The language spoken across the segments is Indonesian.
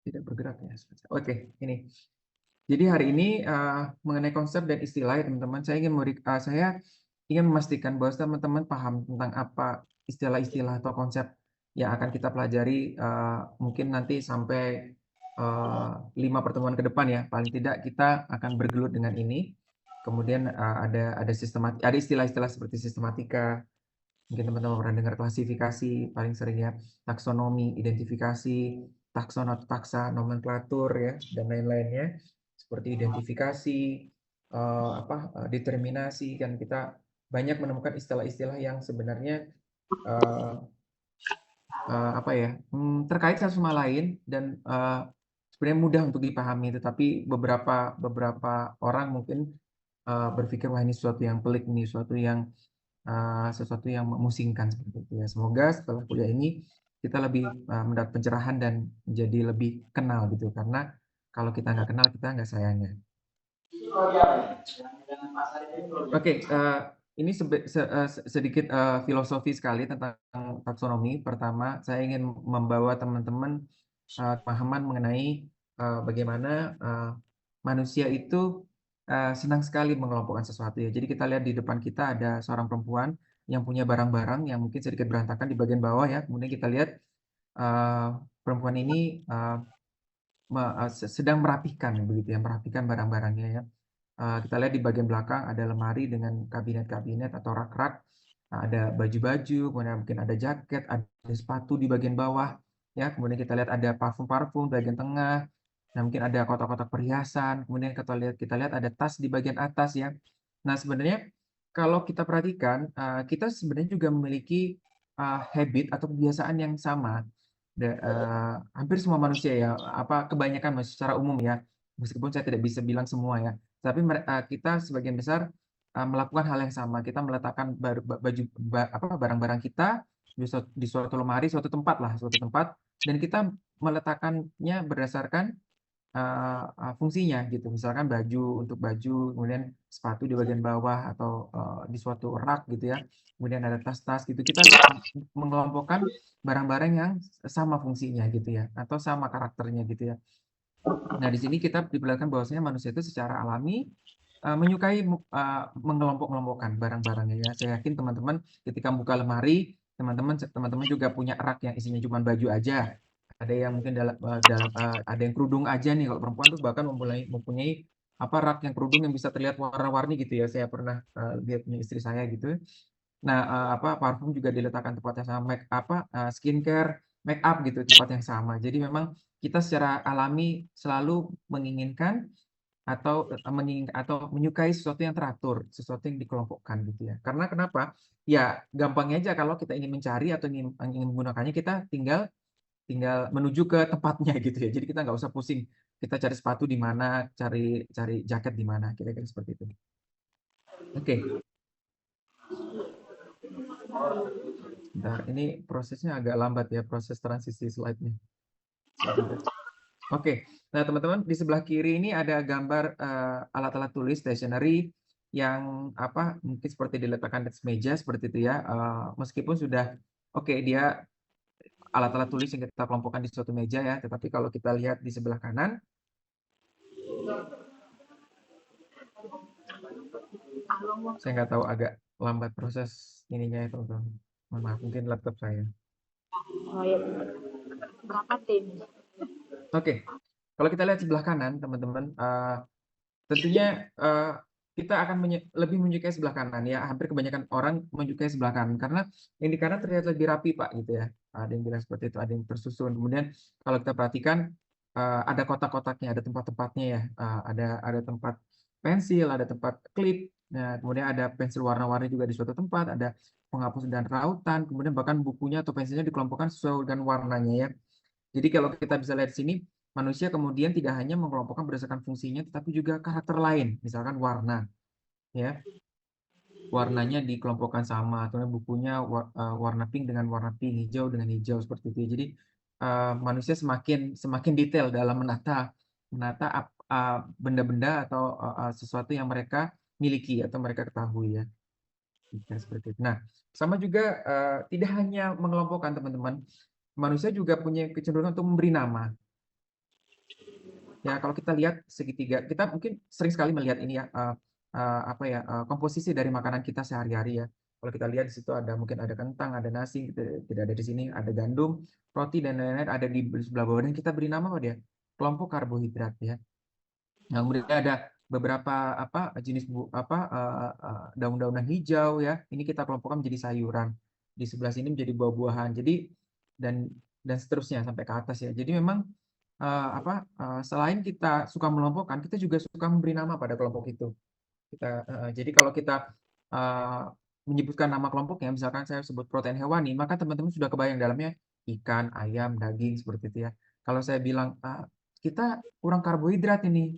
Tidak bergerak ya. Oke, ini. Jadi hari ini mengenai konsep dan istilah ya teman-teman, saya ingin memastikan bahwa teman-teman paham tentang apa istilah-istilah atau konsep yang akan kita pelajari mungkin nanti sampai 5 pertemuan ke depan ya. Paling tidak kita akan bergelut dengan ini. Kemudian ada istilah-istilah seperti sistematika, mungkin teman-teman pernah dengar klasifikasi, paling sering ya, taksonomi, identifikasi, takson atau taksa, nomenklatur ya, dan lain-lainnya seperti identifikasi, determinasi, kan kita banyak menemukan istilah-istilah yang sebenarnya eh, terkait satu sama lain dan sebenarnya mudah untuk dipahami, tetapi beberapa orang mungkin berpikir wah ini sesuatu yang pelik, ini sesuatu yang memusingkan seperti itu ya. Semoga setelah kuliah ini kita lebih mendapat pencerahan dan menjadi lebih kenal gitu, karena kalau kita nggak kenal kita nggak sayangnya. Oke, ini sedikit filosofi sekali tentang taksonomi. Pertama, saya ingin membawa teman-teman pemahaman mengenai bagaimana manusia itu senang sekali mengelompokkan sesuatu ya. Jadi kita lihat di depan kita ada seorang perempuan yang punya barang-barang yang mungkin sedikit berantakan di bagian bawah ya. Kemudian kita lihat uh, perempuan ini sedang merapikan begitu ya, merapikan barang-barangnya ya. Kita lihat di bagian belakang ada lemari dengan kabinet-kabinet atau rak-rak, ada baju-baju, kemudian mungkin ada jaket, ada sepatu di bagian bawah, ya. Kemudian kita lihat ada parfum-parfum di bagian tengah, nah mungkin ada kotak-kotak perhiasan, kemudian kita lihat ada tas di bagian atas ya. Nah sebenarnya kalau kita perhatikan, kita sebenarnya juga memiliki habit atau kebiasaan yang sama. Hampir semua manusia ya, kebanyakan manusia secara umum ya, meskipun saya tidak bisa bilang semua ya. Tapi kita sebagian besar melakukan hal yang sama. Kita meletakkan barang-barang kita di suatu lemari, suatu tempat, dan kita meletakkannya berdasarkan fungsinya gitu. Misalkan baju untuk baju, kemudian sepatu di bagian bawah atau di suatu rak gitu ya. Kemudian ada tas-tas gitu. Kita mengelompokkan barang-barang yang sama fungsinya gitu ya, atau sama karakternya gitu ya. Nah, di sini kita diperlihatkan bahwasanya manusia itu secara alami menyukai mengelompok-kelompokkan barang-barangnya ya. Saya yakin teman-teman ketika buka lemari, teman-teman juga punya rak yang isinya cuma baju aja. Ada yang mungkin ada yang kerudung aja nih, kalau perempuan tuh bahkan mempunyai rak yang kerudung yang bisa terlihat warna-warni gitu ya. Saya pernah lihat punya istri saya gitu. Nah, parfum juga diletakkan tempat yang sama, skincare, make up gitu, tempat yang sama. Jadi memang kita secara alami selalu menginginkan atau menyukai sesuatu yang teratur, sesuatu yang dikelompokkan gitu ya. Karena kenapa? Ya, gampangnya aja kalau kita ingin mencari atau ingin menggunakannya, kita tinggal tinggal menuju ke tempatnya gitu ya. Jadi kita nggak usah pusing. Kita cari sepatu di mana, cari cari jaket di mana, kira-kira seperti itu. Oke. Bentar, ini prosesnya agak lambat ya, proses transisi slide-nya. Oke, nah teman-teman di sebelah kiri ini ada gambar alat-alat tulis stationery yang mungkin seperti diletakkan di atas meja seperti itu ya. Meskipun sudah dia alat-alat tulis yang kita kelompokkan di suatu meja ya, tetapi kalau kita lihat di sebelah kanan, saya nggak tahu, agak lambat proses ininya ya teman-teman. Mohon maaf, mungkin laptop saya. Oh ya, berapa tim? Oke, kalau kita lihat sebelah kanan teman-teman, tentunya kita akan lebih menyukai sebelah kanan ya. Hampir kebanyakan orang menyukai sebelah kanan karena yang di kanan terlihat lebih rapi Pak gitu ya. Ada yang bilang seperti itu, ada yang tersusun. Kemudian kalau kita perhatikan ada kotak-kotaknya, ada tempat-tempatnya ya. Ada tempat pensil, ada tempat klip. Nah, kemudian ada pensil warna-warni juga di suatu tempat, ada penghapus dan rautan, kemudian bahkan bukunya atau pensilnya dikelompokkan sesuai dengan warnanya ya. Jadi kalau kita bisa lihat di sini, manusia kemudian tidak hanya mengelompokkan berdasarkan fungsinya, tetapi juga karakter lain, misalkan warna, ya, warnanya dikelompokkan sama, atau bukunya warna pink dengan warna pink, hijau dengan hijau seperti itu. Jadi manusia semakin detail dalam menata benda-benda atau sesuatu yang mereka miliki atau mereka ketahui ya. Seperti itu. Nah, sama juga tidak hanya mengelompokkan teman-teman, manusia juga punya kecenderungan untuk memberi nama. Ya, kalau kita lihat segitiga, kita mungkin sering sekali melihat ini ya, komposisi dari makanan kita sehari-hari ya. Kalau kita lihat di situ mungkin ada kentang, ada nasi, gitu, tidak ada di sini, ada gandum, roti dan lain-lain ada di sebelah bawah dan kita beri nama apa dia? Kelompok karbohidrat ya. Nah, kemudian ada beberapa jenis daun-daunan hijau ya. Ini kita kelompokkan menjadi sayuran. Di sebelah sini menjadi buah-buahan. Jadi dan seterusnya sampai ke atas ya. Jadi memang selain kita suka melompokkan, kita juga suka memberi nama pada kelompok itu. Jadi kalau kita menyebutkan nama kelompoknya, misalkan saya sebut protein hewani, maka teman-teman sudah kebayang dalamnya ikan, ayam, daging seperti itu ya. Kalau saya bilang kita kurang karbohidrat ini,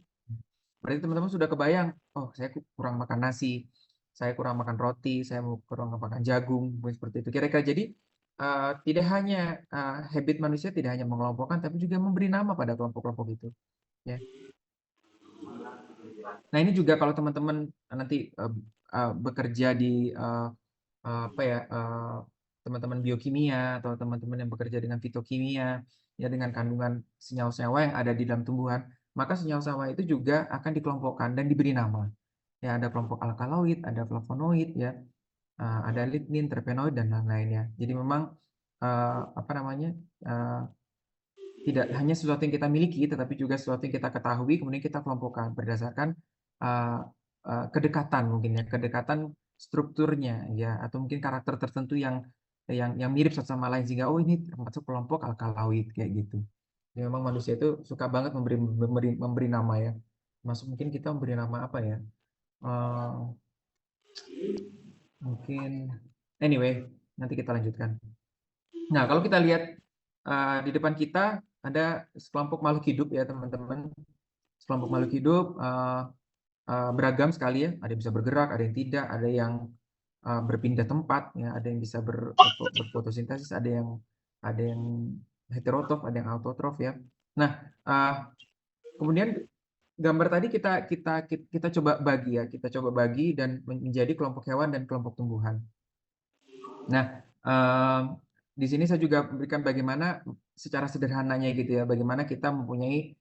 berarti teman-teman sudah kebayang, oh saya kurang makan nasi, saya kurang makan roti, saya kurang makan jagung, seperti itu. Kira-kira jadi tidak hanya habit manusia tidak hanya mengelompokkan, tapi juga memberi nama pada kelompok-kelompok itu. Ya. Nah ini juga kalau teman-teman nanti bekerja di teman-teman biokimia atau teman-teman yang bekerja dengan fitokimia, ya dengan kandungan senyawa-senyawa yang ada di dalam tumbuhan, maka senyawa-senyawa itu juga akan dikelompokkan dan diberi nama. Ya, ada kelompok alkaloid, ada flavonoid, ya, ada lignin, terpenoid dan lain-lainnya. Jadi memang tidak hanya sesuatu yang kita miliki, tetapi juga sesuatu yang kita ketahui, kemudian kita kelompokkan berdasarkan kedekatan mungkin ya, kedekatan strukturnya ya, atau mungkin karakter tertentu yang mirip satu sama lain sehingga oh ini termasuk kelompok alkaloid kayak gitu. Jadi memang manusia itu suka banget memberi nama ya. Masuk mungkin kita memberi nama apa ya? Mungkin anyway, nanti kita lanjutkan. Nah, kalau kita lihat di depan kita ada sekelompok makhluk hidup ya teman-teman. Sekelompok makhluk hidup beragam sekali ya. Ada yang bisa bergerak, ada yang tidak, ada yang berpindah tempat, ya, ada yang bisa berfotosintesis, ada yang heterotrof, ada yang autotrof ya. Nah, kemudian gambar tadi kita coba bagi ya, kita coba bagi dan menjadi kelompok hewan dan kelompok tumbuhan. Nah, di sini saya juga memberikan bagaimana secara sederhananya gitu ya, bagaimana kita mempunyai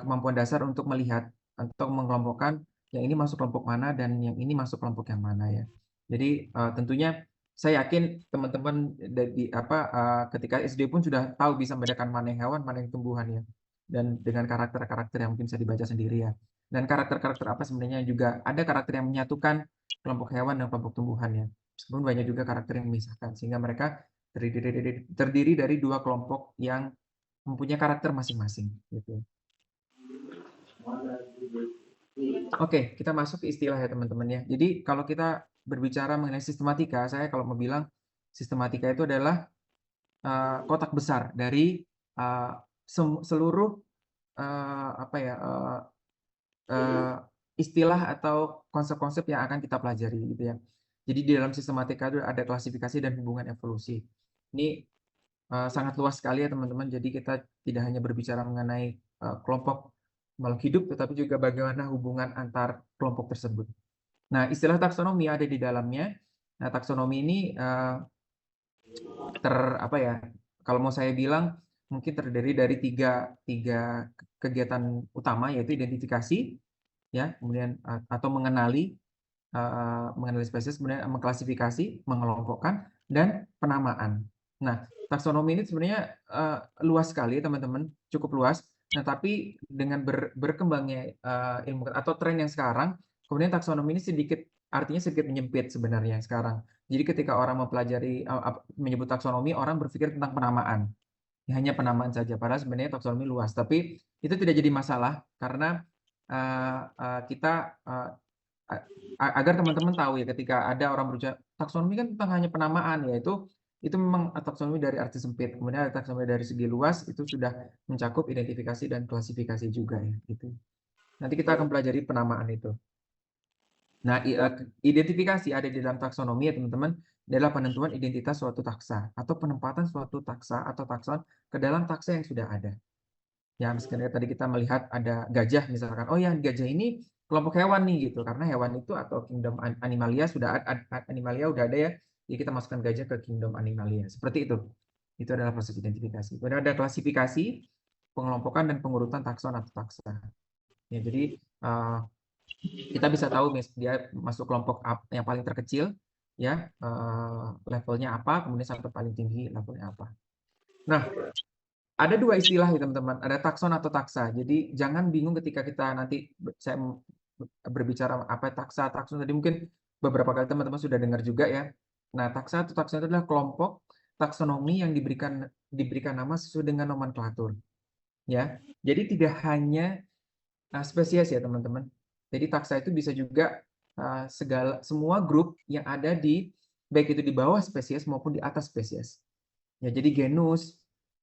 kemampuan dasar untuk melihat atau mengelompokkan yang ini masuk kelompok mana dan yang ini masuk kelompok yang mana ya. Jadi tentunya saya yakin teman-teman ketika SD pun sudah tahu bisa membedakan mana yang hewan, mana yang tumbuhan ya. Dan dengan karakter-karakter yang mungkin bisa dibaca sendiri ya. Dan karakter-karakter apa sebenarnya juga ada karakter yang menyatukan kelompok hewan dan kelompok tumbuhan ya. Meskipun banyak juga karakter yang memisahkan sehingga mereka terdiri dari dua kelompok yang mempunyai karakter masing-masing gitu. Oke, kita masuk ke istilah ya teman-teman ya. Jadi kalau kita berbicara mengenai sistematika, saya kalau mau bilang sistematika itu adalah kotak besar dari seluruh istilah atau konsep-konsep yang akan kita pelajari gitu ya. Jadi di dalam sistematika itu ada klasifikasi dan hubungan evolusi. Ini sangat luas sekali ya teman-teman. Jadi kita tidak hanya berbicara mengenai kelompok makhluk hidup, tetapi juga bagaimana hubungan antar kelompok tersebut. Nah, istilah taksonomi ada di dalamnya. Nah, taksonomi ini kalau mau saya bilang mungkin terdiri dari tiga kegiatan utama, yaitu identifikasi, ya, kemudian atau mengenali spesies, kemudian mengklasifikasi, mengelompokkan, dan penamaan. Nah, taksonomi ini sebenarnya luas sekali teman-teman, cukup luas. Nah, tapi dengan berkembangnya ilmu atau tren yang sekarang, kemudian taksonomi ini artinya sedikit menyempit sebenarnya sekarang. Jadi ketika orang mempelajari menyebut taksonomi, orang berpikir tentang penamaan. Hanya penamaan saja, padahal sebenarnya taksonomi luas. Tapi itu tidak jadi masalah karena kita agar teman-teman tahu ya, ketika ada orang berbicara taksonomi kan tentang hanya penamaan, yaitu itu memang taksonomi dari arti sempit. Kemudian ada taksonomi dari segi luas, itu sudah mencakup identifikasi dan klasifikasi juga ya gitu. Nanti kita akan pelajari penamaan itu. Nah, identifikasi ada di dalam taksonomi ya teman-teman, adalah penentuan identitas suatu taksa atau penempatan suatu taksa atau takson ke dalam taksa yang sudah ada. Ya, misalnya tadi kita melihat ada gajah misalkan, oh ya gajah ini kelompok hewan nih gitu, karena hewan itu atau kingdom animalia animalia udah ada ya, jadi kita masukkan gajah ke kingdom animalia. Seperti itu. Itu adalah proses identifikasi. Kemudian ada klasifikasi. pengelompokan dan pengurutan takson atau taksa. Ya, jadi kita bisa tahu dia masuk kelompok yang paling terkecil, ya levelnya apa, kemudian sampai paling tinggi levelnya apa. Nah, ada dua istilah ya teman-teman, ada takson atau taksa. Jadi jangan bingung ketika kita nanti saya berbicara apa taksa, takson tadi mungkin beberapa kali teman-teman sudah dengar juga ya. Nah, taksa atau takson itu adalah kelompok taksonomi yang diberikan nama sesuai dengan nomenklatur. Ya, jadi tidak hanya spesies ya teman-teman. Jadi taksa itu bisa juga semua grup yang ada di baik itu di bawah spesies maupun di atas spesies. Ya, jadi genus,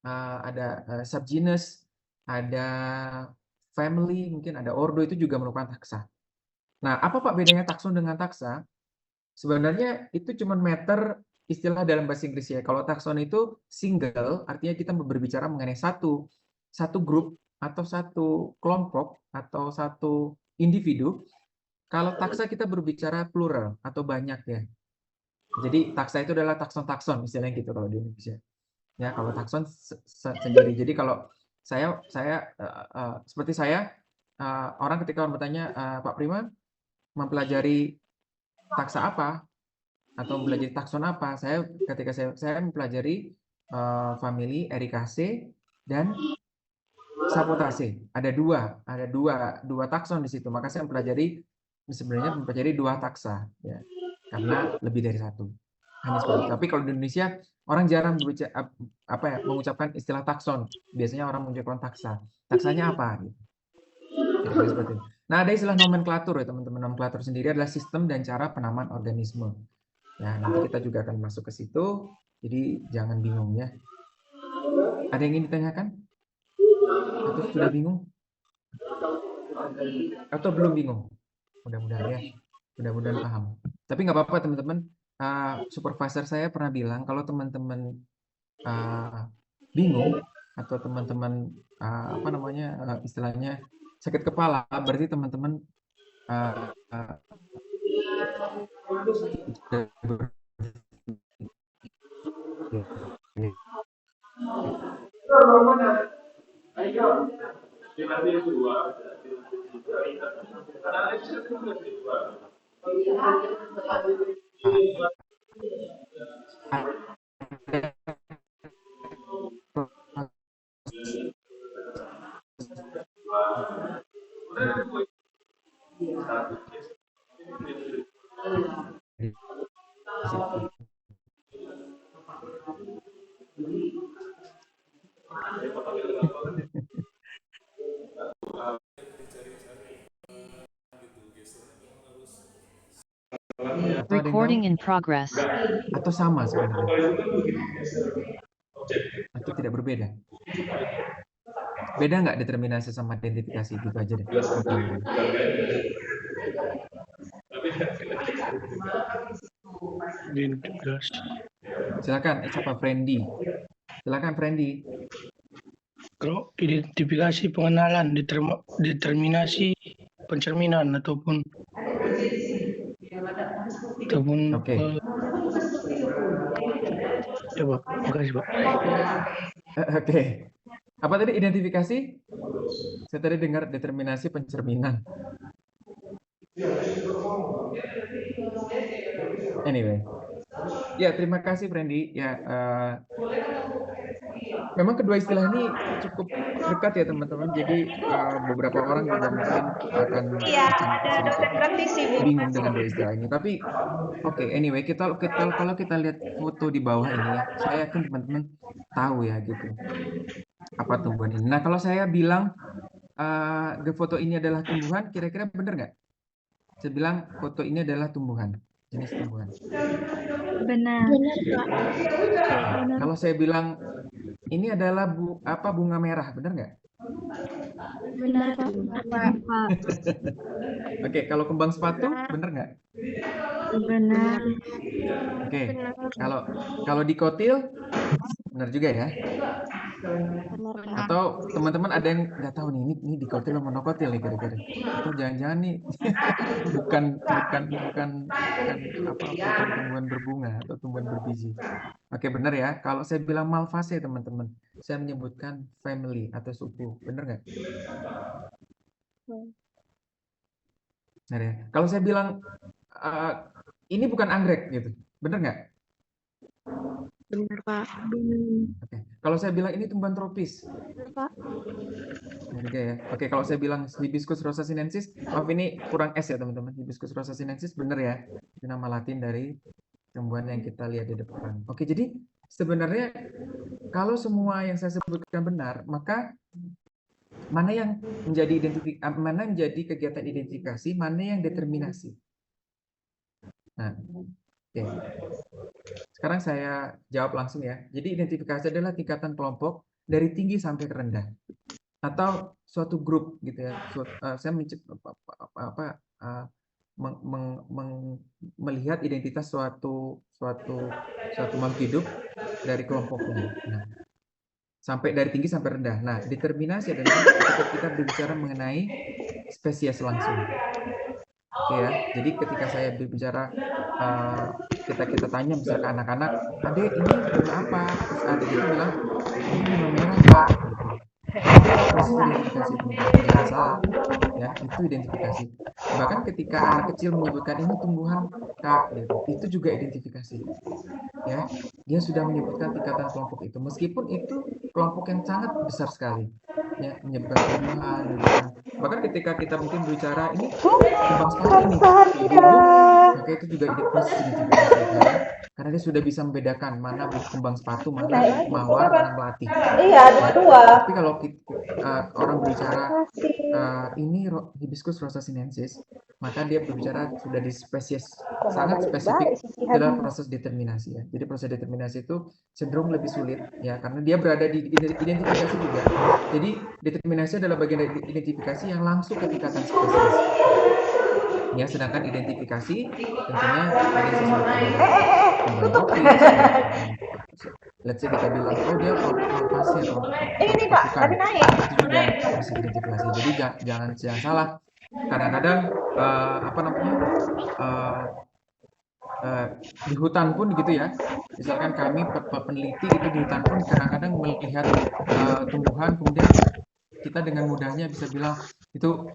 ada subgenus, ada family, mungkin ada ordo, itu juga merupakan taksa. Nah, apa Pak bedanya takson dengan taksa? Sebenarnya itu cuma meter istilah dalam bahasa Inggris ya. Kalau takson itu single, artinya kita berbicara mengenai satu grup atau satu kelompok atau satu individu. Kalau taksa kita berbicara plural atau banyak ya. Jadi taksa itu adalah takson-takson istilahnya gitu kalau di Indonesia. Ya, kalau takson sendiri. Jadi kalau saya seperti saya orang ketika bertanya, Pak Prima mempelajari taksa apa atau mempelajari takson apa, ketika saya mempelajari famili Ericaceae dan Sapotacea. Ada dua takson di situ. Maka saya sebenarnya mempelajari dua taksa ya. Karena lebih dari satu. Hanya seperti itu. Tapi kalau di Indonesia orang jarang mengucapkan istilah takson. Biasanya orang mengucapkan taksa. Taksanya apa? Gitu. Kira-kira seperti itu. Nah, ada istilah nomenklatur ya teman-teman. Nomenklatur sendiri adalah sistem dan cara penamaan organisme. Ya, nanti kita juga akan masuk ke situ. Jadi jangan bingung ya. Ada yang ingin ditanyakan? Atau sudah bingung? Atau belum bingung? Mudah-mudahan ya. Mudah-mudahan paham. Tapi nggak apa-apa teman-teman. Supervisor saya pernah bilang kalau teman-teman bingung atau teman-teman istilahnya sakit kepala, berarti teman-teman Recording in progress. Atau sama sebenarnya? Atau tidak berbeda? Beda nggak determinasi sama identifikasi? Gitu aja deh. Silakan, siapa Friendly? Silakan Friendly. Kalau identifikasi pengenalan, determinasi pencerminan ataupun Oke. Coba, makasih Pak. Oke. Apa tadi identifikasi? Saya tadi dengar determinasi pencerminan. Anyway. Ya, terima kasih Friendly. Ya, memang kedua istilah ini cukup dekat ya teman-teman. Jadi beberapa orang juga mungkin akan sedikit bingung dengan dua istilah ini. Tapi oke, anyway, kalau kita lihat foto di bawah ini ya, saya yakin teman-teman tahu ya gitu apa tumbuhan ini. Nah, kalau saya bilang foto ini adalah tumbuhan, kira-kira benar nggak? Saya bilang foto ini adalah tumbuhan, jenis tumbuhan. Benar. Kalau saya bilang ini adalah bunga merah, benar nggak? Benar, Pak. Oke, kalau kembang sepatu, benar nggak? Benar. Oke, kalau dikotil, benar juga ya. Benar, Kak. Atau teman-teman ada yang nggak tahu nih, ini dikotil atau monokotil nih kira-kira. Atau jangan-jangan nih bukan tumbuhan berbunga atau tumbuhan berbiji. Oke, benar ya. Kalau saya bilang Malvaceae teman-teman, saya menyebutkan family atau suku. Benar nggak? Benar ya. Kalau saya bilang ini bukan anggrek gitu, benar nggak? Benar, Pak. Oke. Kalau saya bilang ini tumbuhan tropis, Benar, Pak. benar juga ya. Oke, kalau saya bilang Hibiscus rosa sinensis, maaf ini kurang S ya teman-teman. Hibiscus rosa sinensis benar ya. Itu nama Latin dari tumbuhan yang kita lihat di depan. Oke, jadi sebenarnya kalau semua yang saya sebutkan benar, maka mana yang menjadi kegiatan identifikasi, mana yang determinasi. Nah, oke. Sekarang saya jawab langsung ya. Jadi identifikasi adalah tingkatan kelompok dari tinggi sampai rendah, atau suatu grup gitu ya. Saya melihat identitas suatu makhluk hidup dari kelompoknya. Nah, sampai dari tinggi sampai rendah. Nah, determinasi adalah ketika kita berbicara mengenai spesies langsung. Oke ya. Jadi ketika saya berbicara kita tanya misalnya ke anak-anak, "Adek, ini bunga apa?" Terus adik itu bilang, "Ini bunga merah, Pak." Gitu. Proses identifikasi teman-teman, jangan salah ya, itu identifikasi. Bahkan ketika anak kecil menyebutkan ini tumbuhan Kak, gitu, itu juga identifikasi ya. Dia sudah menyebutkan tingkatan kelompok itu, meskipun itu kelompok yang sangat besar sekali ya, menyebutkan tumbuhan gitu kan. Bahkan ketika kita mungkin berbicara ini kembang sepatu nih maka itu juga proses identifikasi karena dia sudah bisa membedakan mana kembang sepatu, mana mawar, mana melati. Iya, dua-dua. Tapi kalau orang berbicara ini Hibiscus rosa sinensis, maka dia berbicara sudah di spesies sangat spesifik dalam proses determinasi ya. Jadi proses determinasi itu cenderung lebih sulit ya, karena dia berada di identifikasi juga. Jadi determinasi adalah bagian dari identifikasi yang langsung ke tingkatan spesies. Ya, sedangkan identifikasi tentunya ada sesuatu yang tropis. Let's say kita bilang, oh dia Malvaceae atau Ini Pak, tapi naik. itu juga proses identifikasi. Jadi jangan salah. Kadang-kadang di hutan pun gitu ya. Misalkan kami peneliti itu di hutan pun kadang-kadang melihat tumbuhan, kemudian kita dengan mudahnya bisa bilang itu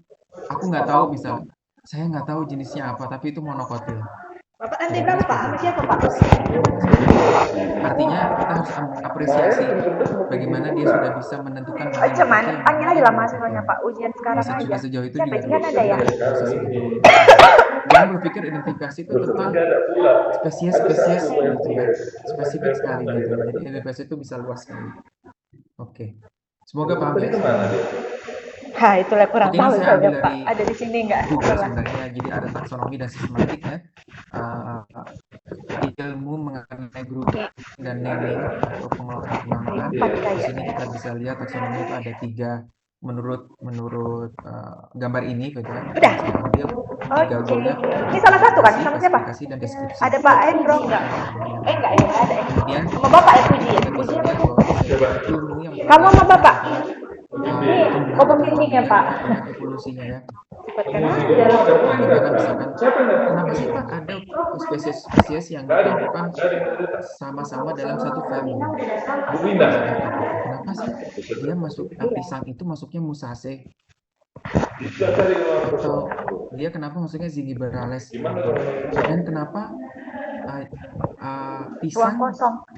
aku nggak tahu, misalnya saya nggak tahu jenisnya apa, tapi itu monokotil. Bapak nanti berapa Pak? Sama siapa Pak? Artinya kita harus apresiasi bagaimana dia sudah bisa menentukan mana yang Cuman monokotil, panggil mana aja yang lah mahasiswanya monokotil. Pak, ujian sekarang Sudah aja. sejauh itu Siapa juga sih kan ada ya? Jangan berpikir identifikasi itu tentang spesies gitu ya, spesifik sekali gitu. Jadi identifikasi itu bisa luas sekali. Oke, semoga paham ya. Nah, itulah kurang Oke, ini tahu saya saya ambil Pak. dari Ada di sini enggak? Google sebenarnya. Jadi ada taksonomi dan sistematik ya, ilmu mengenai grouping dan naming atau pengenalan. Di sini kita bisa lihat taksonomi itu ada 3 menurut gambar ini gitu kan. Udah. Saya ambil 3 goalnya. Ini salah satu kan? Sama siapa? Klasifikasi dan deskripsi. Ada Pak Endro enggak? Enggak ya, ada. Kemudian Sama Bapak ya Puji ya? kita bisa lihat bahwa ilmu yang Kamu sama Bapak? tumbuhan pembimbing ya, Pak? dengan evolusinya ya. Cepatkan aja. Karena misalkan kenapa sih Pak ada spesies yang dikelompokkan sama-sama dalam satu family? Kenapa sih dia masuk pisang itu masuknya Musaceae? Atau dia kenapa masuknya Zingiberales? Dan kenapa pisang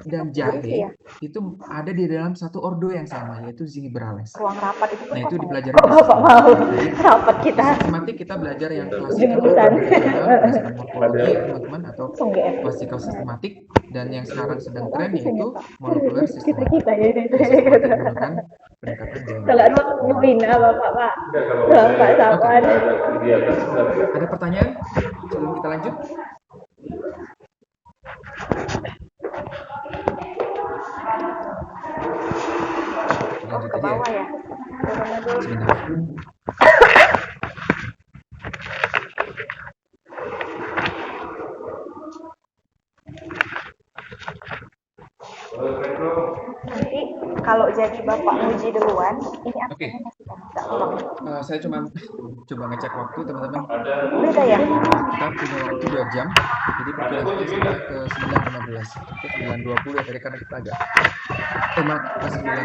dan jahe itu ada di dalam satu ordo yang sama, yaitu Zingiberales. Ruang rapat itu. Nah, itu dipelajari. Bapak mau rapat kita. Sistematik kita belajar yang klasikal, Jemputan. berdasarkan morfologi teman-teman, atau Enggak. klasikal sistematik, dan yang sekarang sedang tren yaitu molekuler sistematik. Kita ya. Sistematik menggunakan pendekatan DNA. Kalau mau bina Bapak Pak. Bapak sabar. Ada pertanyaan sebelum kita lanjut? Lanjut Ke aja ya. bawah ya. Turunnya dulu. Sebentar. Nanti kalau jadi Bapak uji duluan, ini Oke. absennya masih nggak ulang. Saya cuma coba ngecek waktu teman-teman. Udah ya? Kita punya waktu 2 jam, jadi perkiraan sampai ke 9.15. Oke, 9.20 ya tadi karena kita agak maaf, ke 9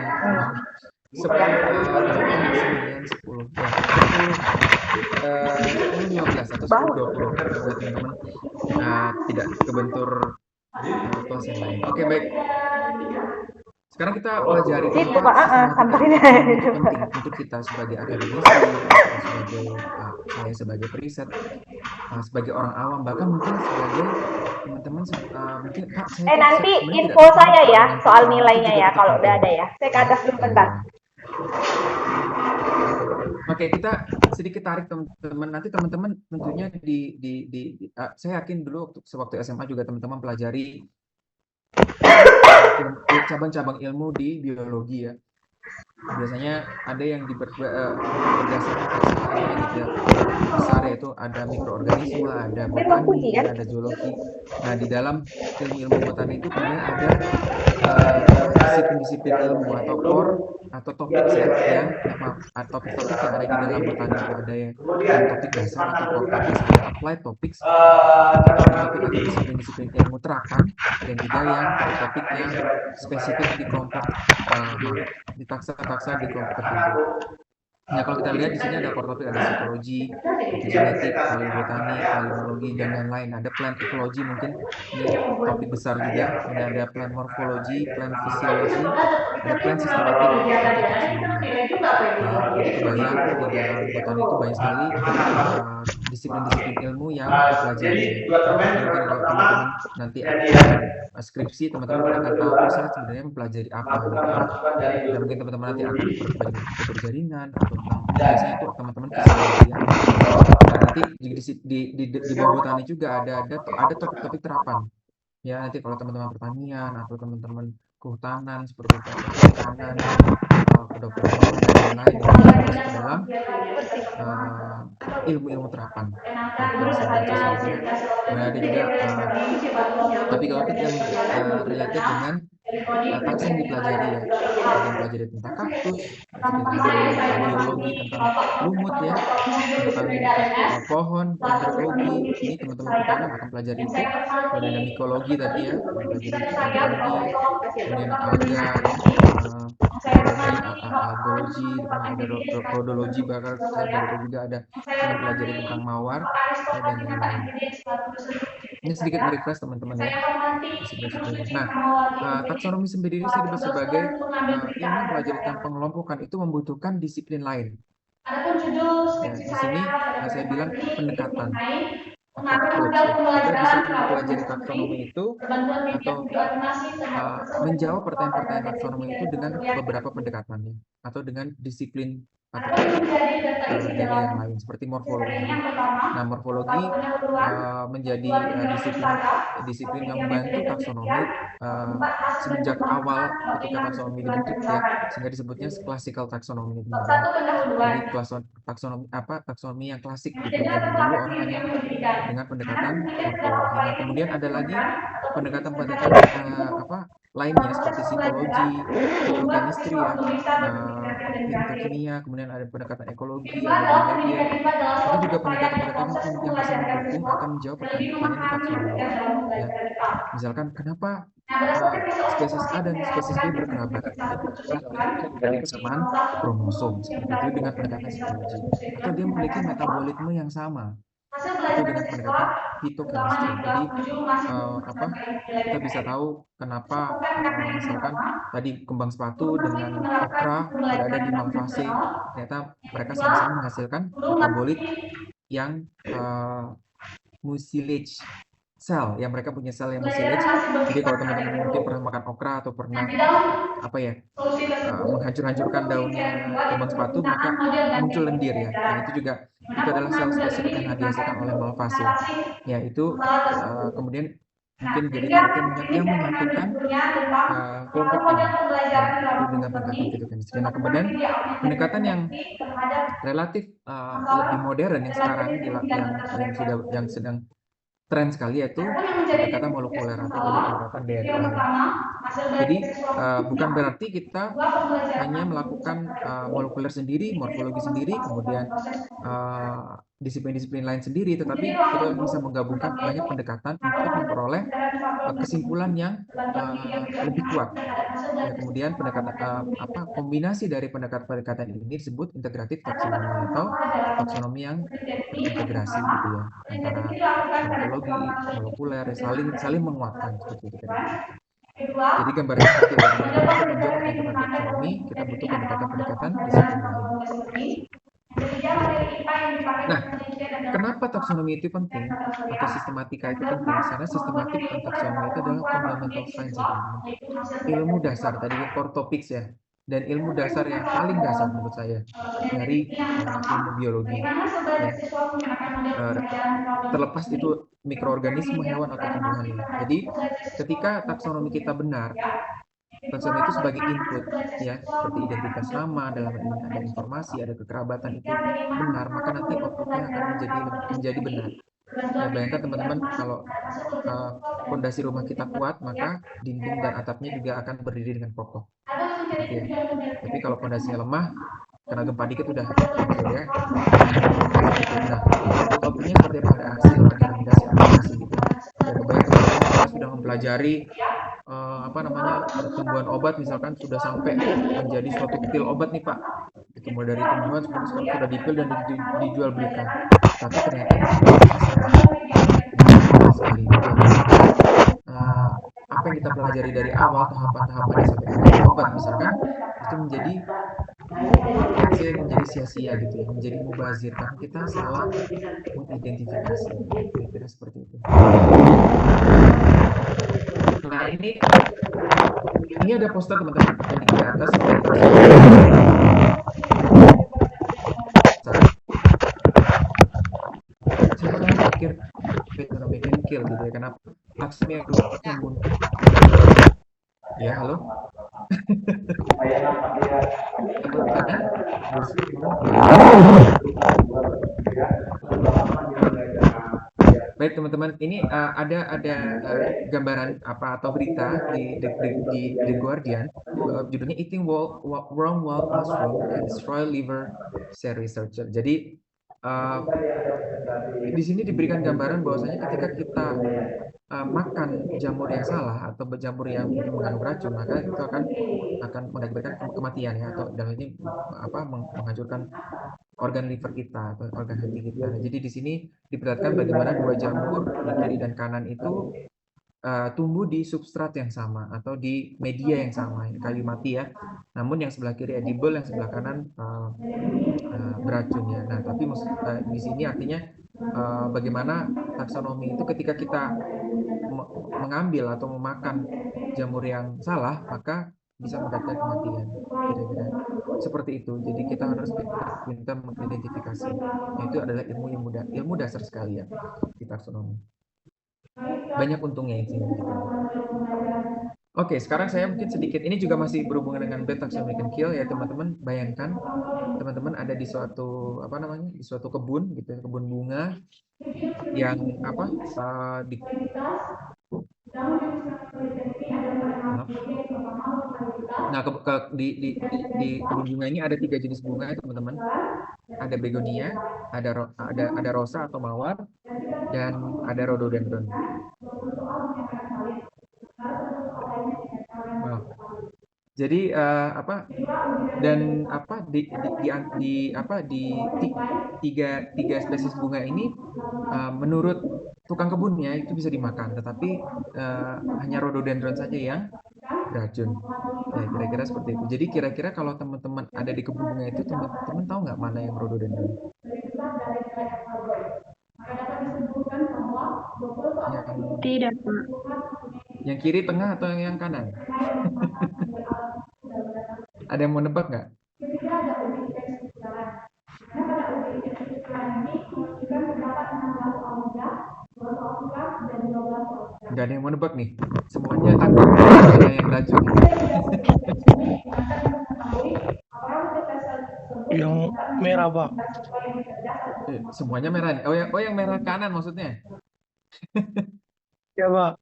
10 9 10 ya 10 atau 10.20 buat teman-teman tidak kebentur kelas yang lain. Oke, baik. Sekarang kita pelajari Itu, kenapa Pak. Samperin aja. itu penting untuk kita sebagai akademisi, sebagai saya sebagai periset, sebagai orang awam, bahkan mungkin sebagai teman-teman mungkin Pak, saya Nanti sebenarnya info tidak saya ya dengan soal itu nilainya juga ya tetap kalau udah penting. ada ya. Saya ke atas dulu bentar. Oke, kita sedikit tarik teman-teman. Nanti teman-teman tentunya saya yakin dulu sewaktu SMA juga teman-teman pelajari cabang-cabang ilmu di biologi ya. Biasanya ada yang berdasarkan taxonomy gitu ya, besar, yaitu ada mikroorganisme, ada botani, ada zoologi. Nah, di dalam ilmu-ilmu botani itu kemudian ada disiplin-disiplin ilmu atau core atau topik yang topik-topik yang ada di dalam botani itu ada yang topik dasar atau core topics, ada applied topics, topik atau disiplin-disiplin ilmu terapan, dan juga yang topik yang spesifik di kelompok di taksa di kelompok tertentu. Nah, kalau kita lihat di sini ada core topik, ada psikologi, genetik, paleobotani, palimnologi, dan lain-lain. Ada plant ecology, mungkin ini topik besar juga. Kemudian ada plant morphology, plant physiology, ada plant systematic atau taksonomi. Ya, jadi kebayang di dalam botani itu banyak sekali disiplin-disiplin ilmu yang dipelajari. Jadi mungkin kalau teman-teman nanti akan skripsi, teman-teman akan tahu saya sebenarnya mempelajari apa gitu ya. Dan mungkin teman-teman nanti akan belajar struktur jaringan atau tentang biasanya itu teman-teman fisiologi ya. Nah, nanti di bawah botani juga ada topik-topik terapan. Ya, nanti kalau teman-teman pertanian atau teman-teman kehutanan seperti perikanan, kedokteran hewan dan lain-lain itu bisa masuk ke dalam ilmu-ilmu terapan. Kemudian ada juga topik-topik yang related dengan taksa yang dipelajari ya. Ada yang pelajari tentang kaktus, geologi tentang lumut ya, tentang pohon, dendrologi. Ini teman-teman kehutanan akan pelajari itu. Kemudian ada mikologi tadi ya, pelajari tentang algi, kemudian alga ya, algologi, kemudian ada rodologi, bahkan saya belajar juga ada yang pelajari tentang mawar ya, dan lain-lain. Ini sedikit merefresh teman-teman ya. Nah, taksonomi sendiri sebagai ilmu yang pelajari tentang pengelompokan itu membutuhkan disiplin lain. Ya, di sini saya bilang pendekatan atau approach ya. Kita bisa mempelajari taksonomi itu atau menjawab pertanyaan-pertanyaan taksonomi itu dengan beberapa pendekatannya atau dengan disiplin atau topik dari yang lain seperti morfologi. Nah, morfologi menjadi disiplin yang membantu taksonomi semenjak awal ketika taksonomi dibentuk ya, sehingga disebutnya classical taxonomy. Jadi taksonomi yang klasik gitu. Zaman dulu orang hanya dengan pendekatan morfologi. Nah, kemudian ada lagi pendekatan-pendekatan lainnya seperti psikologi, psikochemistry ya, fitokimia, kemudian ada pendekatan ekologi, ada behavior. Itu juga pendekatan-pendekatan yang bisa mendukung atau menjawab pertanyaan-pertanyaan di taksonomi. Ya. Misalkan kenapa spesies A dan spesies B berkerabat? Dari kesamaan kromosom seperti itu dengan pendekatan psikologi. Atau dia memiliki metabolisme yang sama. Itu dengan pendekatan fitokemistri. Jadi kita bisa tahu kenapa misalkan tadi kembang sepatu dengan okra berada di malvase, ternyata mereka sama-sama menghasilkan metabolit yang mucilage sel, yang mereka punya sel yang mucilage. Jadi kalau teman-teman mungkin pernah makan okra atau pernah menghancur-hancurkan daunnya kembang sepatu, maka muncul lendir ya. Nah, itu adalah sel spesifik yang dihasilkan oleh malvase. Ya, itu kemudian mungkin jadi protein yang menyatukan kelompok ini. Ya, itu dengan pendekatan fitokemistri. Nah, kemudian pendekatan yang relatif lebih modern yang sekarang yang sedang tren sekali yaitu kata-kata molekuler atau banyak menggunakan DNA. Jadi bukan berarti kita hanya melakukan molekuler sendiri, morfologi sendiri, kemudian disiplin-disiplin lain sendiri, tetapi kita bisa menggabungkan banyak pendekatan untuk memperoleh kesimpulan yang lebih kuat. Ya, kemudian pendekatan kombinasi dari pendekatan-pendekatan ini disebut integratif taksonomi atau taksonomi yang terintegrasi gitu ya, antara morfologi, molekuler, saling menguatkan seperti itu tadi. Jadi gambarannya seperti itu, teman-teman. Untuk menjawab pertanyaan taksonomi, kita butuh pendekatan-pendekatan disiplin lain. Nah, kenapa taksonomi itu penting atau sistematika itu penting? Karena sistematik dan taksonomi itu adalah fundamental science ya teman-teman. Ilmu dasar tadi core topics ya, dan ilmu dasar yang paling dasar menurut saya dari ilmu biologi. Ya. Terlepas itu mikroorganisme, hewan atau tumbuhan ya. Jadi ketika taksonomi kita benar, taksonomi itu sebagai input ya, seperti identitas nama, dalam ini ada informasi, ada kekerabatan itu benar, maka nanti outputnya akan menjadi benar. Ya, bayangkan teman-teman kalau fondasi rumah kita kuat, maka dinding dan atapnya juga akan berdiri dengan kokoh. Gitu ya. Tapi kalau fondasinya lemah, kena gempa dikit udah hancur ya. Nah, outputnya seperti apa? Ada hasil, ada rekomendasi, aplikasi gitu. Dan kebanyakan teman-teman kita sudah mempelajari tumbuhan obat misalkan sudah sampai menjadi suatu pil obat nih Pak. Itu mulai dari tumbuhan sekarang sudah dipil dan dijual belikan. Tapi ternyata sekali apa yang kita pelajari dari awal, tahapan-tahapannya sampai menjadi obat misalkan, itu menjadi sia-sia gitu ya, menjadi mubazir karena kita salah mengidentifikasi. Kira-kira seperti itu. Nah, ini ada poster teman-teman yang di atas. Siapa yang pikir fenomena kill gitu ya? Kenapa aksinya yang ya, halo. Baik teman-teman, ini ada gambaran atau berita di The Guardian, judulnya Eating Worm Wild Mushroom Can Destroy Liver, share researcher. Jadi di sini diberikan gambaran bahwasanya ketika kita makan jamur yang salah atau jamur yang mengandung racun, maka itu akan mengakibatkan kematian ya, atau dalam ini menghancurkan organ liver kita atau organ hati kita. Nah, jadi di sini diperlihatkan bagaimana dua jamur di kiri dan kanan itu tumbuh di substrat yang sama atau di media yang sama, kayu mati ya. Namun yang sebelah kiri edible, yang sebelah kanan beracun ya. Nah, tapi di sini artinya bagaimana taksonomi itu ketika kita mengambil atau memakan jamur yang salah, maka bisa mendapatkan kematian. Kira-kira seperti itu. Jadi kita harus pintar mengidentifikasi. Itu adalah ilmu dasar sekali ya di taksonomi. Banyak untungnya itu. Oke, sekarang saya mungkin sedikit, ini juga masih berhubungan dengan bad taxonomy can kill ya teman-teman. Bayangkan teman-teman ada di suatu di suatu kebun gitu, kebun bunga yang nah di kebun bunga ini ada 3 jenis bunga teman-teman. Ada begonia, ada rosa atau mawar, dan ada rhododendron. Wow. Jadi di tiga spesies bunga ini menurut tukang kebunnya itu bisa dimakan, tetapi hanya rhododendron saja yang beracun. Ya, kira-kira seperti itu. Jadi kira-kira kalau teman-teman ada di kebun bunga itu, teman-teman tahu nggak mana yang rhododendron? Tidak, Pak. Yang kiri, tengah, atau yang kanan? Ada yang mau nebak nggak? Nggak ada yang mau nebak nih. Semuanya takut yang beracun. Yang merah, Pak. Semuanya merah nih. Oh yang merah kanan maksudnya? Ya, Pak.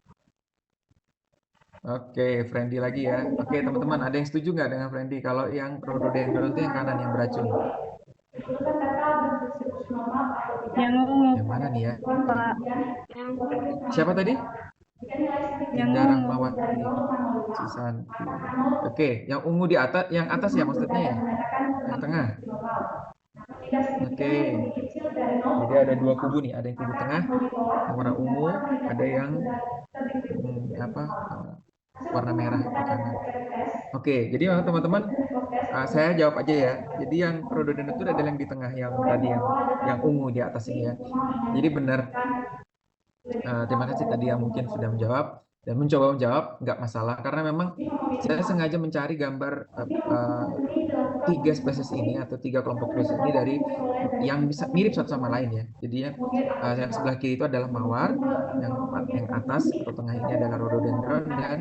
Oke, Friendly lagi ya. Oke, teman-teman, ada yang setuju nggak dengan Friendly? Kalau yang rhododendron itu yang kanan, yang beracun. Yang ungu, Yang mana nih ya? Pak. Siapa tadi? Yang Dinda ungu. Rahmawati, Susanti. Oke, yang ungu di atas, yang atas ya maksudnya ya? Yang tengah. Oke. Jadi ada dua kubu nih, ada yang kubu tengah yang warna ungu, ada yang warna merah di kanan. Oke, jadi teman-teman, saya jawab aja ya. Jadi yang rhododendron itu adalah yang di tengah, yang tadi yang ungu di atas ini ya. Jadi benar. Terima kasih tadi yang mungkin sudah menjawab dan mencoba menjawab, nggak masalah karena memang saya sengaja mencari gambar 3 spesies ini atau 3 kelompok spesies ini dari yang bisa mirip satu sama lain ya. Jadi yang sebelah kiri itu adalah mawar, yang atas atau tengah ini adalah rhododendron dan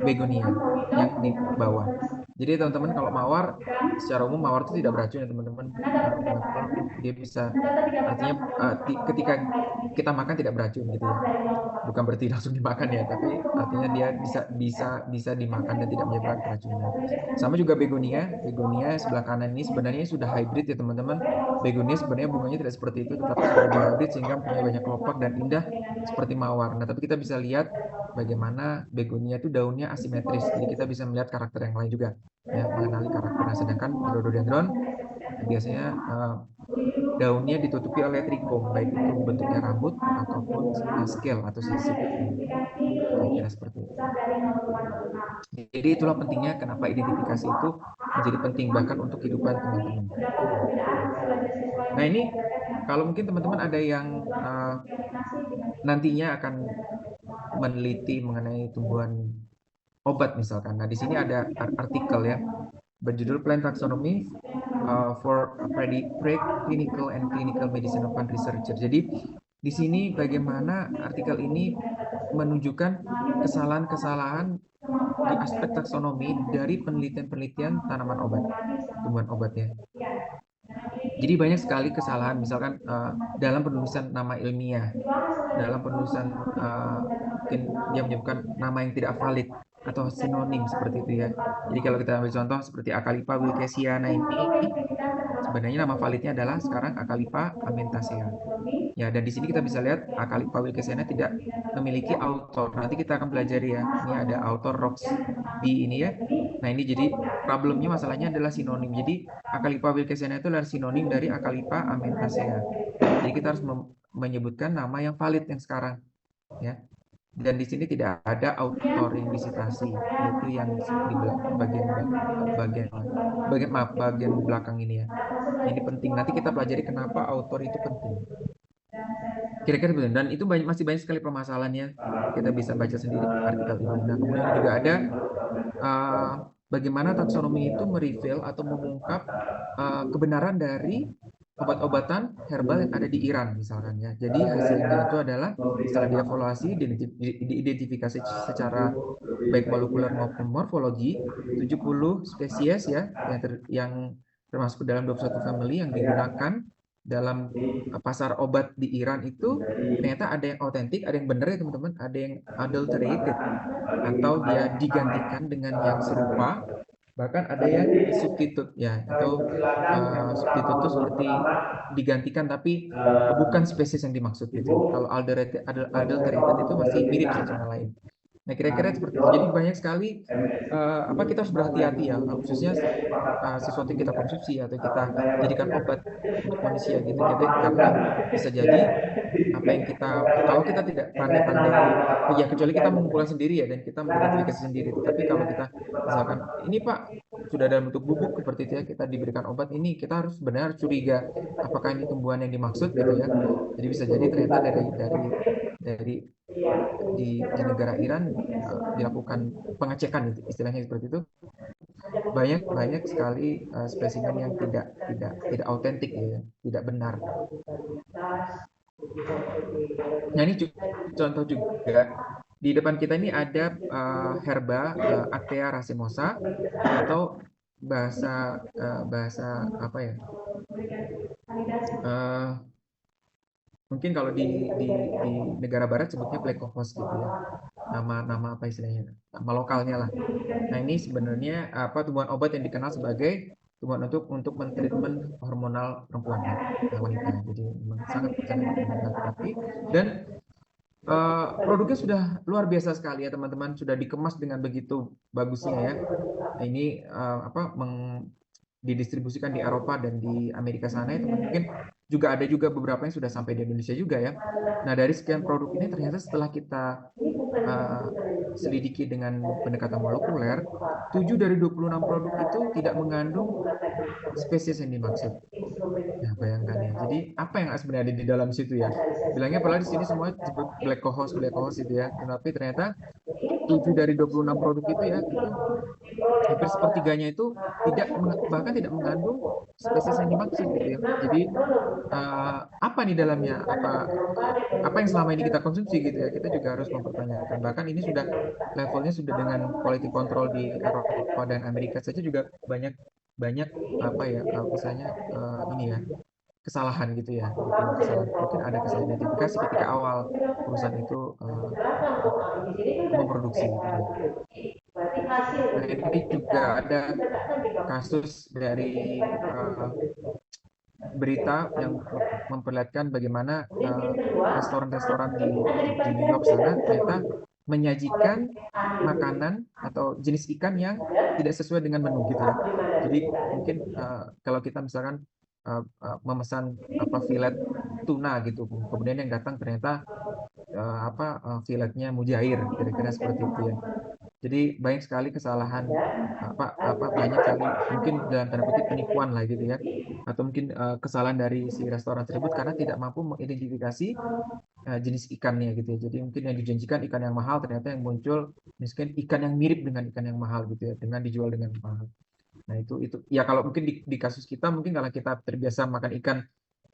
begonia yang di bawah. Jadi teman-teman kalau mawar secara umum mawar itu tidak beracun ya teman-teman. Memang dia bisa artinya ketika kita makan tidak beracun gitu ya. Bukan berarti langsung dimakan ya, tapi artinya dia bisa dimakan dan tidak menyebabkan keracunan. Sama juga begonia sebelah kanan ini sebenarnya sudah hybrid ya teman-teman. Begonia sebenarnya bunganya tidak seperti itu, tetapi sudah dihybrid sehingga punya banyak kelopak dan indah seperti mawar. Nah, tapi kita bisa lihat bagaimana begonia itu daunnya asimetris, jadi kita bisa melihat karakter yang lain juga, ya, mengenali karakternya. Sedangkan rhododendron biasanya daunnya ditutupi oleh trikom, baik itu bentuknya rambut ataupun scale atau sisik. Kira-kira seperti itu. Jadi itulah pentingnya kenapa identifikasi itu menjadi penting bahkan untuk kehidupan teman-teman. Nah ini kalau mungkin teman-teman ada yang nantinya akan meneliti mengenai tumbuhan obat misalkan. Nah di sini ada artikel ya berjudul Plant Taxonomy for Preclinical and Clinical Medicinal Plant Researcher. Jadi di sini bagaimana artikel ini menunjukkan kesalahan-kesalahan di aspek taksonomi dari penelitian-penelitian tanaman obat, tumbuhan obatnya. Jadi banyak sekali kesalahan, misalkan dalam penulisan nama ilmiah, dalam penulisan mungkin dia menyebutkan nama yang tidak valid atau sinonim seperti itu ya. Jadi kalau kita ambil contoh seperti Acalipa wilkesiana ini, sebenarnya nama validnya adalah sekarang Acalipa amentasea. Ya, dan di sini kita bisa lihat Acalipa wilkesiana tidak memiliki author. Nanti kita akan pelajari ya. Ini ada author Rox di ini ya. Nah, ini jadi problemnya masalahnya adalah sinonim. Jadi Acalipa wilkesiana itu adalah sinonim dari Acalipa amentasea. Jadi kita harus menyebutkan nama yang valid yang sekarang ya. Dan di sini tidak ada author yang disitasi, yaitu yang di bagian belakang ini ya. Ini penting. Nanti kita pelajari kenapa author itu penting. Kira-kira benar. Dan itu masih banyak sekali permasalahannya. Kita bisa baca sendiri artikel ini. Nah, kemudian juga ada bagaimana taksonomi itu mereveal atau mengungkap kebenaran dari obat-obatan herbal yang ada di Iran misalkan ya. Jadi hasilnya itu adalah setelah dievaluasi, diidentifikasi secara baik molekuler maupun morfologi, 70 spesies ya yang termasuk dalam 21 family yang digunakan dalam pasar obat di Iran itu ternyata ada yang otentik, ada yang benar ya teman-teman, ada yang adulterated atau dia digantikan dengan yang serupa. Bahkan ada yang substitute ya, atau substitute itu seperti digantikan tapi bukan spesies yang dimaksud gitu. Kalau adulterated itu masih mirip satu sama lain. Nah, kira-kira seperti itu. Jadi banyak sekali kita harus berhati-hati ya, khususnya sesuatu yang kita konsumsi atau kita jadikan obat untuk manusia gitu. Jadi karena bisa jadi apa yang kalau kita tidak pandai-pandai ya, kecuali kita mengumpulkan sendiri ya dan kita mengidentifikasi sendiri. Tapi kalau kita misalkan ini Pak sudah dalam bentuk bubuk seperti itu ya, kita diberikan obat ini, kita harus benar curiga apakah ini tumbuhan yang dimaksud gitu ya. Jadi bisa jadi ternyata dari di negara Iran dilakukan pengecekan istilahnya seperti itu, banyak sekali spesimen yang tidak autentik ya, tidak benar. Nah ini contoh juga di depan kita ini ada herba Actea racemosa atau bahasa apa ya? mungkin kalau di negara barat sebutnya black cohosh gitu ya, nama apa istilahnya, nama lokalnya lah. Nah ini sebenarnya tumbuhan obat yang dikenal sebagai tumbuhan untuk mentreatment hormonal perempuan ya, wanita. Jadi memang sangat sangat membantu hati dan produknya sudah luar biasa sekali ya teman-teman, sudah dikemas dengan begitu bagusnya ya. Nah, ini didistribusikan di Eropa dan di Amerika sana ya teman. Mungkin juga ada juga beberapa yang sudah sampai di Indonesia juga ya. Nah dari sekian produk ini ternyata setelah kita selidiki dengan pendekatan molekuler, 7 dari 26 produk itu tidak mengandung spesies yang dimaksud. Nah, bayangkan ya. Jadi apa yang sebenarnya ada di dalam situ ya? Bilangnya padahal di sini semua disebut black cohosh itu ya. Tetapi ternyata 7 dari 26 produk itu ya, itu hampir sepertiganya itu bahkan tidak mengandung spesies yang dimaksud gitu ya. Jadi apa nih dalamnya? Apa yang selama ini kita konsumsi gitu ya? Kita juga harus mempertanyakan. Bahkan ini levelnya sudah dengan quality control di Eropa dan Amerika saja juga banyak apa ya, misalnya ini ya, kesalahan gitu ya, mungkin ada kesalahan identifikasi ketika awal perusahaan itu memproduksi gitu ya. Nah ini juga ada kasus dari berita yang memperlihatkan bagaimana restoran-restoran di New York sana ternyata menyajikan makanan atau jenis ikan yang tidak sesuai dengan menu gitu ya. Jadi mungkin kalau kita misalkan memesan filet tuna gitu, kemudian yang datang ternyata filetnya mujair, kira-kira seperti itu ya. Jadi banyak sekali kesalahan, banyak sekali mungkin dalam tanda kutip penipuan lah gitu ya, atau mungkin kesalahan dari si restoran tersebut karena tidak mampu mengidentifikasi jenis ikannya gitu ya. Jadi mungkin yang dijanjikan ikan yang mahal ternyata yang muncul mungkin ikan yang mirip dengan ikan yang mahal gitu ya, dengan dijual dengan mahal. Nah itu ya kalau mungkin di kasus kita mungkin kalau kita terbiasa makan ikan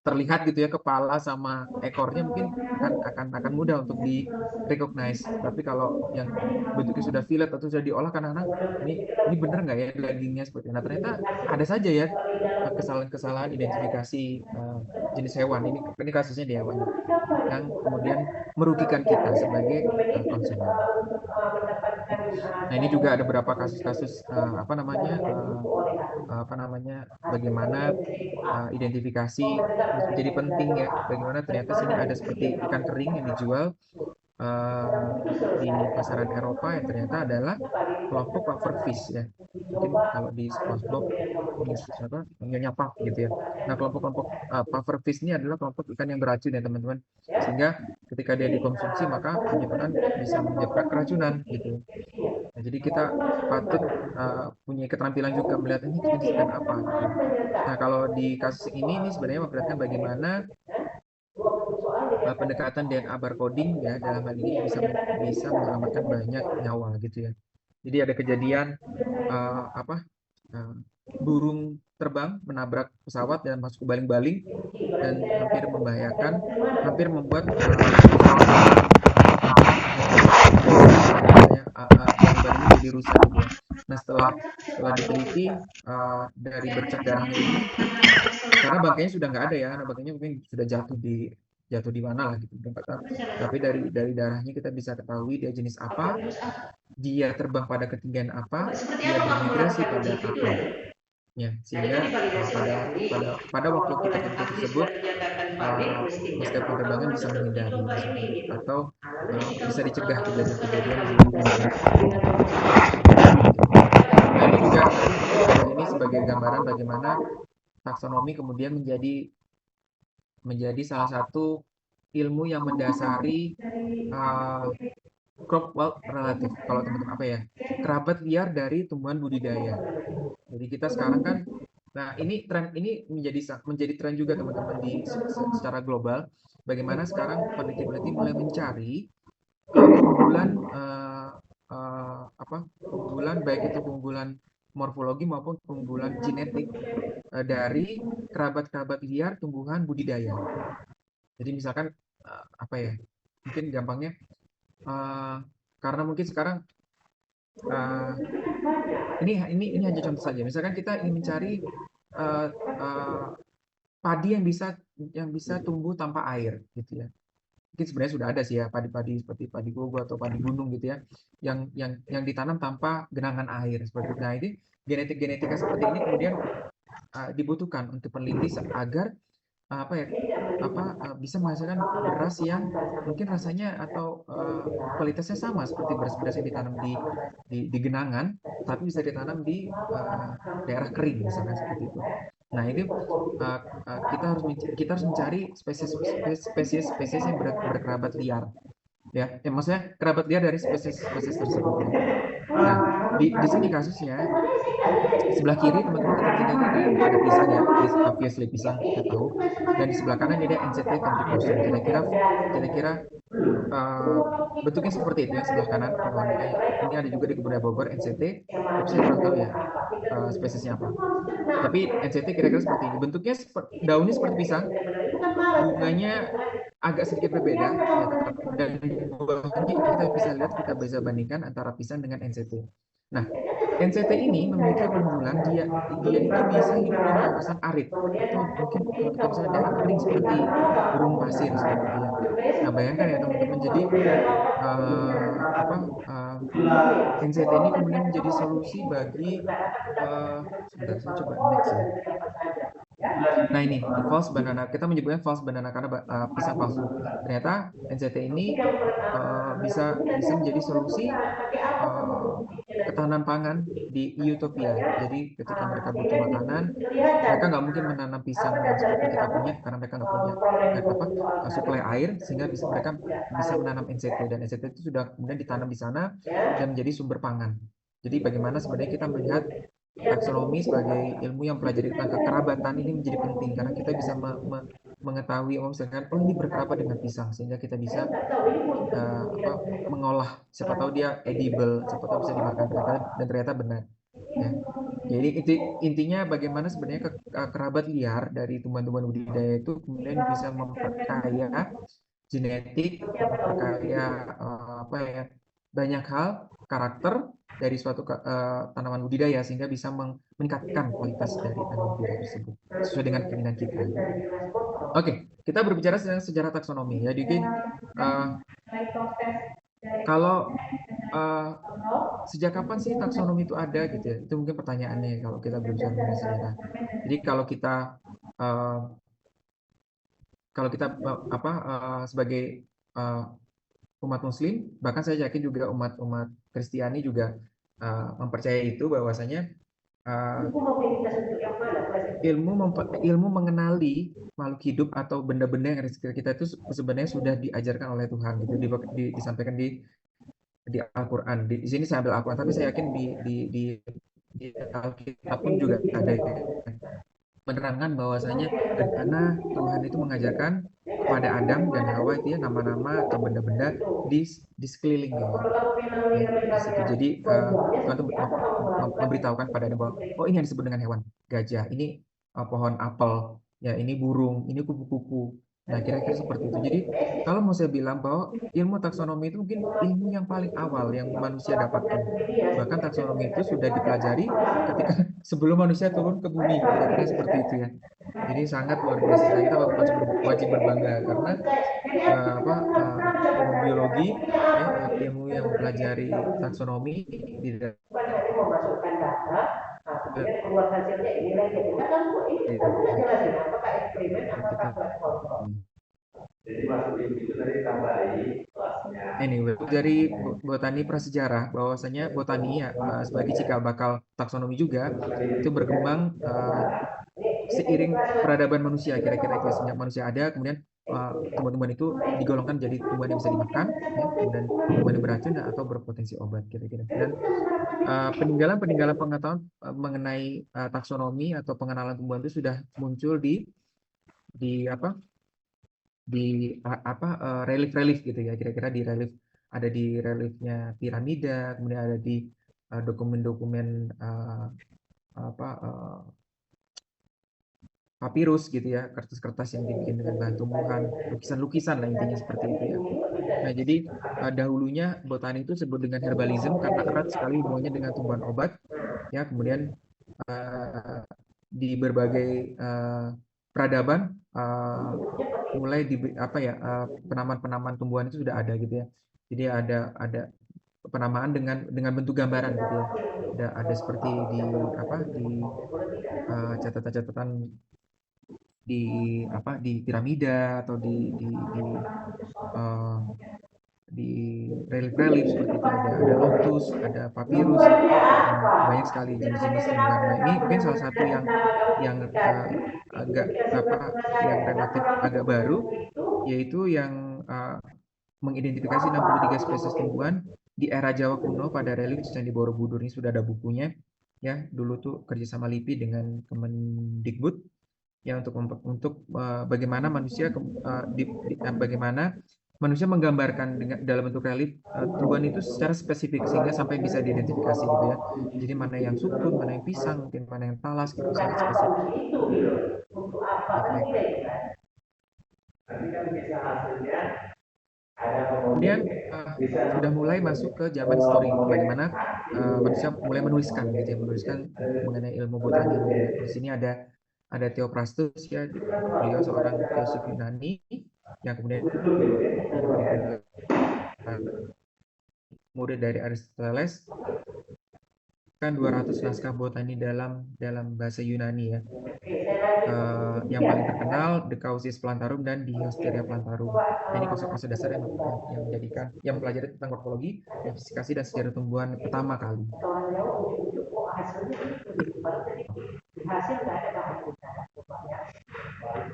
terlihat gitu ya kepala sama ekornya mungkin akan mudah untuk di recognize. Tapi kalau yang bentuknya sudah fillet atau sudah diolah kadang-kadang ini bener nggak ya dagingnya seperti itu. Nah ternyata ada saja ya kesalahan identifikasi jenis hewan. Ini kasusnya di hewan yang kemudian merugikan kita sebagai konsumen. Nah ini juga ada beberapa kasus-kasus bagaimana identifikasi menjadi penting ya, bagaimana ternyata sini ada seperti ikan kering yang dijual di pasaran Eropa yang ternyata adalah kelompok pufferfish ya. Mungkin kalau di SpongeBob Nyonya Puff gitu ya. Nah kelompok-kelompok pufferfish ini adalah kelompok ikan yang beracun ya teman-teman, sehingga ketika dia dikonsumsi maka bisa menyebabkan keracunan gitu. Nah, jadi kita patut punya keterampilan juga melihat ini jenis ikan apa gitu. Nah kalau di kasus ini sebenarnya memperlihatkan bagaimana pendekatan DNA barcoding ya dalam hal ini bisa menyelamatkan banyak nyawa gitu ya. Jadi ada kejadian burung terbang menabrak pesawat dan masuk ke baling-baling dan hampir membahayakan, hampir membuat baling-baling jadi rusak gitu ya. Nah setelah diteliti dari bercak darahnya ini, karena bangkainya sudah nggak ada ya, karena bangkainya mungkin sudah jatuh di mana lah gitu. Tapi dari darahnya kita bisa ketahui dia jenis apa, dia terbang pada ketinggian apa, dia bermigrasi pada apa. Ya, sehingga pada waktu tertentu tersebut maskapai penerbangan bisa menghindari atau bisa dicegah kejadian-kejadian di Nah ini juga ini sebagai gambaran bagaimana taksonomi kemudian menjadi salah satu ilmu yang mendasari crop wealth relatif. Kalau teman-teman kerabat liar dari tumbuhan budidaya. Jadi kita sekarang kan, nah ini tren ini menjadi tren juga teman-teman secara global. Bagaimana sekarang peneliti-peneliti mulai mencari keunggulan baik itu keunggulan morfologi maupun keunggulan genetik dari kerabat-kerabat liar tumbuhan budidaya. Jadi misalkan mungkin gampangnya karena mungkin sekarang ini hanya contoh saja. Misalkan kita ingin mencari padi yang bisa yang bisa tumbuh tanpa air gitu ya. Mungkin sebenarnya sudah ada sih ya padi-padi seperti padi gogo atau padi gunung gitu ya, yang ditanam tanpa genangan air seperti itu. Nah, ini genetika seperti ini kemudian dibutuhkan untuk peneliti agar bisa menghasilkan beras yang mungkin rasanya atau kualitasnya sama seperti beras-beras yang ditanam di genangan, tapi bisa ditanam di daerah kering misalnya seperti itu. Nah, itu kita harus mencari spesies yang berkerabat liar, ya, maksudnya kerabat liar dari spesies tersebut. Ya. Nah, di sini kasusnya sebelah kiri teman-teman kita bisa lihat ada pisang ya, obviously pisang kita tahu, dan di sebelah kanan ada NCT ventriculosa. Kira-kira bentuknya seperti itu ya, sebelah kanan pohonnya. Ini ada juga di Kebun Bogor NCT, tapi saya kurang tahu ya spesiesnya apa. Tapi NCT kira-kira seperti ini. Bentuknya daunnya seperti pisang, bunganya agak sedikit berbeda ya, dan buahnya kita bisa bandingkan antara pisang dengan NCT. Nah, NCT ini memiliki keunggulan dia itu bisa hidup di kawasan arid atau mungkin kalau kita bisa daerah kering seperti gurun pasir seperti itu ya. Nah, bayangkan ya teman-teman, jadi NCT ini kemudian menjadi solusi bagi sebentar, saya coba next ya. Nah, ini false banana, kita menyebutnya false banana karena pisang palsu. Ternyata NCT ini bisa menjadi solusi ketahanan pangan di Utopia. Jadi ketika mereka butuh makanan, mereka nggak mungkin menanam pisang yang seperti kita punya karena mereka nggak punya suplai air, sehingga mereka bisa menanam NCT, dan NCT itu sudah kemudian ditanam di sana dan menjadi sumber pangan. Jadi bagaimana sebenarnya kita melihat taksonomi sebagai ilmu yang mempelajari tentang kekerabatan ini menjadi penting karena kita bisa mengetahui misalkan ini berkerabat dengan pisang, sehingga kita bisa mengolah, siapa tahu dia edible, siapa tahu bisa dimakan, dan ternyata benar ya. Jadi intinya bagaimana sebenarnya kerabat liar dari tumbuhan-tumbuhan budidaya itu kemudian bisa memperkaya genetik, memperkaya banyak hal, karakter dari suatu tanaman budidaya, sehingga bisa meningkatkan kualitas dari tanaman budidaya tersebut sesuai dengan keinginan kita. Oke, kita berbicara tentang sejarah taksonomi ya. Jadi kalau sejak kapan sih taksonomi itu ada gitu ya? Itu mungkin pertanyaannya kalau kita berbicara mengenai sejarah. Jadi kalau kita sebagai umat Muslim, bahkan saya yakin juga umat Kristiani juga mempercayai itu, bahwasanya ilmu mengenali makhluk hidup atau benda-benda yang ada di sekitar kita itu sebenarnya sudah diajarkan oleh Tuhan gitu, disampaikan di Al-Quran. Di sini saya ambil Al-Quran, tapi saya yakin di Alkitab pun juga ada penerangan bahwasanya bagaimana Tuhan itu mengajarkan kepada Adam dan Hawa itu ya nama-nama atau benda-benda di sekelilingnya. Di situ. Jadi Tuhan itu memberitahukan pada Adam bahwa ini yang disebut dengan hewan, gajah, ini pohon apel, ya ini burung, ini kupu-kupu. Nah, kira-kira seperti itu. Jadi kalau mau saya bilang bahwa ilmu taksonomi itu mungkin ilmu yang paling awal yang manusia dapatkan. Bahkan taksonomi itu sudah dipelajari ketika sebelum manusia turun ke bumi, kira-kira seperti itu ya. Jadi sangat luar biasa. Kita wajib berbangga karena ilmu biologi, ilmu yang mempelajari taksonomi di memasukkan data, kemudian keluar hasilnya ini lagi. Kan ini kita jelasin apakah eksperimen, apakah kontrol. Jadi masukin itu tadi tambahin kelasnya. Anyway, dari botani prasejarah bahwasanya botani ya sebagai cikal bakal taksonomi juga itu berkembang seiring peradaban manusia, kira-kira itu. Sejak manusia ada, kemudian tumbuhan-tumbuhan itu digolongkan jadi tumbuhan yang bisa dimakan, ya, kemudian tumbuhan yang beracun atau berpotensi obat, kira-kira. Dan peninggalan pengetahuan mengenai taksonomi atau pengenalan tumbuhan itu sudah muncul di relief-relief gitu ya, kira-kira di relief, ada di reliefnya piramida, kemudian ada di dokumen-dokumen papirus gitu ya, kertas-kertas yang dibikin dengan bahan tumbuhan, lukisan-lukisan lah intinya seperti itu ya. Nah, jadi dahulunya botani itu disebut dengan herbalism karena erat sekali hubungannya dengan tumbuhan obat ya. Kemudian di berbagai peradaban mulai di penamaan tumbuhan itu sudah ada gitu ya. Jadi ada penamaan dengan bentuk gambaran gitu ya. Ada seperti di catatan-catatan di piramida atau di relief-relief seperti itu, ada lotus, ada papyrus, banyak sekali jenis-jenis tumbuhan. Nah, ini mungkin salah satu yang agak yang relatif agak baru, yaitu yang mengidentifikasi 63 spesies tumbuhan di era Jawa kuno pada relief Candi Borobudur. Ini sudah ada bukunya ya. Dulu tuh kerjasama LIPI dengan Kemendikbud ya untuk bagaimana manusia bagaimana manusia menggambarkan dalam bentuk relief tumbuhan itu secara spesifik sehingga sampai bisa diidentifikasi gitu ya. Jadi mana yang sukun, mana yang pisang, mungkin mana yang talas gitu, sangat spesifik. Kemudian sudah mulai masuk ke zaman historik, bagaimana manusia mulai menuliskan gitu ya, menuliskan mengenai ilmu botani. Di sini ada Theophrastus ya, beliau seorang filsuf Yunani yang kemudian murid dari Aristoteles, kan 200 naskah botani dalam bahasa Yunani ya. Yang paling terkenal De Causis Plantarum dan Di Hysteria Plantarum. Ini konsep-konsep dasar yang mempelajari tentang morfologi, klasifikasi dan sejarah tumbuhan pertama kali.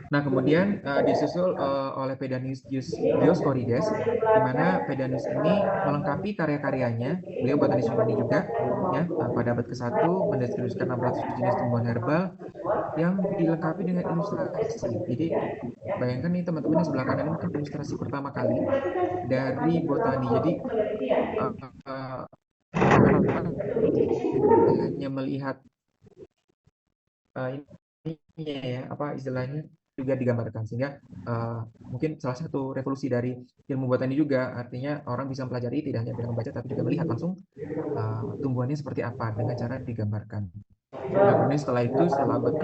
Nah, kemudian disusul oleh Pedanius Dioscorides, di mana Pedanius ini melengkapi karya-karyanya, beliau botanis Yunani juga, ya, pada abad ke-1 mendeskripsikan 600 jenis tumbuhan herbal yang dilengkapi dengan ilustrasi. Jadi, bayangkan nih teman-teman yang sebelah kanan ini mungkin ilustrasi pertama kali dari botani. Jadi, hanya melihat ini ya, istilahnya juga digambarkan, sehingga mungkin salah satu revolusi dari ilmu botani juga, artinya orang bisa mempelajari tidak hanya dengan membaca tapi juga melihat langsung tumbuhannya seperti apa dengan cara digambarkan. Nah, kemudian setelah itu setelah abad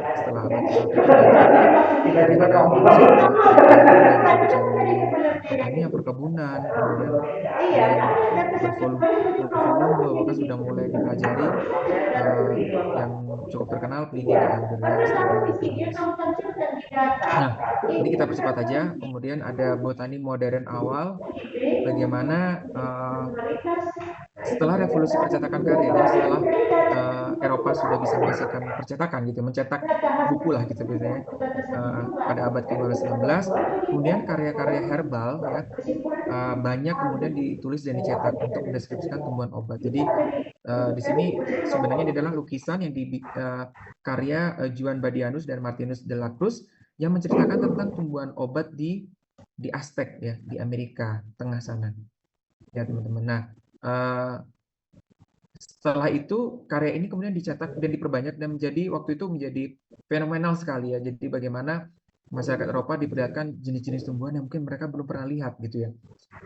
ini perkebunan, kemudian bervolume, bahkan sudah mulai dipelajari yang cukup terkenal Pliny the Elder. Nah, ini kita percepat aja. Kemudian ada botani modern awal, bagaimana setelah revolusi percetakan karya, setelah Eropa sudah bisa menghasilkan percetakan gitu, mencetak buku lah gitu biasanya pada abad ke-19, kemudian karya-karya herbal ya banyak kemudian ditulis dan dicetak untuk mendeskripsikan tumbuhan obat. Jadi di sini sebenarnya ini adalah lukisan yang karya Juan Badianus dan Martinus de la Cruz yang menceritakan tentang tumbuhan obat di Aztec ya, di Amerika Tengah sana ya teman-teman. Nah, setelah itu karya ini kemudian dicetak dan diperbanyak dan waktu itu menjadi fenomenal sekali ya. Jadi bagaimana masyarakat Eropa diperlihatkan jenis-jenis tumbuhan yang mungkin mereka belum pernah lihat gitu ya,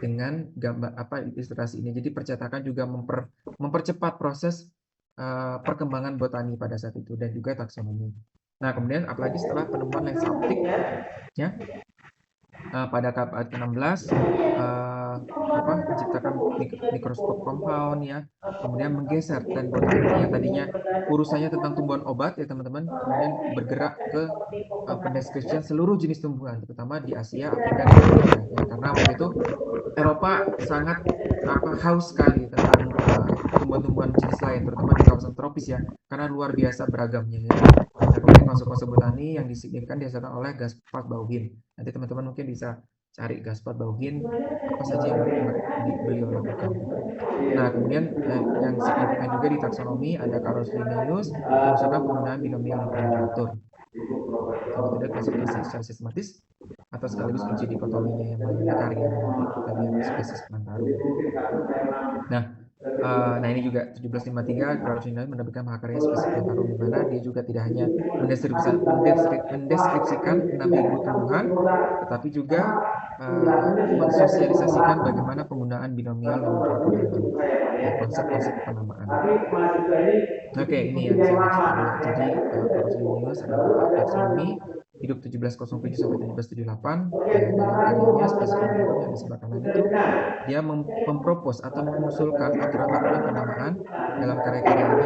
dengan gambar ilustrasi ini. Jadi percetakan juga mempercepat proses perkembangan botani pada saat itu dan juga taksonomi. Nah, kemudian apalagi setelah penemuan lensa optik ya pada abad ke-16 menciptakan mikroskop compound ya, kemudian menggeser tren botani yang tadinya urusannya tentang tumbuhan obat ya teman-teman, kemudian bergerak ke pendeskripsian seluruh jenis tumbuhan, terutama di Asia, Afrika, dan Amerika ya, karena waktu itu Eropa sangat haus sekali tentang tumbuhan-tumbuhan jenis lain, terutama di kawasan tropis ya, karena luar biasa beragamnya ya. Nah, kemudian konsep botani yang disignifikan dihasilkan oleh Gaspard Bauhin. Nanti teman-teman mungkin bisa cari Gaspard Bauhin apa saja yang beliau lakukan. Nah, kemudian yang signifikan juga di taksonomi ada Carolus Linnaeus mengusulkan penggunaan binomial nomenklatur. Jadi tidak klasifikasi secara sistematis atau sekaligus uji dikotominya yang mana karya kita lihat spesies Plantarum. Nah ini juga 1753 Carolus Linnaeus menerbitkan Mahakarya spesies Plantarum, di mana dia juga tidak hanya mendeskripsikan 6.000 tumbuhan, tetapi juga mensosialisasikan bagaimana penggunaan binomial nomenklatur itu, konsep-konsep penamaan. Oke, ini yang saya maksud. Jadi Carolus Linnaeus ada taksonomi, hidup 1707 sampai 1778. Dalam karyanya Spesimen Hukum yang di sebelah kanan itu, dia mempropos atau mengusulkan aturan-aturan penamaan dalam karya-karyanya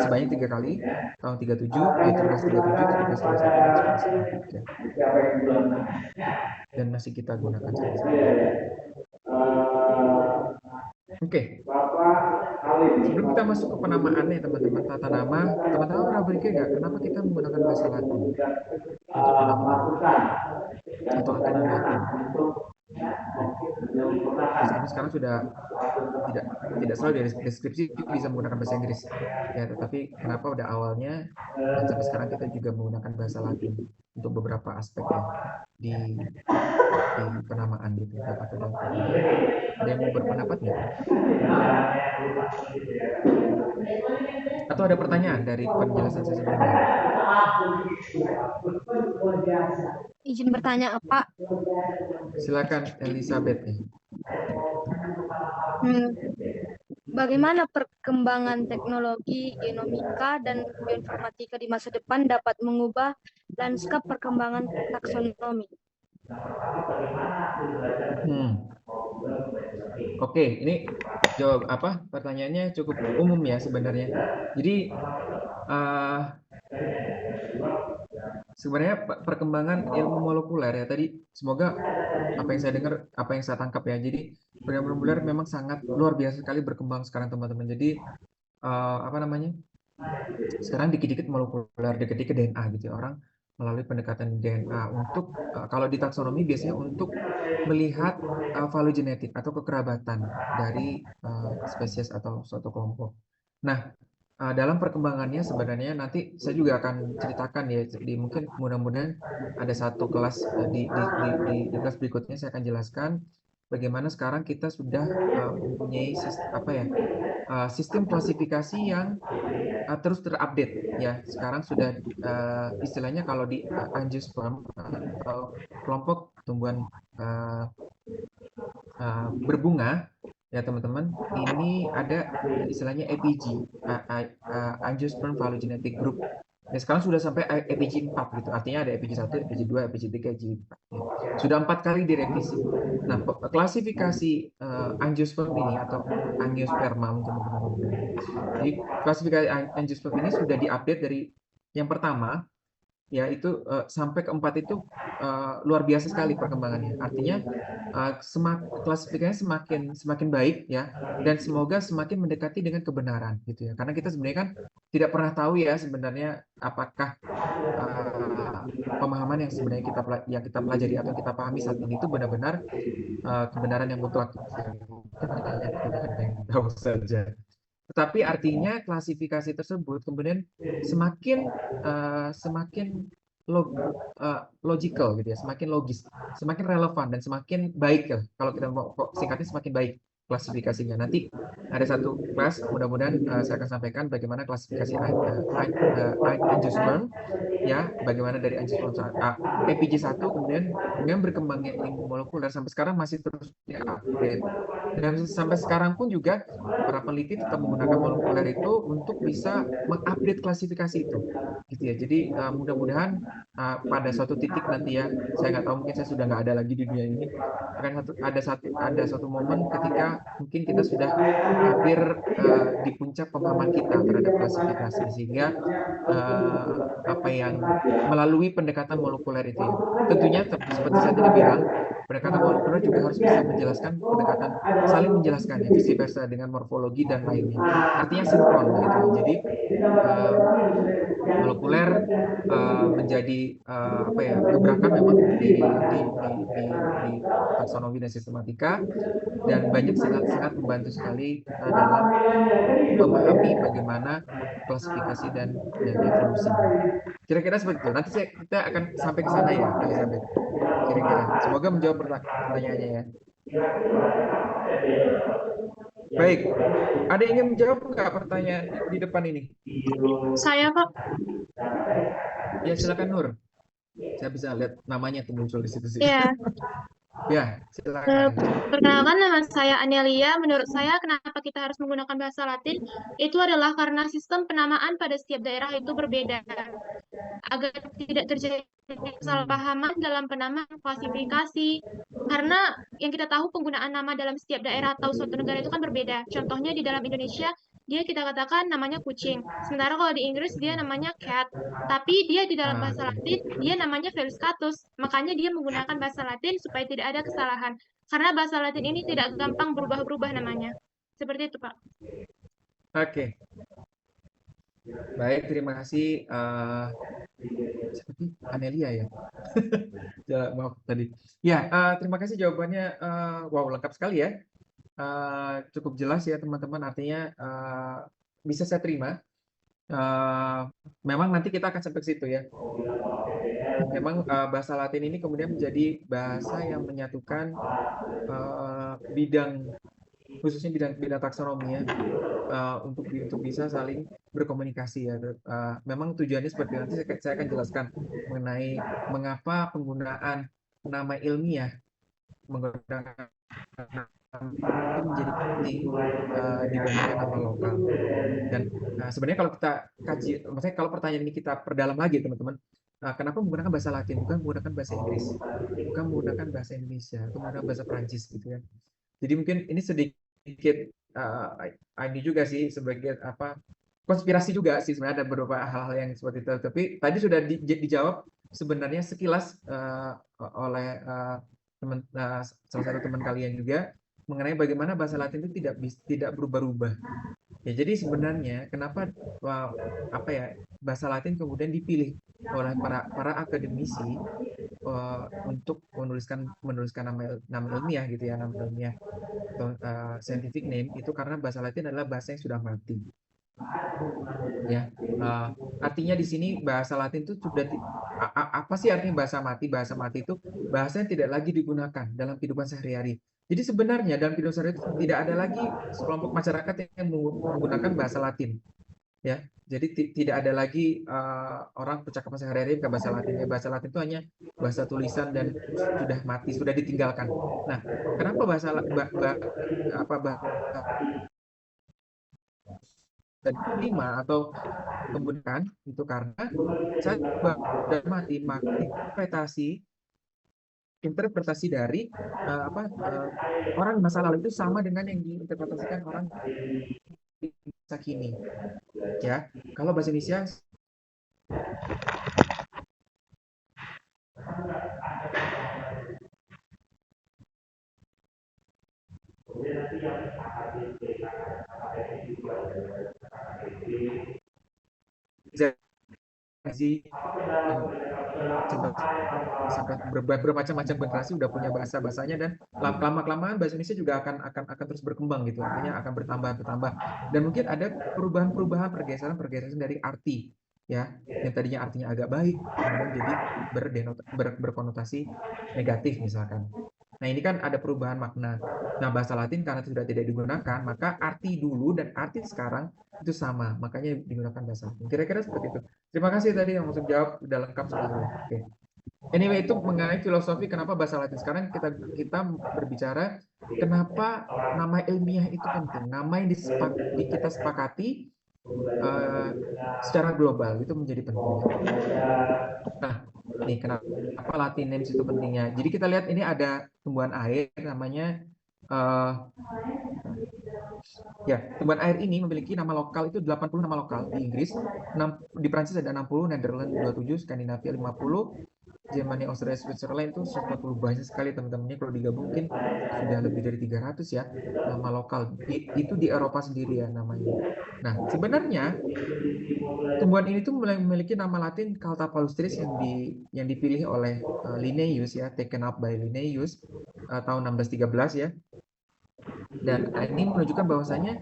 sebanyak 3 kali, tahun 37, 1737, 1731, dan 1733. Dan masih kita gunakan sampai sekarang. Oke. Sebelum kita masuk ke penamaannya, teman-teman, tata nama, teman-teman pernah berpikir nggak kenapa kita menggunakan bahasa Latin untuk penamaan atau aturan Latin? Meskipun sekarang sudah tidak selalu di deskripsi bisa menggunakan bahasa Inggris, ya, tetapi kenapa udah awalnya dan sampai sekarang kita juga menggunakan bahasa Latin untuk beberapa aspeknya di penamaan gitu atau dalam penamaan. Ada yang mau berpendapat nggak? Atau ada pertanyaan dari penjelasan saya sebelumnya? Izin bertanya, Pak. Silakan Elizabeth. Bagaimana perkembangan teknologi genomika dan bioinformatika di masa depan dapat mengubah lanskap perkembangan taksonomi? Oke, ini jawab apa? Pertanyaannya cukup umum ya sebenarnya. Jadi sebenarnya perkembangan ilmu molekuler ya tadi, semoga apa yang saya dengar, apa yang saya tangkap ya. Jadi benar-benar memang sangat luar biasa sekali berkembang sekarang teman-teman. Jadi apa namanya? Sekarang dikit-dikit molekuler, dikit-dikit DNA gitu ya. Orang melalui pendekatan DNA untuk kalau di taksonomi biasanya untuk melihat filogenetik atau kekerabatan dari spesies atau suatu kelompok. Nah, dalam perkembangannya sebenarnya nanti saya juga akan ceritakan ya, di mungkin mudah-mudahan ada satu kelas di kelas berikutnya saya akan jelaskan bagaimana sekarang kita sudah mempunyai sistem klasifikasi yang terus terupdate ya. Sekarang sudah istilahnya kalau di angiosperm atau kelompok tumbuhan berbunga ya teman-teman, ini ada istilahnya APG, Angiosperm Phylogenetic Group. Ya, sekarang sudah sampai APG 4 gitu. Artinya ada APG 1, APG 2, APG 3, APG 4. Ya. Sudah 4 kali direvisi. Nah, klasifikasi angiosperm ini atau angiosperma mungkin teman-teman. Jadi klasifikasi angiosperm ini sudah diupdate dari yang pertama ya itu sampai ke 4 itu luar biasa sekali perkembangannya. Artinya klasifikasinya semakin baik ya, dan semoga semakin mendekati dengan kebenaran gitu ya. Karena kita sebenarnya kan tidak pernah tahu ya sebenarnya apakah pemahaman yang sebenarnya kita pelajari atau kita pahami saat ini itu benar-benar kebenaran yang mutlak. Yang tahu saja. Tetapi artinya klasifikasi tersebut kemudian semakin logical gitu ya, semakin logis, semakin relevan dan semakin baik ya. Kalau kita mau singkatnya semakin baik klasifikasinya. Nanti ada satu kelas, mudah-mudahan saya akan sampaikan bagaimana klasifikasi angiosperm ya, bagaimana dari angiosperm APG 1 kemudian dengan berkembangnya ilmu molekuler sampai sekarang masih terus diupdate. Dan sampai sekarang pun juga para peneliti tetap menggunakan molekuler itu untuk bisa mengupdate klasifikasi itu gitu ya. Jadi mudah-mudahan pada suatu titik nanti ya, saya nggak tahu, mungkin saya sudah nggak ada lagi di dunia ini, akan ada satu momen ketika mungkin kita sudah hampir di puncak pemahaman kita terhadap klasifikasi, sehingga apa yang melalui pendekatan molekuler itu ya. Tentunya seperti saya tadi bilang, pendekatan molekuler juga harus bisa menjelaskan pendekatan saling menjelaskan ya, vice versa dengan morfologi dan lainnya. Artinya sinkron gitu. Jadi molekuler menjadi gebrakan memang di taksonomi dan sistematika, dan banyak sangat membantu sekali dalam memahami bagaimana klasifikasi dan evolusi. Kira-kira seperti itu. Nanti kita akan sampai ke sana ya, Elizabeth. Kira-kira. Semoga menjawab pertanyaannya ya. Baik, ada yang ingin menjawab nggak pertanyaan di depan ini? Saya, Pak. Ya, silakan Nur. Saya bisa lihat namanya tuh muncul di situ sih. Iya. Ya, silakan. Perkenalkan, nama saya Anelia. Menurut saya, kenapa kita harus menggunakan bahasa Latin? Itu adalah karena sistem penamaan pada setiap daerah itu berbeda. Agar tidak terjadi kesalahpahaman dalam penamaan klasifikasi. Karena yang kita tahu penggunaan nama dalam setiap daerah atau suatu negara itu kan berbeda. Contohnya di dalam Indonesia, dia kita katakan namanya kucing. Sementara kalau di Inggris dia namanya cat. Tapi dia di dalam Ah, bahasa oke. Latin, dia namanya Feliscatus. Makanya dia menggunakan bahasa Latin supaya tidak ada kesalahan. Karena bahasa Latin ini tidak gampang berubah-ubah namanya. Seperti itu, Pak. Oke. Baik, terima kasih. Seperti Anelia ya. Ya, maaf tadi. Ya, terima kasih jawabannya. Wow, lengkap sekali ya. Cukup jelas ya teman-teman. Artinya bisa saya terima. Memang nanti kita akan sampai ke situ ya. Memang bahasa Latin ini kemudian menjadi bahasa yang menyatukan bidang, khususnya bidang taksonomi ya, untuk bisa saling berkomunikasi ya. Memang tujuannya seperti nanti saya akan jelaskan mengenai mengapa penggunaan nama ilmiah menggunakan itu menjadi penting dibandingkan nama lokal. Dan sebenarnya kalau kita kaji, maksudnya kalau pertanyaan ini kita perdalam lagi teman-teman, kenapa menggunakan bahasa Latin, bukan menggunakan bahasa Inggris, bukan menggunakan bahasa Indonesia, atau menggunakan bahasa Prancis gitu ya. Jadi mungkin ini sedikit ini juga sih sebagai apa konspirasi juga sih, sebenarnya ada beberapa hal-hal yang seperti itu. Tapi tadi sudah dijawab sebenarnya sekilas oleh salah satu teman kalian juga mengenai bagaimana bahasa Latin itu tidak berubah-ubah. Ya, jadi sebenarnya kenapa apa ya bahasa Latin kemudian dipilih oleh para akademisi untuk menuliskan nama ilmiah gitu ya, nama ilmiah atau scientific name itu karena bahasa Latin adalah bahasa yang sudah mati. Ya, artinya di sini bahasa Latin itu sudah apa sih artinya bahasa mati? Bahasa mati itu bahasa yang tidak lagi digunakan dalam kehidupan sehari-hari. Jadi sebenarnya dalam kehidupan sehari-hari itu tidak ada lagi sekelompok masyarakat yang menggunakan bahasa Latin. Ya, jadi tidak ada lagi orang percakapan sehari-hari pakai bahasa Latin. Ya, bahasa Latin itu hanya bahasa tulisan dan sudah mati, sudah ditinggalkan. Nah, kenapa bahasa terima atau kemudian itu karena saya sudah mati maka interpretasi dari orang di masa lalu itu sama dengan yang diinterpretasikan orang di masa kini. Ya, kalau bahasa Indonesia sampai bermacam-macam generasi udah punya bahasanya, dan lama-kelamaan bahasa Indonesia juga akan terus berkembang gitu, artinya akan bertambah dan mungkin ada perubahan pergeseran dari arti ya, yang tadinya artinya agak baik kemudian jadi berkonotasi negatif misalkan. Nah, ini kan ada perubahan makna. Nah, bahasa Latin karena sudah tidak digunakan, maka arti dulu dan arti sekarang itu sama, makanya digunakan bahasa Latin. Kira-kira seperti itu. Terima kasih tadi yang langsung jawab, udah lengkap semuanya. Oke. Anyway, itu mengenai filosofi kenapa bahasa Latin. Sekarang kita berbicara kenapa nama ilmiah itu penting. Nama yang kita sepakati secara global itu menjadi penting. Nah, ini kenapa Latin names itu pentingnya. Jadi kita lihat ini ada tumbuhan air namanya tumbuhan air ini memiliki nama lokal itu 80 nama lokal di Inggris, di Prancis ada 60, Netherlands 27, Skandinavia 50, Jerman, Australia, Switzerland itu 140, banyak sekali teman-temannya, kalau digabung mungkin sudah lebih dari 300 ya nama lokal. Itu di Eropa sendiri ya namanya. Nah, sebenarnya tumbuhan ini tuh memiliki nama Latin Caltha palustris yang dipilih oleh Linnaeus ya, taken up by Linnaeus tahun 1613 ya. Dan ini menunjukkan bahwasanya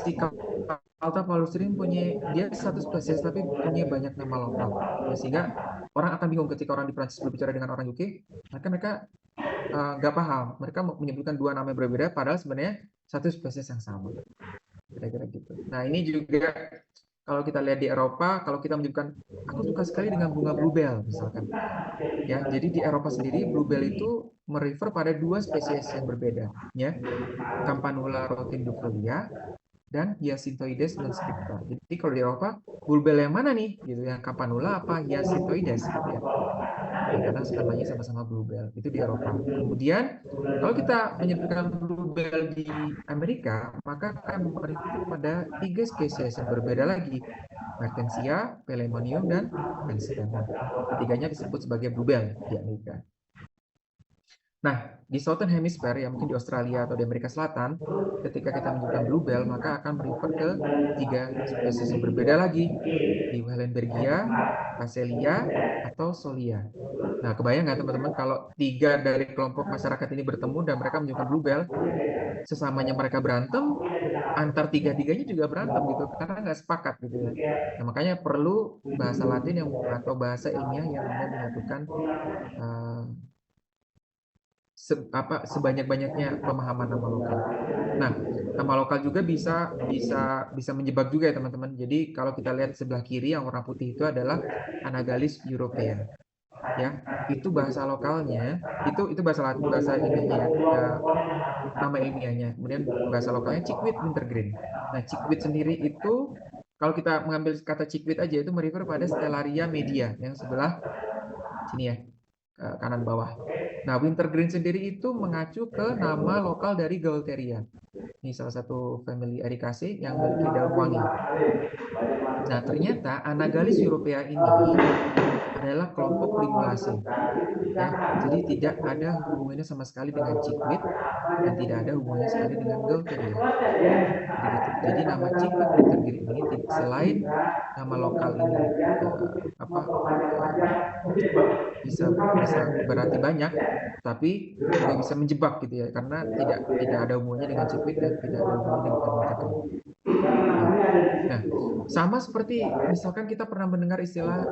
si Caltha palustris dia satu spesies tapi punya banyak nama lokal. Ya, sehingga orang akan bingung ketika orang di Prancis berbicara dengan orang UK, mereka nggak paham. Mereka menyebutkan dua nama yang berbeda padahal sebenarnya satu spesies yang sama. Kira-kira gitu. Nah, ini juga kalau kita lihat di Eropa, kalau kita menyebutkan, aku suka sekali dengan bunga bluebell, misalkan. Ya, jadi di Eropa sendiri, bluebell itu merefer pada dua spesies yang berbeda, ya, Campanula rotundifolia dan Hyacintoides non-scripta. Jadi kalau di Eropa, bluebell yang mana nih? Gitu, yang Campanula apa Hyacintoides? Gitu ya. Karena namanya sama-sama bluebell, itu di Eropa. Kemudian kalau kita menyebutkan bluebell di Amerika, maka akan merefer pada 3 spesies yang berbeda lagi, Mertensia, Pelemonium, dan Penstemon. Ketiganya disebut sebagai bluebell di Amerika. Nah, di Southern Hemisphere, yang mungkin di Australia atau di Amerika Selatan, ketika kita menyebutkan bluebell, maka akan merefer ke 3 spesies yang berbeda lagi, di Wellenbergia, Phacelia, atau Solia. Nah, kebayang nggak teman-teman kalau 3 dari kelompok masyarakat ini bertemu dan mereka menyebutkan bluebell, sesamanya mereka berantem, antar 3-tiganya juga berantem gitu, karena nggak sepakat gitu ya. Nah, makanya perlu bahasa Latin yang atau bahasa ilmiah yang menyatukan sebanyak-banyaknya pemahaman nama lokal. Nah, nama lokal juga bisa menjebak juga ya teman-teman. Jadi kalau kita lihat sebelah kiri yang warna putih itu adalah Anagalis europea. Ya, itu bahasa lokalnya, itu bahasa Latin, bahasa ilmiahnya ya, nama ilmiahnya. Kemudian bahasa lokalnya Chickweed wintergreen. Nah, Chickweed sendiri itu kalau kita mengambil kata Chickweed aja itu merefer pada Stellaria media yang sebelah sini ya, kanan bawah. Nah, wintergreen sendiri itu mengacu ke nama lokal dari Gaultheria. Ini salah satu family Ericaceae yang memiliki daun wangi. Nah, ternyata Anagalis europea ini adalah kelompok Primulaceae. Ya, jadi tidak ada hubungannya sama sekali dengan Chickweed dan tidak ada hubungannya sekali dengan Gaultheria. Jadi nama Chickweed wintergreen ini selain nama lokal ini bisa berarti banyak, tapi juga bisa menjebak gitu ya, karena tidak ada hubungannya dengan Chickweed dan tidak ada hubungannya dengan wintergreen. Nah, sama seperti misalkan kita pernah mendengar istilah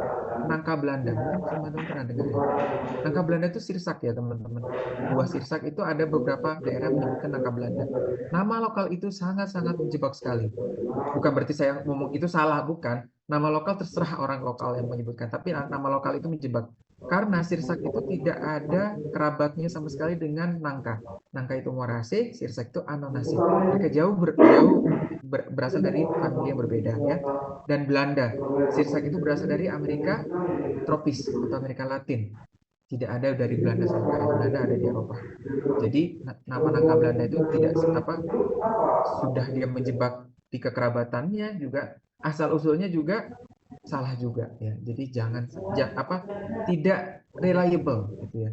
nangka Belanda, mungkin teman-teman pernah dengar ya. Nangka Belanda itu sirsak ya teman-teman. Buah sirsak itu ada beberapa daerah menyebutkan nangka Belanda. Nama lokal itu sangat-sangat menjebak sekali. Bukan berarti saya ngomong itu salah, bukan. Nama lokal terserah orang lokal yang menyebutkan, tapi nama lokal itu menjebak. Karena sirsak itu tidak ada kerabatnya sama sekali dengan nangka. Nangka itu Moraceae, sirsak itu Annonaceae. Mereka jauh berasal dari famili yang berbeda ya. Dan Belanda, sirsak itu berasal dari Amerika tropis atau Amerika Latin. Tidak ada dari Belanda sama sekali. Belanda ada di Eropa. Jadi nama nangka Belanda itu tidak sudah dia menjebak di kekerabatannya juga, asal usulnya juga salah juga ya. Jadi tidak reliable gitu ya.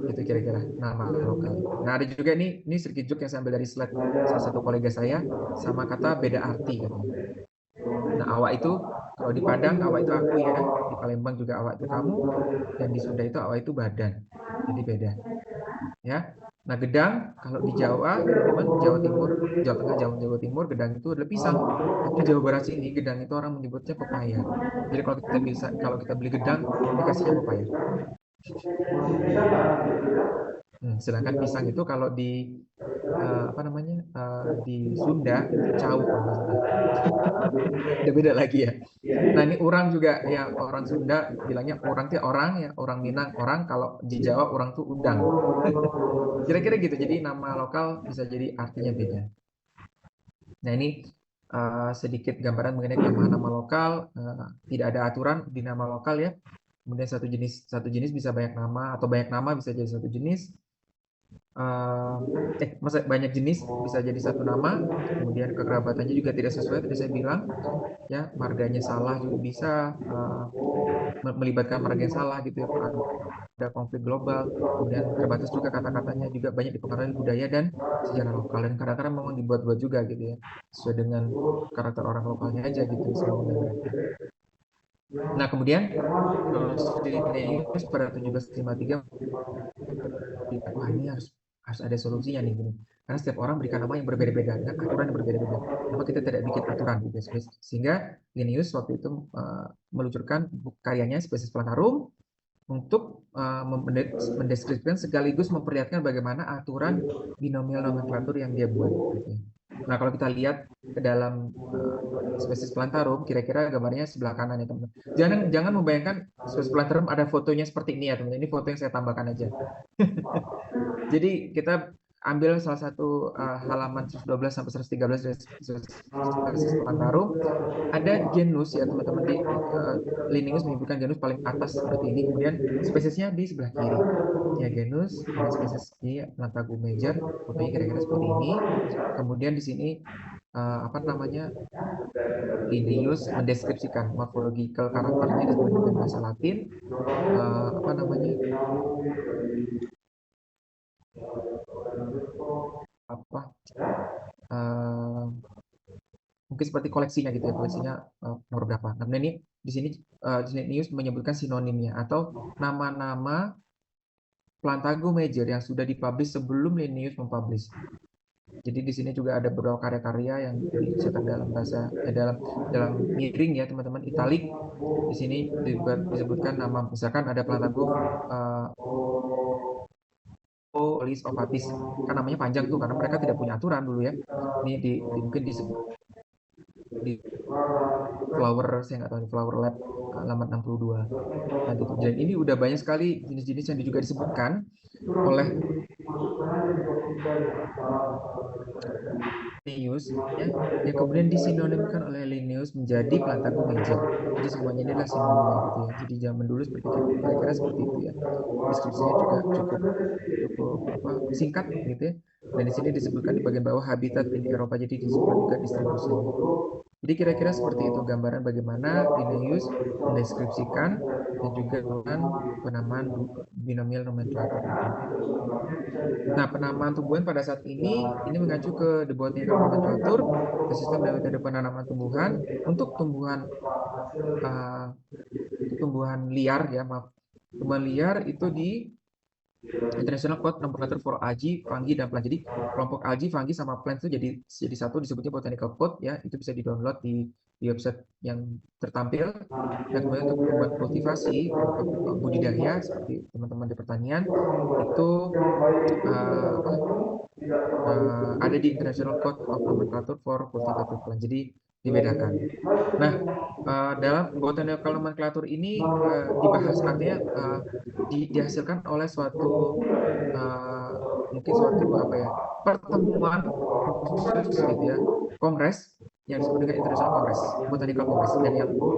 Itu kira-kira nama lokal. Nah, ada juga ini sedikit joke yang saya ambil dari slide salah satu kolega saya, sama kata beda arti katanya. Nah, awak itu kalau di Padang awak itu aku ya, di Palembang juga awak itu kamu, dan di Sunda itu awak itu badan. Jadi beda. Ya. Nah, gedang kalau di Jawa, teman-teman, Jawa Timur, Jawa Tengah, Jawa Timur, gedang itu adalah pisang. Tapi Jawa Barat sini gedang itu orang menyebutnya pepaya. Jadi kalau kita beli gedang, dikasihnya pepaya. Sedangkan pisang itu kalau di di Sunda itu cau, udah beda lagi ya. Nah, ini orang juga ya, orang Sunda bilangnya orang itu orang ya, orang Minang orang, kalau di Jawa orang tuh udang. Kira-kira gitu. Jadi nama lokal bisa jadi artinya beda. Nah, ini sedikit gambaran mengenai kelemahan nama lokal. Tidak ada aturan di nama lokal ya. Kemudian satu jenis bisa banyak nama, atau banyak nama bisa jadi satu jenis. Banyak jenis bisa jadi satu nama. Kemudian kekerabatannya juga tidak sesuai, tadi saya bilang ya, marganya salah juga bisa, melibatkan marga yang salah gitu ya, ada konflik global. Kemudian terbatas juga kata-katanya, juga banyak dipengaruhi budaya dan sejarah lokal, dan kadang-kadang memang dibuat-buat juga gitu ya, sesuai dengan karakter orang lokalnya aja gitu semuanya berarti. Nah, kemudian Linnaeus pada 1753, wah ini harus ada solusinya nih gini. Karena setiap orang berikan nama yang berbeda-beda, dengan aturan yang berbeda-beda. Kenapa kita tidak bikin aturan gitu? Sehingga Linnaeus waktu itu meluncurkan karyanya Species Plantarum untuk mendeskripsikan sekaligus memperlihatkan bagaimana aturan binomial nomenklatur yang dia buat. Gitu. Nah, kalau kita lihat ke dalam spesies plantarum, kira-kira gambarnya sebelah kanan ya teman-teman. Jangan membayangkan spesies plantarum ada fotonya seperti ini ya teman-teman. Ini foto yang saya tambahkan aja. Jadi kita ambil salah satu halaman 112 sampai 113 dari spesies plantarum. Ada genus ya teman-teman, di Linnaeus menyebutkan genus paling atas seperti ini. Kemudian spesiesnya di sebelah kiri. Ya, genus dan spesies di Plantago major, fotonya kira-kira seperti ini. Kemudian di sini apa namanya, Linnaeus mendeskripsikan morphological karakternya dengan bahasa Latin. Apa namanya, apa mungkin seperti koleksinya gitu ya, koleksinya nomor berapa. Nah, ini di sini Linnaeus menyebutkan sinonimnya atau nama-nama Plantago major yang sudah dipublish sebelum Linnaeus mempublish. Jadi di sini juga ada beberapa karya-karya yang dicetak dalam bahasa dalam miring ya teman-teman, italik. Di sini disebutkan nama, misalkan ada Plantago List of Apis, kan namanya panjang tuh karena mereka tidak punya aturan dulu ya. Ini mungkin disebut di Flower, saya nggak tahu, Flower Lab halaman 62. Nah, gitu. Dan ini udah banyak sekali jenis-jenis yang juga disebutkan oleh Linnaeus ya, yang kemudian disinonimkan oleh Linnaeus menjadi Plantago major. Jadi semuanya ini adalah sinonimnya gitu ya. Jadi zaman dulu kira-kira seperti itu ya. Deskripsinya juga cukup singkat gitu ya. Dan di sini disebutkan di bagian bawah habitat di Eropa, jadi disebutkan juga distribusinya. Jadi kira-kira seperti itu gambaran bagaimana Linnaeus mendeskripsikan dan juga dengan penamaan binomial nomenklatur. Nah, penamaan tumbuhan pada saat ini mengacu ke The Botanical Nomenclature, ke sistem dan metode penanaman tumbuhan untuk tumbuhan liar ya, maaf. Tumbuhan liar itu di International Code Nomenclature for Algae, Fungi, dan Plant. Jadi kelompok algae, fungi, sama plant itu jadi satu, disebutnya Botanical Code ya. Itu bisa di-download di website yang tertampil. Dan kemudian untuk tumbuhan kultivasi, untuk budidaya seperti teman-teman di pertanian itu ada di International Code of Nomenclature for Cultivated Plant. Jadi dibedakan. Nah, dalam botanical nomenclature ini dibahas, artinya dihasilkan oleh suatu mungkin suatu pertemuan khusus gitu ya, kongres yang disebut dengan International Congress, Botanical Congress, dan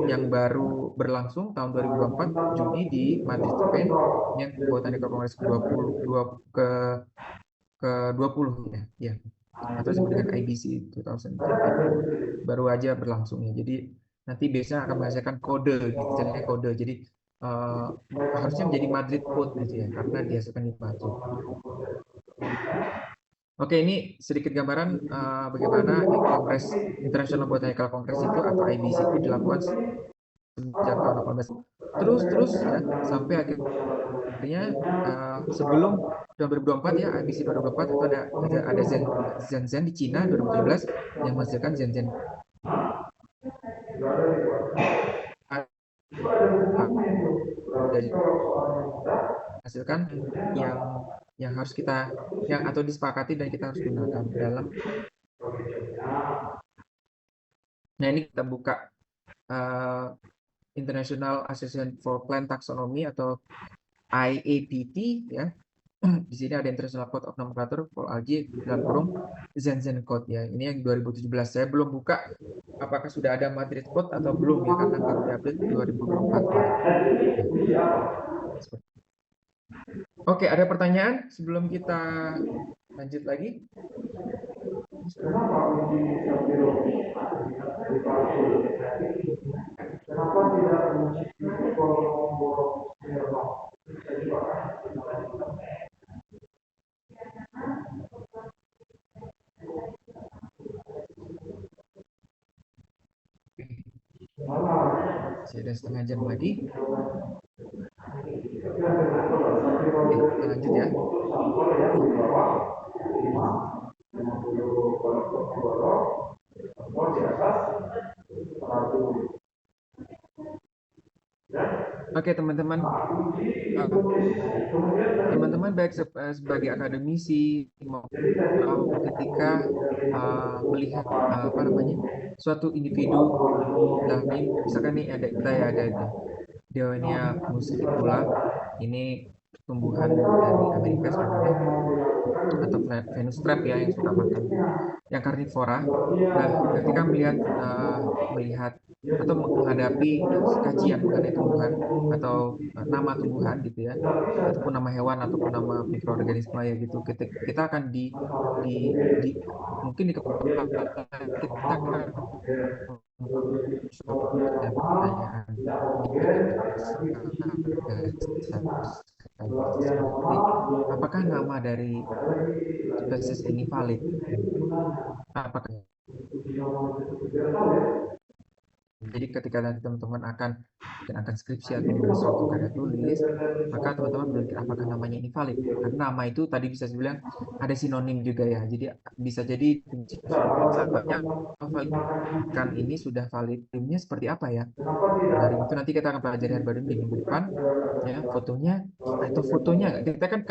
yang baru berlangsung tahun 2024 Juni di Madrid, Spain, yang Botanical Congress ke-20 ya. Atau disebut dengan IBC 2020, baru aja berlangsung ya. Jadi nanti biasanya akan menghasilkan kode, istilahnya kode. Jadi harusnya menjadi Madrid Code gitu ya, karena dihasilkan di Madrid. Oke, ini sedikit gambaran bagaimana Kongres International Botanical Congress itu atau IBC itu dilakukan sejak tahun 18 terus ya sampai akhirnya sebelum 2024 ya, IBC 2024 itu ada Shenzhen di Cina 2017 yang menghasilkan Shenzhen hasilkan yang harus kita atau disepakati dan kita harus gunakan dalam. Nah, ini kita buka International Association for Plant Taxonomy atau IAPT ya. Di sini ada International Code of Nomenclature for Algae dalam kurung Shenzhen Code ya. Ini yang 2017. Saya belum buka apakah sudah ada Madrid Code atau belum ya, karena baru diupdate 2024. Oke, ada pertanyaan sebelum kita lanjut lagi? Masih ada setengah jam lagi. Oke, kita lanjut ya. Oke teman-teman, teman-teman baik sebagai akademisi maupun ketika melihat apa namanya suatu individu lain, misalkan nih ada kita ya ada Dionia muscipula, ini tumbuhan dari Amerika sebenarnya, atau Venus trap ya yang suka makan, yang karnivora. Nah, ketika melihat atau menghadapi kajian mengenai tumbuhan atau nama tumbuhan gitu ya, ataupun nama hewan ataupun nama mikroorganisme ya gitu, kita akan di mungkin di kepala kita akan muncul pertanyaan seperti apakah nama dari spesies ini valid? Apakah Jadi ketika nanti teman-teman akan skripsi atau menulis suatu karya tulis, maka teman-teman berpikir apakah namanya ini valid? Karena nama itu tadi bisa dibilang ada sinonim juga ya. Jadi bisa jadi namanya kan ini sudah valid. Timnya seperti apa ya? Dari itu nanti kita akan pelajari baru di minggu depan. Ya, fotonya atau fotonya kita kan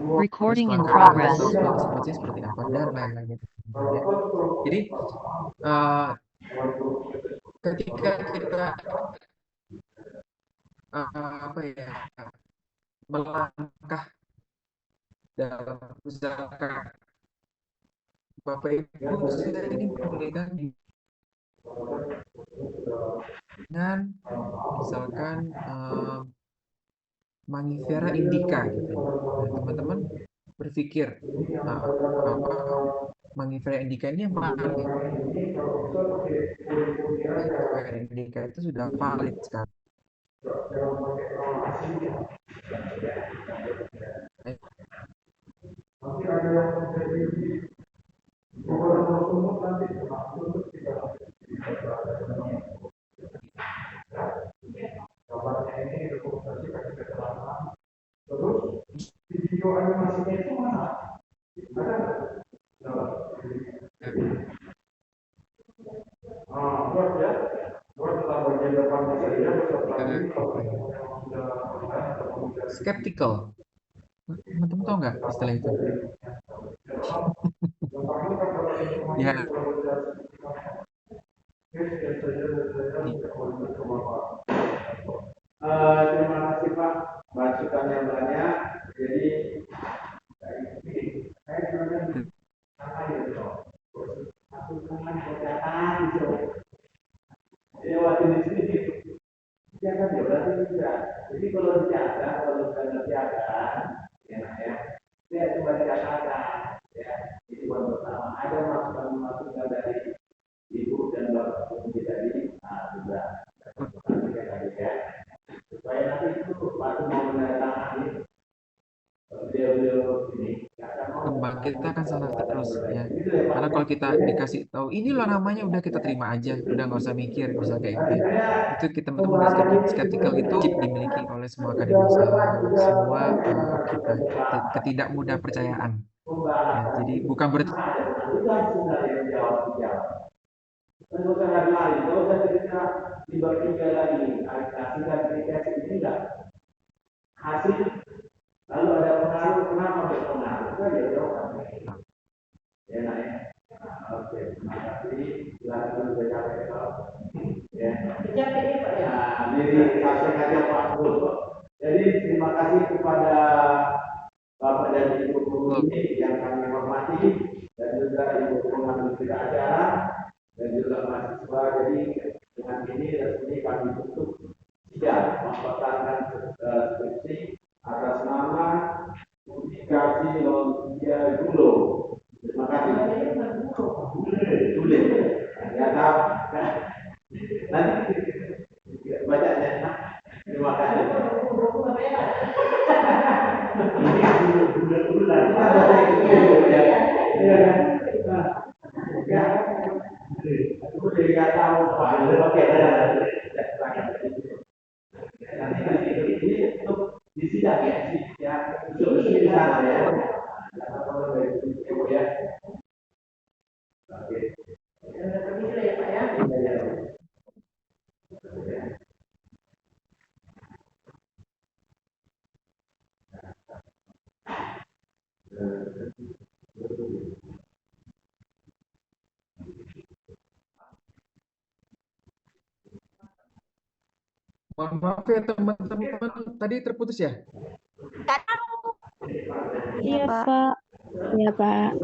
Recording in kelangkaan progress. atau situasinya seperti apa dan lain-lain. Jadi ketika kita apa ya melangkah dalam usaha Bapak Ibu saya ini memulaikan dengan misalkan Mangifera indica gitu. Nah, teman-teman berpikir Mangifera indica ini yang mana nih? Mangifera indica itu sudah valid sekarang. Skeptical. Teman-teman tahu nggak istilah itu? Ya. Terima kasih Pak, masukan yang banyak. Jadi saya sebenarnya jadi kalau dijaga, kalau sudah dijaga, dia cuma dikatakan, ya, itu yang pertama. Ada masukan dari Ibu dan Bapak Ibu tadi, juga ya, supaya nanti itu waktu mau menandatangani beliau ini. Kembang kita akan salah terus ya. Karena kalau kita dikasih tahu ini loh namanya udah kita terima aja, udah nggak usah mikir bisa kayak gitu. Itu kita teman-teman skeptical itu dimiliki oleh semua akademisi, semua kita ketidakmudah percayaan. Ya, jadi bukan berarti hasil lalu ada pengaruh, kenapa berpengaruh? Ya jawab. Ya, nah, ya. Oke, terima kasih. Silakan BKP ya. Ya, jadi saya aja Pak Guru. Jadi terima kasih kepada Bapak dan Ibu guru ini yang kami hormati dan juga Ibu pengambil tidak acara dan juga mahasiswa. Jadi dengan ini resmi kami tutup sidang mempertahankan skripsi atas nama publikasi Ya, dulu. Terima kasih. Dulu. Ya, tahu. Nanti bacanya. Terima kasih. Di sidang ya, di sana ya. Oke. Ya, Pak ya. Mohon maaf ya teman-teman, tadi terputus ya? Iya, Pak. Iya, Pak.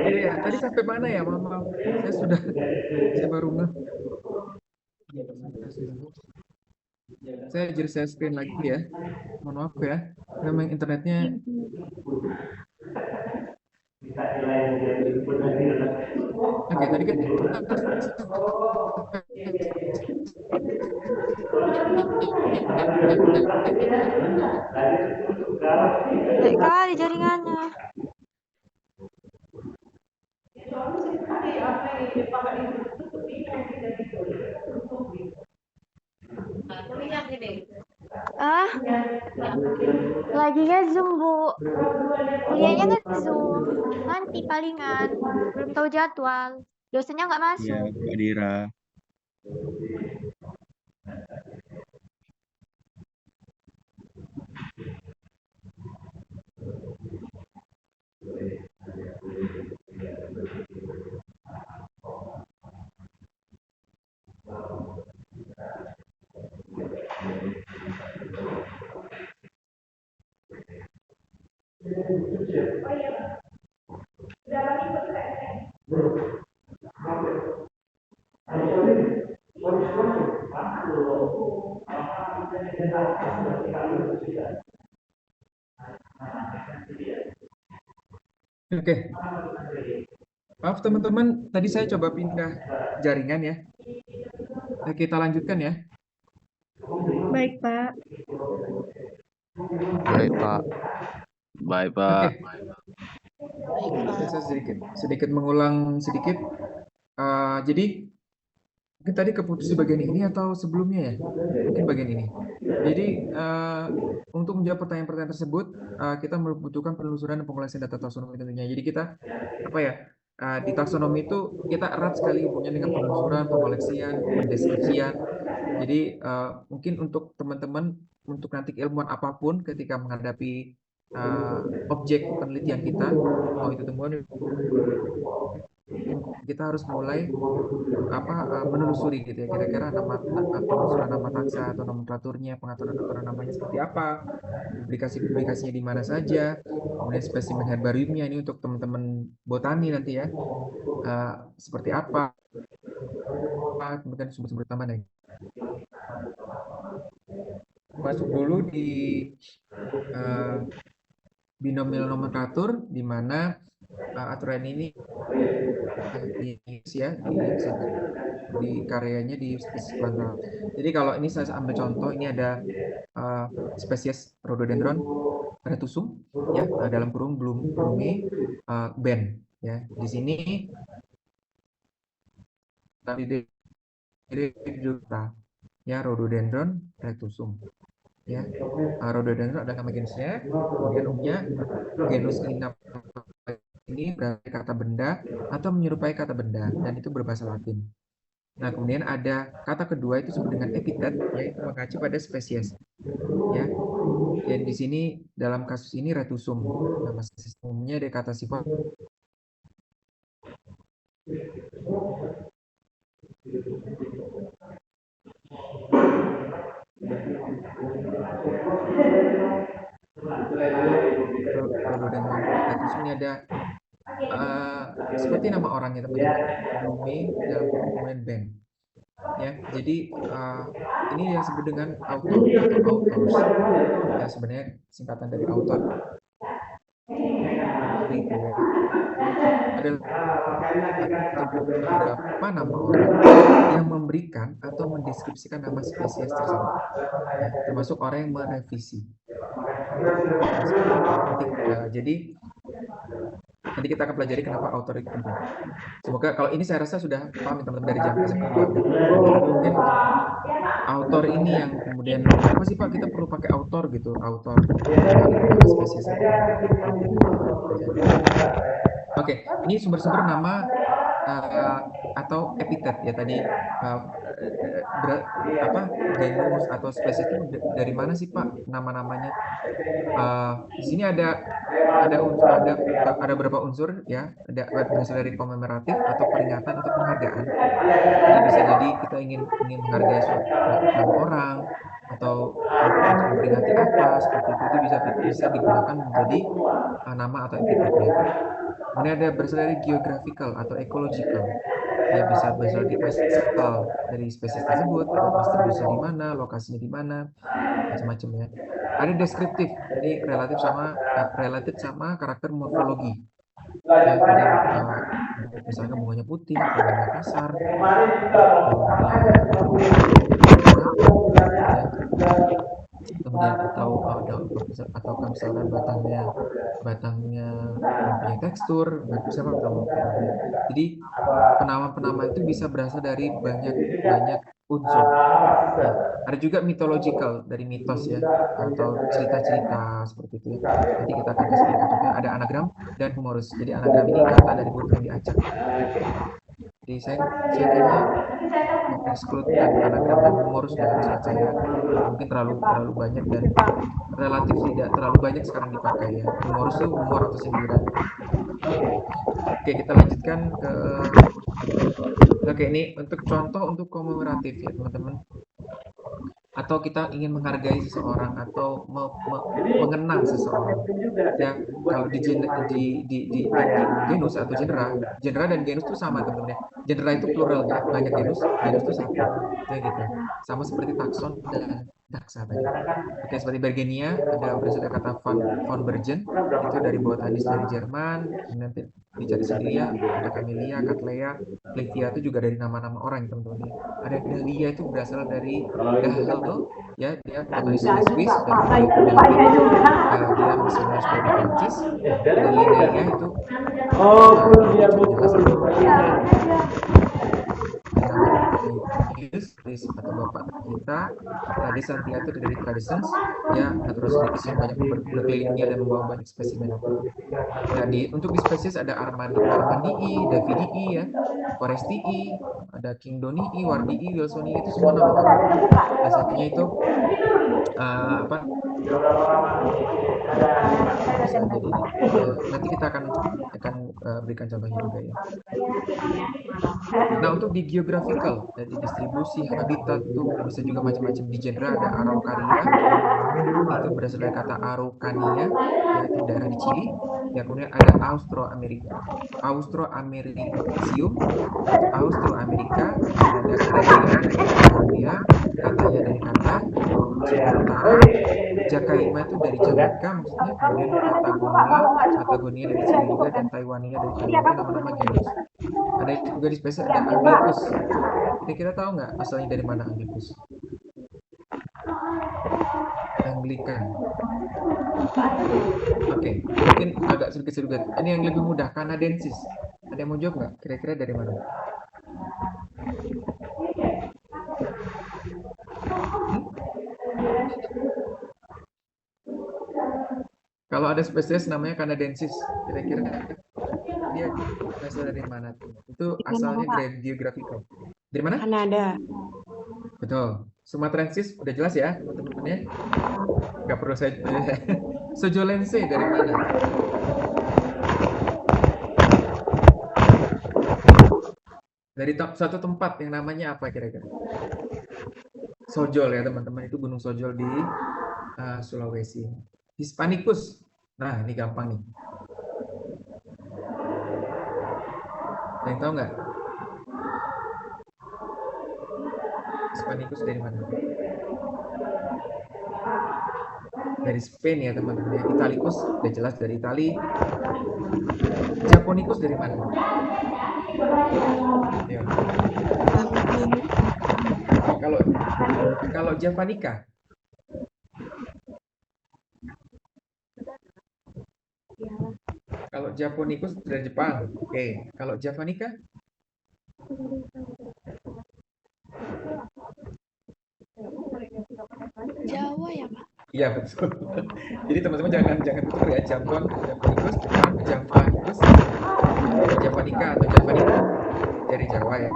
Iya, tadi sampai mana ya? Mohon maaf, saya baru ngeh. Saya jadi share screen lagi ya. Mohon maaf ya, memang internetnya. Oke, tadi kan Baik kali jaringannya. Ah, lagi nge-zoom, Bu. Kuliahnya nge-zoom. Nanti palingan. Belum tahu jadwal. Dosennya nggak masuk. Iya, Mbak Dira. Oke. Maaf teman-teman, tadi saya coba pindah jaringan ya. Nah, kita lanjutkan ya. Baik, Pak. Baik, Pak. Baik, Pak. Oke. Saya sedikit mengulang sedikit. Jadi mungkin tadi keputus di bagian ini atau sebelumnya ya? Mungkin bagian ini. Jadi untuk menjawab pertanyaan-pertanyaan tersebut, kita membutuhkan penelusuran dan pengolahan data taksonomi tentunya. Jadi kita di taksonomi itu kita erat sekali hubungannya dengan penelusuran, pengoleksian, pendeskripsian. Jadi mungkin untuk teman-teman untuk nanti ilmuwan apapun ketika menghadapi objek penelitian kita, mau itu temuan, kita harus mulai menelusuri gitu ya, kira-kira penelusuran nama taksa atau nomenklaturnya, pengaturan namanya seperti apa, publikasinya di mana saja, kemudian spesimen herbariumnya ini untuk teman-teman botani nanti ya, seperti apa, kemudian sumber-sumber tambahan. Masuk dulu di binomial nomenklatur, di mana aturan ini di karyanya di spesies plantar. Jadi kalau ini saya ambil contoh, ini ada spesies Rhododendron retusum ya, dalam kurung Blume Ben ya. Di sini tadi ya Rhododendron retusum ya. Rhododendron ada nama genusnya, kemudian umumnya genus ini berarti kata benda atau menyerupai kata benda, dan itu berbahasa Latin. Nah, kemudian ada kata kedua itu disebut dengan epitet, yaitu mengacu pada spesies. Ya, dan di sini dalam kasus ini retusum, nama spesies umumnya ada kata sifat. Retusum ini ada seperti nama orangnya teman-teman, Blume dalam kurung kemudian Ben. Ya, jadi ini yang disebut dengan author atau authors. Ya, sebenarnya singkatan dari author. itu ya, ada beberapa nama orang yang memberikan atau mendeskripsikan nama spesies tersebut, ya, termasuk orang yang merevisi. Jadi nanti kita akan pelajari kenapa author itu penting. Semoga kalau ini saya rasa sudah paham teman-teman dari jam SMA 2. Mungkin author ini yang kemudian apa sih Pak kita perlu pakai author gitu, author spesies. Oke, ini sumber-sumber nama atau epitet ya tadi genus atau spesies itu dari mana sih Pak nama-namanya? Di sini ada beberapa unsur ya, ada berasal dari komemoratif atau peringatan atau penghargaan. Jadi bisa jadi kita ingin menghargai suatu nama orang atau untuk memperingati apa seperti itu bisa digunakan menjadi nama atau epitetnya. Kemudian ada berasal dari geographical atau ecological, ya bisa berasal dari asal dari spesies tersebut, atau distribusi di mana, lokasinya di mana, macam-macam ya. Ada deskriptif, jadi relatif sama karakter morfologi. Ya, misalnya bunganya putih, bunganya kasar, kemudian atau misalkan batangnya mempunyai tekstur, bisa kalau jadi penama itu bisa berasal dari banyak unsur. Ya, ada juga mythological dari mitos ya atau cerita-cerita seperti itu. Nanti kita akan kasih contohnya. Ada anagram dan humorous. Jadi anagram ini kata dari buku yang diacak. Jadi saya kayaknya mengekskludkan anagram dan humorous dari riset saya. Mungkin terlalu banyak dan relatif tidak terlalu banyak sekarang dipakai ya. Humorous itu humor atau sindiran. Oke, kita lanjutkan ke ini untuk contoh untuk komemoratif ya teman-teman. Atau kita ingin menghargai seseorang atau mengenang seseorang. Ya, kalau di genus atau genera dan genus itu sama teman-teman ya. Genera itu plural ya, banyak genus itu satu. Ya gitu. Sama seperti takson dan daksa tadi. Oke, seperti Bergenia ada berasal dari kata von Bergen, itu dari botanis dari Jerman. Nanti dicari sendiri ya, ada Camellia, Cattleya, Plethia itu juga dari nama-nama orang teman-teman. Ada Dahlia itu berasal dari Dahlel, ya dia botanis dari Swiss dan dia misionaris dari Prancis. Dan Linnea itu atau bapak kita, tadi Santiago dari Traditions, ya terus yang banyak berkelilingnya dan membawa banyak spesimen. Nah, untuk di spesies ada Armandii, Davidii, ya, Forestii, ada Kingdonii, Wardii, Wilsonii, itu semua nama orang. Nah, satunya itu nanti kita akan berikan contohnya juga ya. Nah, untuk di geographical, jadi distribusi habitat itu bisa juga macam-macam. Di genera ada Araucaria, itu berasal dari kata Araucania, yaitu daerah di Chili. Ya, kemudian ada Austroamericasium, Austroamerika, ada Colombia, katanya dari kata Utara, Jakaima itu dari Jamaika maksudnya, kemudian Patagonia dari Chili juga, dan Taiwania dari Taiwan, nama-nama genus. Ada juga di spesies ada Anglicus. Kira-kira tahu nggak asalnya dari mana Anglicus? Anglican. Oke, mungkin agak sedikit. Ini yang lebih mudah, Canadensis. Ada yang mau jawab nggak? Kira-kira dari mana? Kalau ada spesies namanya Canadensis, kira-kira dia berasal dari mana? Itu asalnya dari geographical. Dari mana? Kanada. Betul. Sumatrensis udah jelas ya teman-teman ya. Nggak perlu saya. Sojolense dari mana? Dari satu tempat yang namanya apa kira-kira? Sojol ya teman-teman, itu Gunung Sojol di Sulawesi. Hispanicus. Nah, ini gampang nih. Ada yang tahu nggak? Hispanicus dari mana? dari Spain ya teman-teman ya. Italicus udah jelas dari Itali. Japonicus dari mana? Ya. Kalau Javanica? Kalau Japonicus dari Jepang. Oke. Kalau Javanica? Jawa ya, Pak? Iya betul. Jadi teman-teman jangan tutur ya. Japonicus, Javanicus, Javanica atau Javanica dari Jawa ya.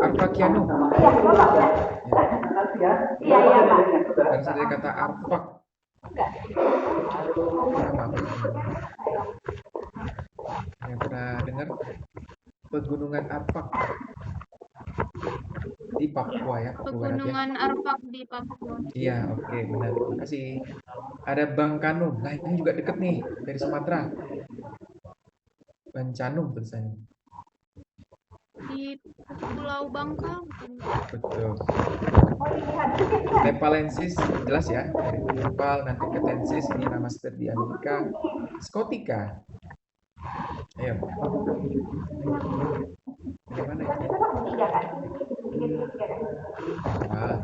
Arpakianum. Iya, Pak. Berasal dari kata arpak. Yang pernah dengar pegunungan Arfak di Papua ya, Papua Barat ya. Pegunungan Arfak di Papua. Iya, oke, benar. Terima kasih. Ada Bangkanum. Nah, ini juga deket nih dari Sumatera. Bancanum tulisannya. Di Pulau Bangka. Betul. Nepalensis jelas ya, dari Nepal, nanti Ketensis, ini nama state di Amerika. Scotica. Ayo. Bagaimana ini? Nah.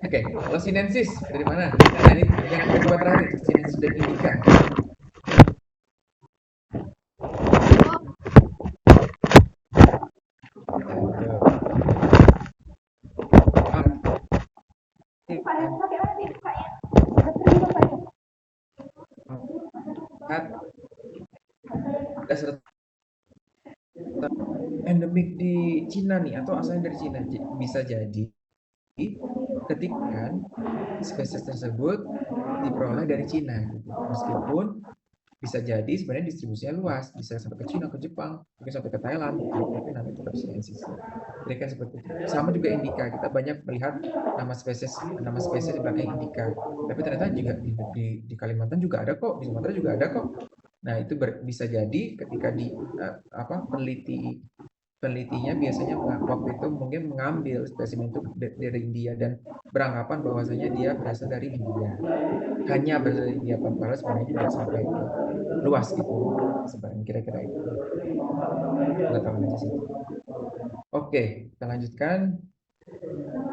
Oke, Losinensis dari mana? Nah, ini yang kedua terakhir, Losinensis dan Indica. Endemik di Cina nih atau asalnya dari Cina, bisa jadi ketika spesies tersebut diperoleh dari Cina, meskipun bisa jadi sebenarnya distribusinya luas, bisa sampai ke Cina, ke Jepang, mungkin sampai ke Thailand, tapi namanya tetap sinensis. Jadi kan seperti itu. Sama juga indica, kita banyak melihat nama spesies di belakang indica, tapi ternyata juga di Kalimantan juga ada kok, di Sumatera juga ada kok. Nah itu bisa jadi ketika penelitinya biasanya waktu itu mungkin mengambil spesimen itu dari India dan beranggapan bahwasanya dia berasal dari India, hanya berasal dari India, padahal sebenarnya tidak sampai luas gitu sebenarnya, kira-kira itu. Kita tahu aja sih. Oke, kita lanjutkan.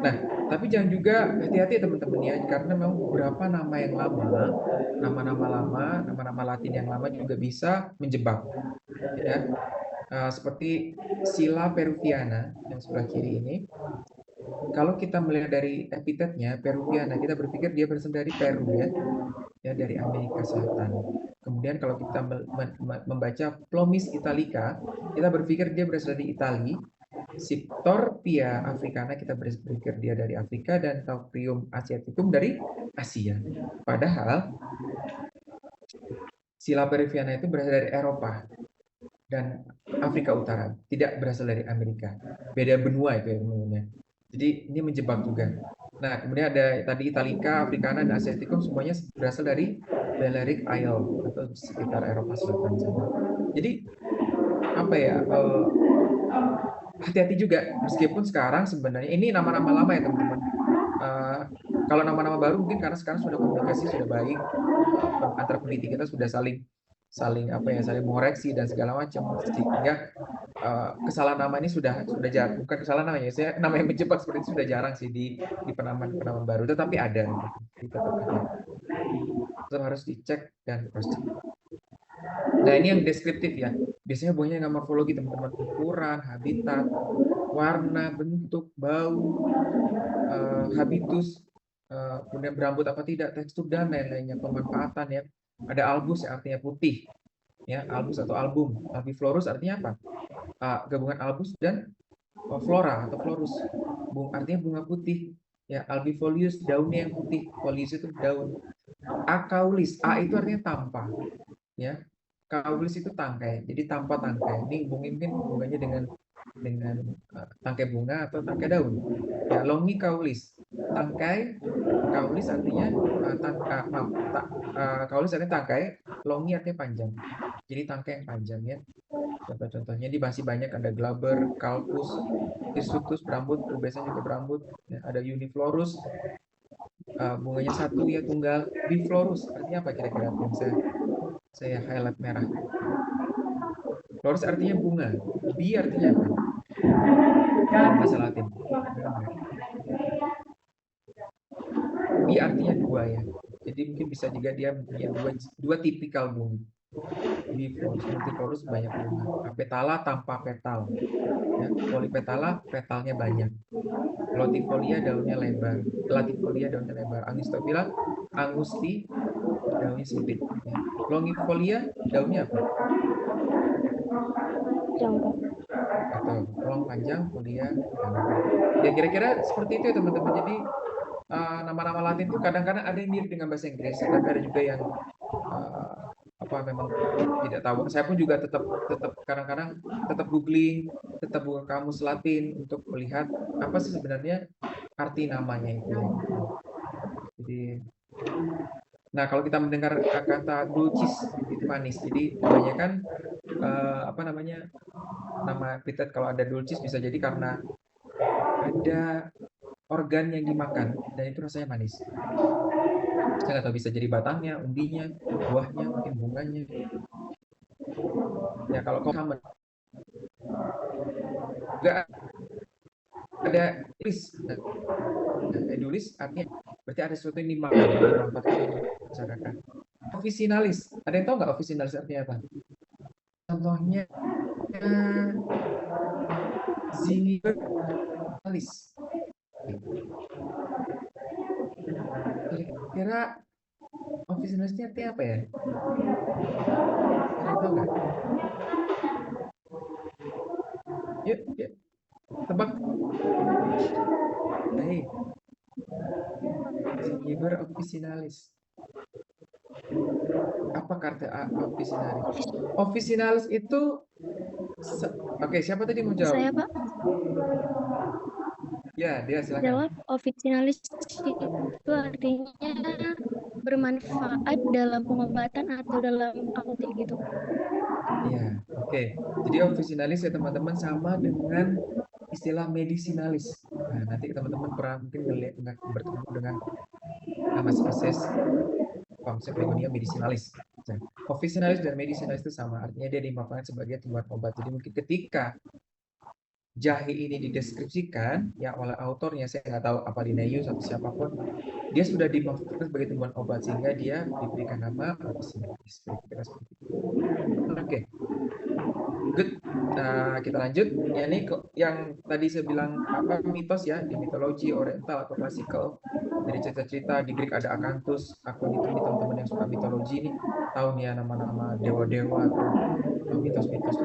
Nah, tapi jangan juga hati-hati teman-teman ya, karena memang beberapa nama yang lama, nama-nama Latin yang lama juga bisa menjebak, ya. Seperti Scylla peruviana yang sebelah kiri ini. Kalau kita melihat dari epitetnya peruviana, kita berpikir dia berasal dari Peru ya dari Amerika Selatan. Kemudian kalau kita membaca Plomis italica, kita berpikir dia berasal dari Itali. Siptorpia africana kita berpikir dia dari Afrika, dan Taucrium asiaticum dari Asia. Padahal Scylla peruviana itu berasal dari Eropa dan Afrika Utara, tidak berasal dari Amerika. Beda benua itu ya teman-teman. Jadi ini menjebak juga. Nah, kemudian ada tadi Italica, Africana, dan Asiaticum, semuanya berasal dari Balearic Isle atau sekitar Eropa Selatan sana. Jadi apa ya? Hati-hati juga, meskipun sekarang sebenarnya ini nama-nama lama ya teman-teman. Kalau nama-nama baru mungkin karena sekarang sudah komunikasi sudah baik, antara peneliti kita sudah saling mengoreksi dan segala macam, sehingga kesalahan nama ini sudah jarang, bukan kesalahan namanya, saya nama yang menjebak seperti itu sudah jarang sih di penamaan baru, tetapi ada, tetap ada. Tetap harus dicek dan cross check. Nah ini yang deskriptif ya, biasanya buahnya nggak morfologi teman-teman, ukuran, habitat, warna, bentuk, bau, habitus, kemudian berambut apa tidak, tekstur dan lain-lainnya, pemanfaatan ya. Ada albus yang artinya putih, ya albus atau album. Albiflorus artinya apa? Gabungan albus dan flora atau florus, artinya bunga putih. Ya albifolius, daunnya yang putih, folius itu daun. Acaulis, A itu artinya tampa, ya. Caulis itu tangkai, jadi tampa tangkai. Ini mungkin hubungannya dengan tangkai bunga atau tangkai daun. Ya, longicaulis, tangkai. Caulis artinya caulis artinya tangkai, longi artinya panjang. Jadi tangkai yang panjang ya. Contoh-contohnya di masih banyak, ada glaber, calcus, hirsutus berambut, pubesnya juga berambut. Ya, ada uniflorus, bunganya satu ya tunggal. Biflorus artinya apa kira-kira? Yang saya highlight merah. Florus artinya bunga. Bi artinya apa? Dalam bahasa Latin. Bi artinya dua ya. Jadi mungkin bisa juga dia punya dua tipikal bunga. Biflorus, multiflorus banyak bunga. Petala tanpa petal. Ya, polipetala petalnya banyak. Lotifolia daunnya lebar. Latifolia daunnya lebar. Angustophylla, angusti daunnya sempit. Ya. Longifolia daunnya apa? Atau long panjang, folia. Ya kira-kira seperti itu ya teman-teman. Jadi nama-nama Latin itu kadang-kadang ada yang mirip dengan bahasa Inggris, tapi ada juga yang memang tidak tahu. Saya pun juga tetap kadang-kadang tetap googling, tetap buka kamus Latin untuk melihat apa sih sebenarnya arti namanya itu. Jadi, nah kalau kita mendengar kata dulcis itu manis, jadi kebanyakan nama epitet kalau ada dulcis bisa jadi karena ada organ yang dimakan dan itu rasanya manis. Saya nggak tahu, bisa jadi batangnya, umbinya, buahnya, mungkin bunganya. Ya kalau common juga ada edulis. Edulis artinya berarti ada sesuatu yang dimakan, masyarakat. Officinalis, ada yang tahu nggak officinalis artinya apa? Contohnya zingibernalis. Kira-kira officinalis ini artinya apa ya? Ada yang tahu nggak? Yuk, tebak. Baik. Zingiber officinalis. Apa kata officinalis? Officinalis itu oke, siapa tadi mau jawab? Saya, Pak. Ya, dia silakan. Jawab, officinalis itu artinya bermanfaat dalam pengobatan atau dalam apotek gitu. Iya, oke. Jadi officinalis ya teman-teman sama dengan istilah medicinalis. Nah, nanti teman-teman pernah mungkin bertemu dengan nama spesies konsep begonia medicinalis. Nah, officinalis dan medicinalis itu sama, artinya dia dimanfaatkan sebagai tumbuhan obat. Jadi mungkin ketika jahe ini dideskripsikan ya oleh autornya, saya nggak tahu apa Linnaeus atau siapapun, dia sudah dimanfaatkan sebagai tumbuhan obat sehingga dia diberikan nama officinalis. Oke. Good. Kita lanjut. Ya, ini yang tadi saya bilang mitos ya, di mitologi oriental atau klasikal, dari cerita-cerita di Greek ada Akanthus, Akonitum. Ini teman-teman yang suka mitologi nih tahu nih ya nama-nama dewa-dewa atau mitos-mitos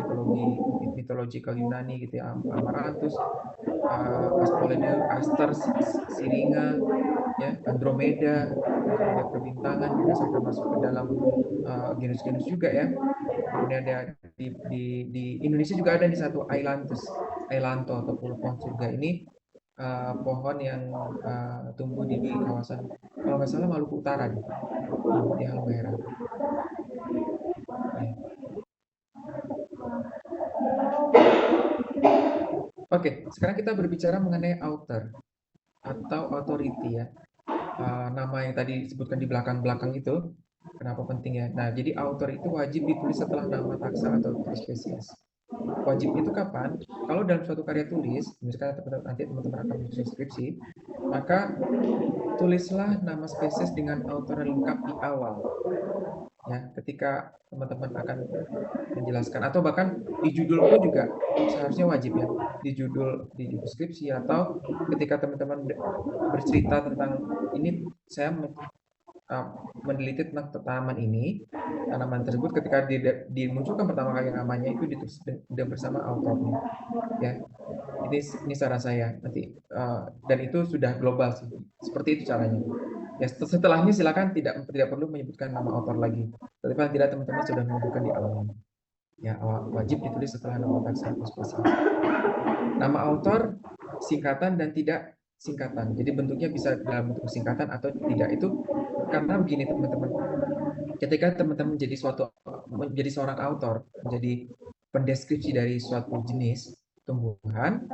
mitologikal Yunani gitu ya, Amaranthus, Aspoleda, Aster, Siringa, ya, Andromeda, perbintangan juga sampai masuk ke dalam genus-genus juga ya. Kemudian ada di Indonesia juga ada di satu Ailanto atau pohon surga. Ini pohon yang tumbuh di kawasan, kalau nggak salah, Maluku Utara di Halmahera. Oke, sekarang kita berbicara mengenai author atau authority ya. Nama yang tadi disebutkan di belakang-belakang itu, kenapa penting ya? Nah, jadi author itu wajib ditulis setelah nama taksa atau spesies. Wajib itu kapan? Kalau dalam suatu karya tulis, misalkan nanti teman-teman akan menulis skripsi, maka tulislah nama spesies dengan author lengkap di awal. Ya, ketika teman-teman akan menjelaskan, atau bahkan di judul pun juga seharusnya wajib ya, di judul deskripsi, atau ketika teman-teman bercerita tentang ini, saya meneliti tentang tanaman ini, tanaman tersebut ketika dimunculkan pertama kali namanya itu ditulis bersama autornya ya. Ini saran saya nanti, dan itu sudah global sih, seperti itu caranya ya. Setelahnya silakan tidak perlu menyebutkan nama autor lagi, tapi paling tidak teman-teman sudah menyebutkan di awalnya ya. Wajib ditulis setelah nama taksa atau spesies. Nama autor singkatan dan tidak singkatan, jadi bentuknya bisa dalam bentuk singkatan atau tidak. Itu karena begini teman-teman, ketika teman-teman menjadi suatu menjadi seorang autor, menjadi pendeskripsi dari suatu jenis tumbuhan,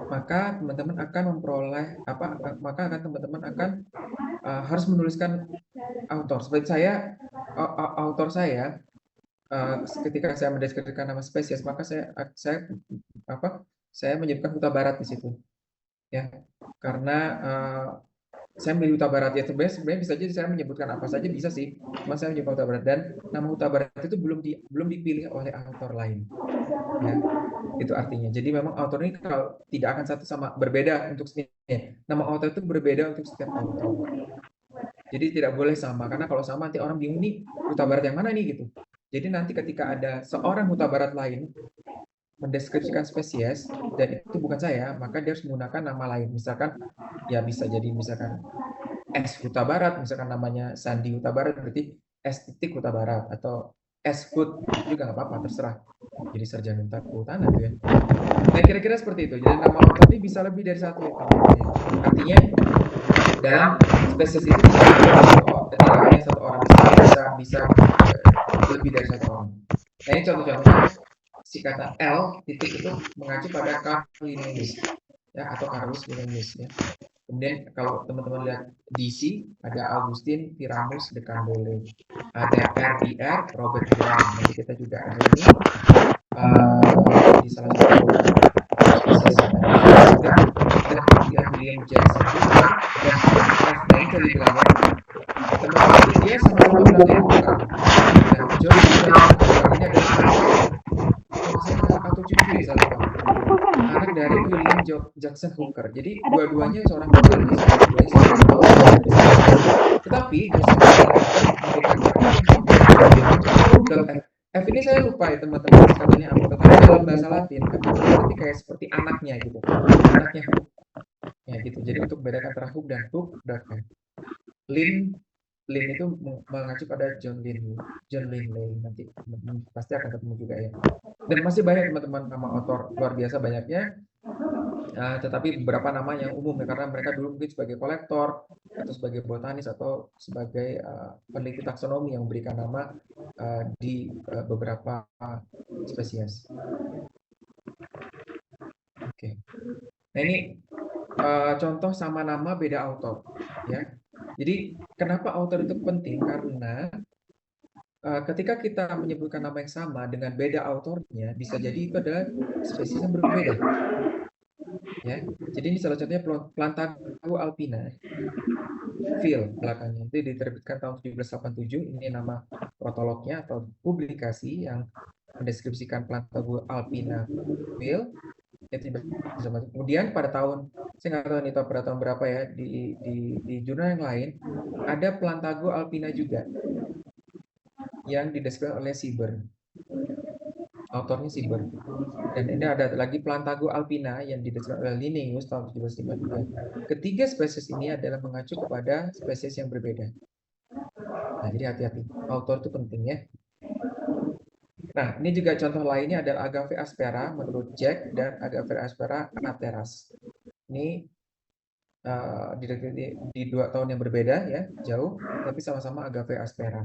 maka teman-teman akan memperoleh teman-teman akan harus menuliskan autor. Seperti saya, autor saya, ketika saya mendeskripsikan nama spesies, maka saya menyebutkan huta barat di situ, ya, karena saya memilih huta barat ya. Sebenarnya bisa jadi saya menyebutkan apa saja bisa sih, cuma saya menyebut huta barat, dan nama huta barat itu belum dipilih oleh autor lain, ya. Itu artinya. Jadi memang autor ini kalau tidak akan satu sama, berbeda untuk nama autor itu berbeda untuk setiap autor. Jadi tidak boleh sama, karena kalau sama nanti orang bingung nih huta barat yang mana nih gitu. Jadi nanti ketika ada seorang huta barat lain mendeskripsikan spesies dan itu bukan saya, maka dia harus menggunakan nama lain. Misalkan ya bisa jadi misalkan S Huta Barat, misalkan namanya Sandi Huta Barat, berarti S titik Huta Barat, atau S Hut juga nggak apa-apa, terserah. Jadi sarjana kehutanan ya. Nah, kira-kira seperti itu. Jadi nama autor ini bisa lebih dari satu. Artinya dalam spesies itu tidak hanya satu orang, bisa lebih dari satu orang. Nah, ini contoh-contohnya. Si kata L titik itu mengacu pada Carl Linnaeus, ya, atau Carolus Linnaeus, ya. Kemudian kalau teman-teman lihat DC, ada Augustin Pyramus de Candolle, ada RIR Robert Brown. Nanti kita juga ada ini di salah satu spesies dan William Jackson dan F9 tadi bilangnya teman-teman dia sama-sama belajar bukan. Dan John ini adalah anak dari William Jackson Hooker. Jadi dua-duanya seorang botanis, tetapi F ini saya lupa ya teman-teman katanya apa, tetapi dalam bahasa Latin berarti kayak seperti anaknya gitu, anaknya Hook, ya gitu. Jadi untuk membedakan antara Hook dan Hook, Lin itu mengacu pada John Linley. Nanti pasti akan ketemu juga ya. Dan masih banyak teman-teman nama autor luar biasa banyaknya, tetapi beberapa nama yang umum ya, karena mereka dulu mungkin sebagai kolektor atau sebagai botanis atau sebagai peneliti taksonomi yang memberikan nama di beberapa spesies. Oke. Nah ini contoh sama nama beda autor, ya. Jadi kenapa autor itu penting? Karena ketika kita menyebutkan nama yang sama dengan beda autornya, bisa jadi itu adalah spesies yang berbeda. Ya, jadi ini salah satunya Plantago alpina, Phil belakangnya itu diterbitkan tahun 1787. Ini nama protolognya atau publikasi yang mendeskripsikan Plantago alpina Phil. Kemudian pada tahun, saya nggak tahu ini pada tahun berapa ya, di jurnal yang lain ada Plantago alpina juga yang dideskripsikan oleh Sieber, autornya Sieber. Dan ini ada lagi Plantago alpina yang dideskripsikan oleh Linnaeus tahun 1753. Ketiga spesies ini adalah mengacu kepada spesies yang berbeda. Nah, jadi hati-hati, autor itu penting ya. Nah, ini juga contoh lainnya adalah Agave aspera menurut Jack dan Agave aspera anateras. Ini di 2 tahun yang berbeda ya, jauh, tapi sama-sama Agave aspera.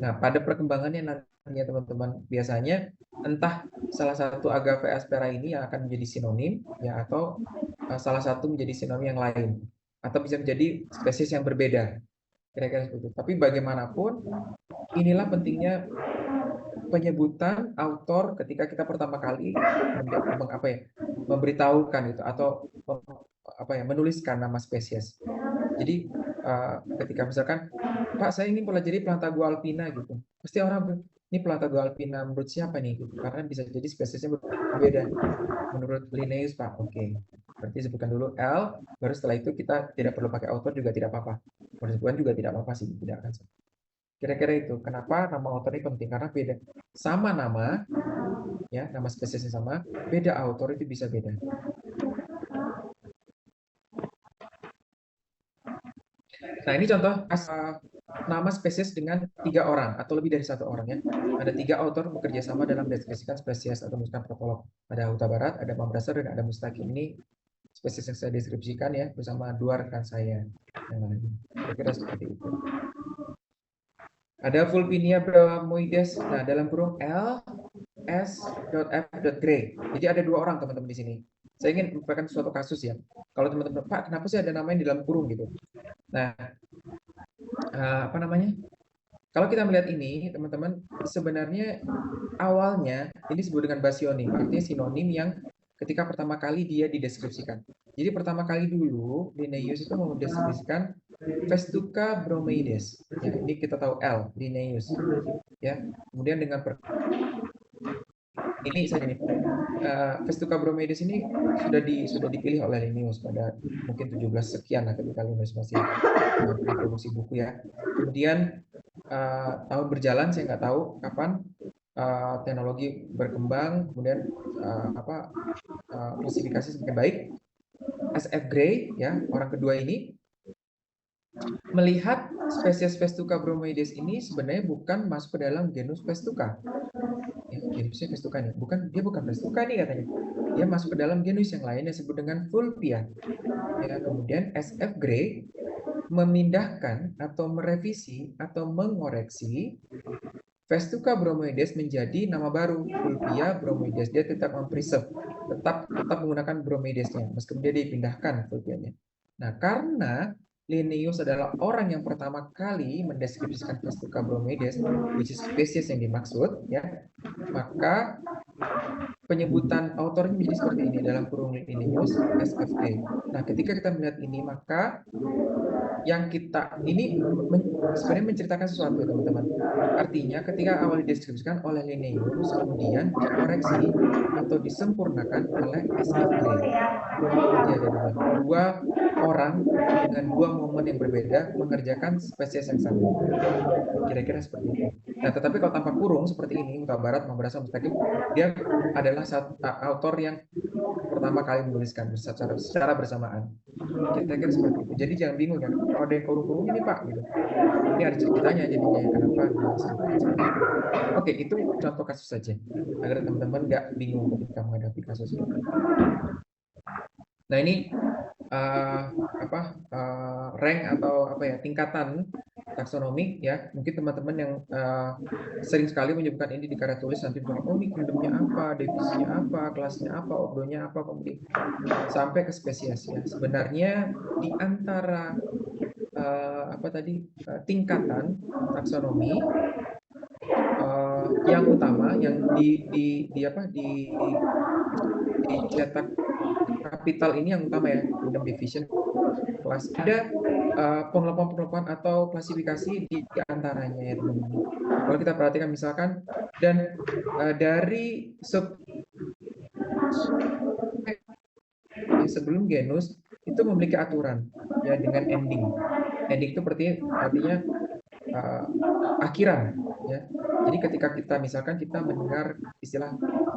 Nah, pada perkembangannya nantinya teman-teman, biasanya entah salah satu Agave aspera ini yang akan menjadi sinonim ya, atau salah satu menjadi sinonim yang lain, atau bisa menjadi spesies yang berbeda. Kira-kira seperti itu. Tapi bagaimanapun, inilah pentingnya penyebutan autor ketika kita pertama kali memberitahukan itu atau menuliskan nama spesies. Jadi ketika misalkan Pak, saya ingin pelajari Plantago alpina gitu, pasti orang ini Plantago alpina menurut siapa nih gitu, karena bisa jadi spesiesnya berbeda. Menurut Linnaeus Pak, oke. Berarti sebutkan dulu L, baru setelah itu kita tidak perlu pakai autor juga tidak apa-apa. Disebutkan juga tidak apa-apa sih, tidak akan. Kira-kira itu. Kenapa nama autor ini penting? Karena beda. Sama nama, ya, nama spesiesnya sama, beda autor itu bisa beda. Nah, ini contoh nama spesies dengan 3 orang atau lebih dari 1 orang ya. Ada 3 autor bekerja sama dalam mendeskripsikan spesies atau menuliskan protolog. Ada Huta Barat, ada Mambrasser, dan ada Mustaqim. Ini spesies yang saya deskripsikan ya bersama 2 rekan saya yang lain. Kira-kira seperti itu. Ada Vulpinia bromoides. Nah, dalam kurung L S.F.Gray. Jadi ada 2 orang teman-teman di sini. Saya ingin menyampaikan suatu kasus ya. Kalau teman-teman, Pak, kenapa sih ada namanya di dalam kurung gitu? Nah, apa namanya? Kalau kita melihat ini, teman-teman, sebenarnya awalnya ini disebut dengan basionim, artinya sinonim yang ketika pertama kali dia dideskripsikan. Jadi pertama kali dulu Linnaeus itu mendeskripsikan Festuca bromoides. Ya, ini kita tahu L, Linnaeus. Ya, kemudian dengan ini saja nih. Festuca bromoides ini sudah dipilih oleh Linnaeus pada mungkin 17 sekian lah ketika Linnaeus masih produksi buku ya. Kemudian tahun berjalan, saya nggak tahu kapan teknologi berkembang, kemudian klasifikasi semakin baik. S.F. Gray ya, orang kedua ini melihat spesies Festuca bromoides ini sebenarnya bukan masuk ke dalam genus Festuca. Ya, genusnya Festuca nih, dia bukan Festuca nih katanya. Dia masuk ke dalam genus yang lain yang disebut dengan Vulpia. Ya, kemudian S.F. Gray memindahkan atau merevisi atau mengoreksi Festuca bromoides menjadi nama baru Vulpia bromoides. Dia tetap mempreserve, tetap menggunakan bromoidesnya meskipun dia dipindahkan Vulpianya. Nah, karena Linnaeus adalah orang yang pertama kali mendeskripsikan Festuca bromoides, which is spesies yang dimaksud, ya, maka penyebutan autornya menjadi seperti ini dalam kurung Linnaeus SFA. Nah, ketika kita melihat ini, maka yang kita ini sebenarnya menceritakan sesuatu, teman-teman. Artinya, ketika awal dideskripsikan oleh Linnaeus, kemudian dikoreksi atau disempurnakan oleh SFA. Jadi ada 2 orang dengan 2 momen yang berbeda mengerjakan spesies yang sama. Kira-kira seperti itu. Nah, tetapi kalau tanpa kurung seperti ini, Mutabarat, Mabrasa, Mustaqim, dia adalah autor yang pertama kali menuliskan secara bersamaan. Kira-kira seperti itu. Jadi jangan bingung kan, kalau ada yang kurung-kurung ini Pak, gitu. Ini ada ceritanya jadinya kenapa. Oke, itu contoh kasus saja agar teman-teman nggak bingung ketika menghadapi kasus ini. Nah, ini rank atau tingkatan taksonomi ya. Mungkin teman-teman yang sering sekali menyebutkan ini di karya tulis nanti bilang, oh ini kingdomnya apa, definisinya apa, kelasnya apa, ordonya apa, kemudian sampai ke spesies ya. Sebenarnya di antara tingkatan taksonomi yang utama yang dicetak kapital ini yang utama ya, kingdom division kelas. Ada pengelompokan atau klasifikasi di antaranya ya teman-teman. Kalau kita perhatikan misalkan dan dari sebelum genus itu memiliki aturan ya dengan ending. Ending itu artinya akhiran ya. Jadi ketika kita misalkan kita mendengar istilah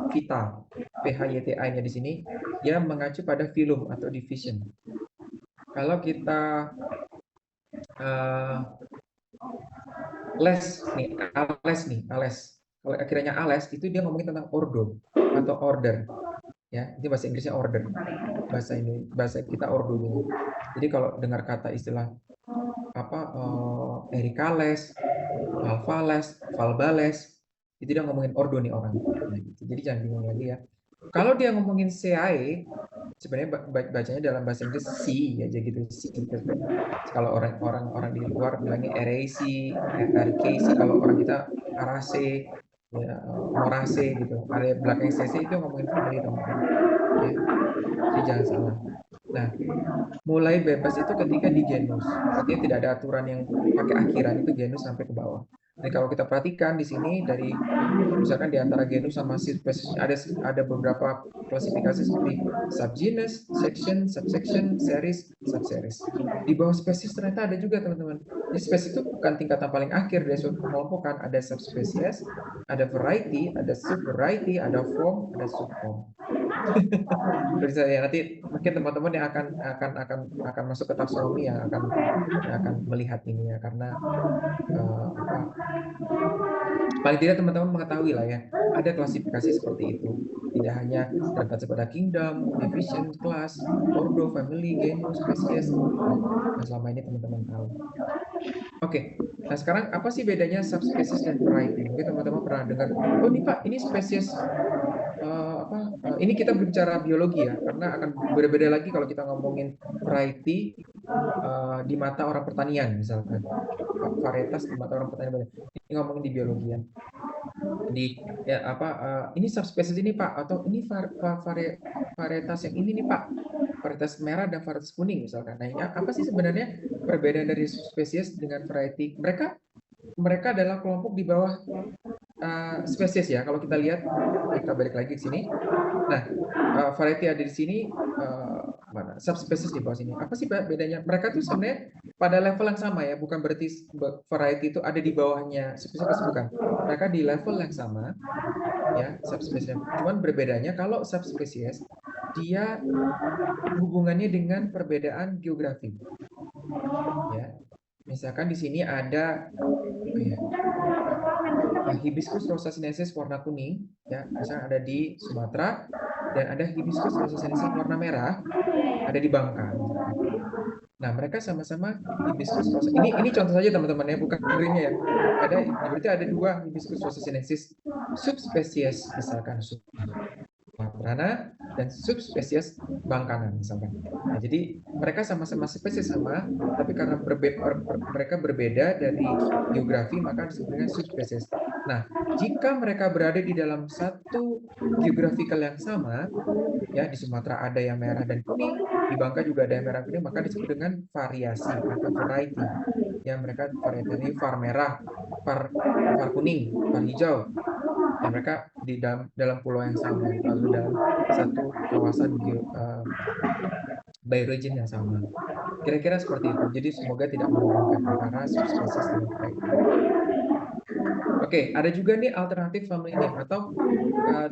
vital, PHYTA-nya di sini dia mengacu pada filum atau division. Kalau kita ales. Kalau akhirnya ales itu dia ngomongin tentang ordo atau order. Ya, ini bahasa Inggrisnya order. Bahasa kita ordo gitu. Jadi kalau dengar kata istilah ericales, valvales, valbales, itu dia ngomongin ordo nih orang. Nah, gitu. Jadi jangan bingung lagi ya. Kalau dia ngomongin CAE, sebenarnya bacanya dalam bahasa Inggris C aja gitu. C. Kalau orang di luar bilangnya RAC, RKC. Kalau orang kita Arace, ya, Morace gitu. Ada belakang CC itu ngomongin family teman-teman. Ya. Jadi jangan salah. Nah, mulai bebas itu ketika di genus. Artinya tidak ada aturan yang pakai akhiran, itu genus sampai ke bawah. Jadi kalau kita perhatikan di sini dari misalkan di antara genus sama spesies ada beberapa klasifikasi seperti subgenus, section, subsection, series, subseries. Di bawah spesies ternyata ada juga teman-teman. Jadi spesies itu bukan tingkatan paling akhir dari suatu pengelompokan, ada subspesies, ada variety, ada subvariety, ada form, ada subform. Jadi saya nanti mungkin teman-teman yang akan masuk ke taksonomi yang akan melihat ini ya, karena paling tidak teman-teman mengetahui lah ya, ada klasifikasi seperti itu. Tidak hanya terbatas pada kingdom, division, class, ordo, family, genus, species. Nah, selama ini teman-teman tahu. Oke, nah sekarang apa sih bedanya subspecies dan variety? Mungkin teman-teman pernah dengar, oh ini Pak, ini spesies ini kita berbicara biologi ya, karena akan berbeda lagi kalau kita ngomongin variety di mata orang pertanian misalkan, varietas di mata orang pertanian. Ini ngomongin di biologi ya. Jadi ya ini subspesies ini Pak, atau ini varietas yang ini nih Pak, varietas merah dan varietas kuning misalkan. Nah, apa sih sebenarnya perbedaan dari subspesies dengan variety? Mereka adalah kelompok di bawah spesies ya. Kalau kita lihat, kita balik lagi ke sini. Nah, variety ada di sini, mana subspesies di bawah sini. Apa sih bedanya? Mereka tuh sebenarnya pada level yang sama ya, bukan berarti variety itu ada di bawahnya spesies, bukan. Mereka di level yang sama ya, subspesies. Cuman berbedanya kalau subspesies dia hubungannya dengan perbedaan geografi. Ya. Misalkan di sini ada Hibiscus rosa sinensis warna kuning, ya, misalnya ada di Sumatera, dan ada Hibiscus rosa sinensis warna merah, ada di Bangka. Nah, mereka sama-sama Hibiscus rosa. Ini contoh saja teman-teman ya, bukan realnya ya. Berarti ada dua Hibiscus rosa sinensis subspesies, misalkan Sumaterana dan subspesies Bangkana misalkan. Nah, jadi mereka sama-sama spesies sama, tapi karena mereka berbeda dari geografi, maka disebut dengan subspesies. Nah, jika mereka berada di dalam satu geografikal yang sama, ya di Sumatera ada yang merah dan kuning, di Bangka juga ada yang merah kuning, maka disebut dengan variasi atau variety. Ya, mereka variety ini var merah, var kuning, var hijau. Dan mereka di dalam pulau yang sama, atau dalam satu kawasan bioregion yang sama. Kira-kira seperti itu. Jadi semoga tidak menghubungkan antara subspesies dan variety. Oke, ada juga nih alternatif family name, atau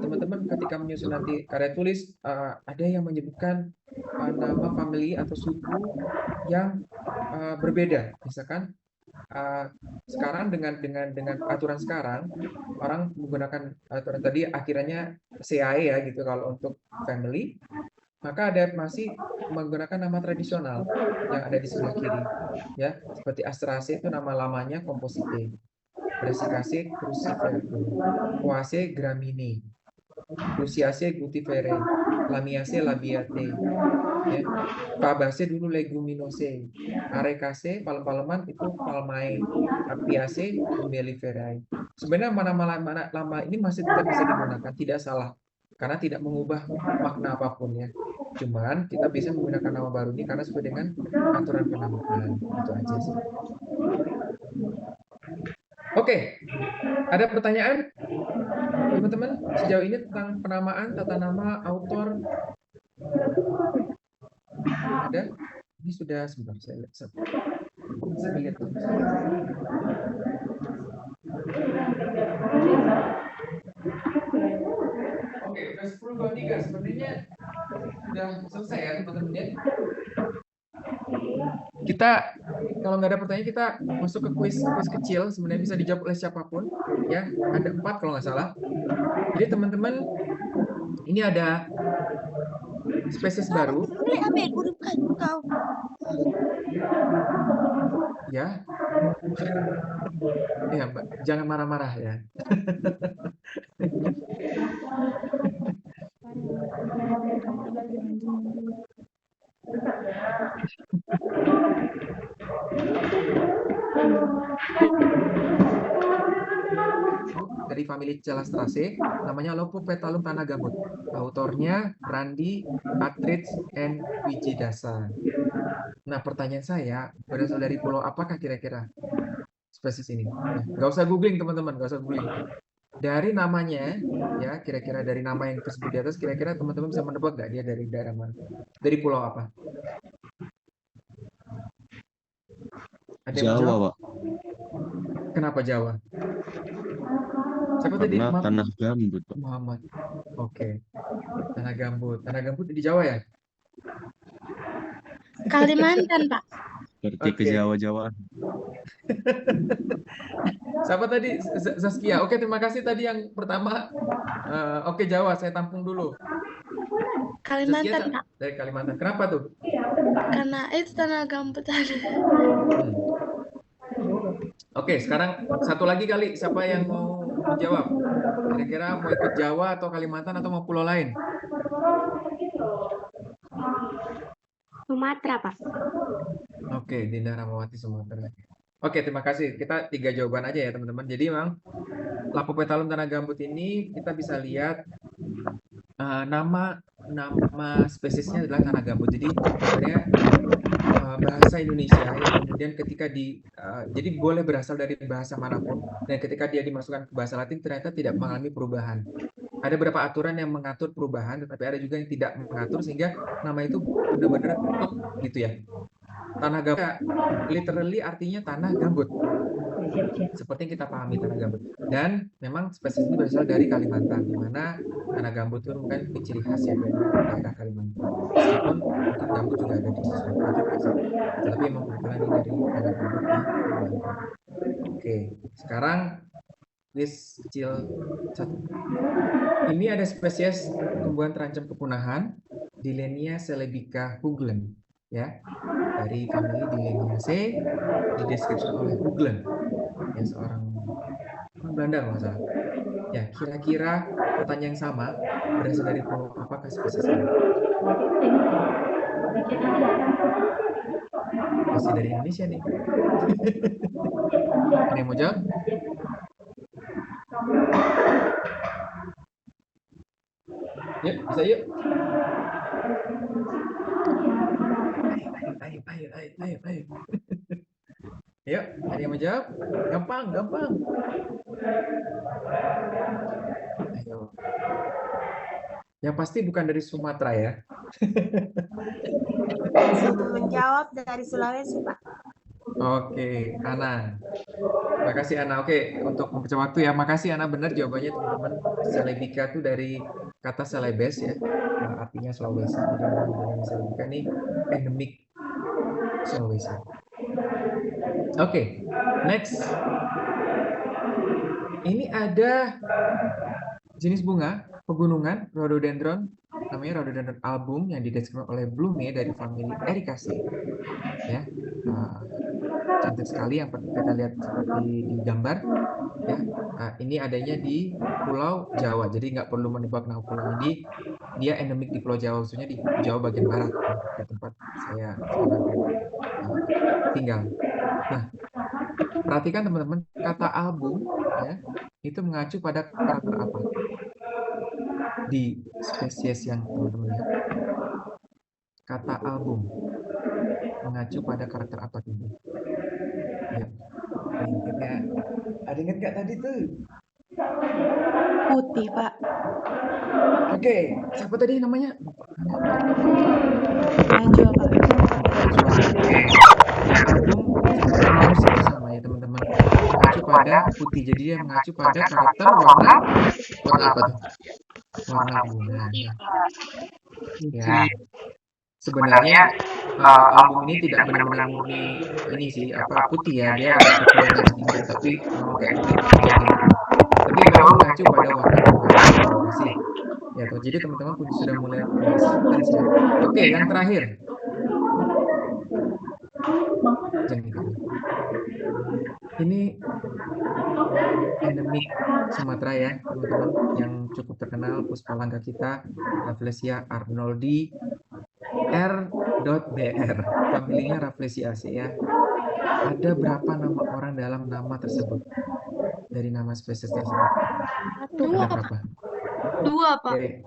teman-teman ketika menyusun nanti karya tulis, ada yang menyebutkan nama family atau suku yang berbeda. Misalkan sekarang dengan aturan sekarang, orang menggunakan aturan tadi akhirnya CAE ya gitu kalau untuk family, maka ada masih menggunakan nama tradisional yang ada di sebelah kiri ya, seperti Astraceae itu nama lamanya Compositae, Brassicaceae Cruciferum, Poaceae Graminea, Cruciaceae Guttiferae, Lamiaceae Labiatae, ya. Fabaceae dulu Leguminosae, Arecaceae palem-paleman itu Palmae, Apiaceae Umbelliferae. Sebenarnya nama-nama lama ini masih tetap bisa digunakan, tidak salah, karena tidak mengubah makna apapun ya. Cuman kita bisa menggunakan nama baru ini karena sesuai dengan aturan penamaan. Itu aja sih. Oke, ada pertanyaan teman-teman sejauh ini tentang penamaan, tata nama, autor? Ada? Ini sudah sebentar saya lihat. Oke, udah 10:23 sepertinya sudah selesai ya teman-teman ya. Kita kalau nggak ada pertanyaan, kita masuk ke kuis kecil, sebenarnya bisa dijawab oleh siapapun ya. Ada 4 kalau nggak salah. Jadi teman-teman, ini ada spesies baru ya. Ya Mbak, jangan marah-marah ya. Dari famili Chalastraceae, namanya Lopopetalum tanah gambut. Autornya Randi, Attridge, and Wijidasa. Nah, pertanyaan saya, berasal dari pulau apakah kira-kira spesies ini? Nggak usah googling teman-teman, nggak usah googling. Dari namanya, ya kira-kira dari nama yang tersebut di atas, kira-kira teman-teman bisa menebak nggak dia dari daerah mana? Dari pulau apa? Ada yang Jawa, jawab? Pak. Kenapa Jawa? Siapa tadi? Karena tanah gambut, Pak. Muhammad. Oke. Tanah gambut. Tanah gambut di Jawa ya? Kalimantan, Pak. Berarti ke Jawa-Jawaan. Siapa tadi? Zaskia. Oke, terima kasih tadi yang pertama. Oke, Jawa. Saya tampung dulu. Kalimantan, Zaskia Pak. dari Kalimantan. Kenapa tuh? Karena itu tanah gambut ada. Oke, sekarang satu lagi kali. Siapa yang mau menjawab? Kira-kira mau ikut Jawa atau Kalimantan atau mau pulau lain? Sumatera, Pak. Oke, Dinda Ramawati Sumatera. Oke, terima kasih. Kita 3 jawaban aja ya, teman-teman. Jadi memang Lapopetalum tanah gambut ini kita bisa lihat nama spesiesnya adalah tanah gambut. Jadi sebenarnya bahasa Indonesia yang kemudian ketika jadi boleh berasal dari bahasa manapun, dan ketika dia dimasukkan ke bahasa Latin ternyata tidak mengalami perubahan. Ada beberapa aturan yang mengatur perubahan, tetapi ada juga yang tidak mengatur, sehingga nama itu benar-benar tuk gitu ya. Tanah gambut literally artinya tanah gambut, seperti yang kita pahami tanah gambut. Dan memang spesies ini berasal dari Kalimantan, di mana tanah gambut itu bukan ciri khas ya dari daerah Kalimantan. Meskipun mungkin gambut juga ada di Sumatera juga sih, tetapi memang kebetulan ini dari tanah gambut di Kalimantan. Oke, sekarang list kecil 1. Ini ada spesies tumbuhan terancam kepunahan, Dilenia celebica Hooglen, ya, dari famili Dileniaceae, dideskripsikan oleh Hooglen, ya, seorang Belanda kalau nggak salah. Ya, kira-kira pertanyaan yang sama berasal dari pulau apakah spesies ini? Masih dari Indonesia nih. Ada yang mau jawab? Yuk, bisa yuk. Ayo. Yuk, ada yang mau jawab? Gampang. Ayo. Yang pasti bukan dari Sumatera ya. Menjawab dari Sulawesi, Pak. Oke, Ana. Terima kasih Ana. Oke, untuk mempercepat waktu ya. Makasih Ana, benar jawabannya teman-teman. Celebica itu dari kata Celebes ya. Artinya Sulawesi. Jadi Celebica ini endemik Sulawesi. Oke, next. Ini ada jenis bunga pegunungan rhododendron, namanya rhododendron album yang dideskripsikan oleh Blume dari famili Ericaceae. Ya, cantik sekali yang kita lihat seperti di gambar. Ya, ini adanya di Pulau Jawa. Jadi nggak perlu menebak nama pulau ini. Dia endemik di Pulau Jawa, khususnya di Jawa bagian barat, ya, tempat saya tinggal. Nah, perhatikan teman-teman, kata album ya, itu mengacu pada karakter apa di spesies yang teman-teman lihat? Kata album mengacu pada karakter apa tuh? Ya. Ada ingat nggak tadi tuh? Putih, Pak. Oke, siapa tadi namanya? Najwa, Pak. Album sama ya teman-teman, mengacu pada putih. Jadi dia mengacu pada karakter warna apa tuh? Warna bunga. Ya. Sebenarnya album ini tidak benar-benar murni ini sih apa putih ya, dia ada kekuatan sedikit tapi memang kayak jadi. Tapi memang mengacu pada warna bunga sih. Ya tuh. Jadi teman-teman sudah mulai ya. Oke, yang terakhir. Ini endemik Sumatera ya teman-teman, yang cukup terkenal puspalangga kita, Rafflesia arnoldi R.Br, familinya Rafflesiaceae ya. Ada berapa nama orang dalam nama tersebut? Dari nama spesies tersebut? Ada berapa? 2, Pak. Oke.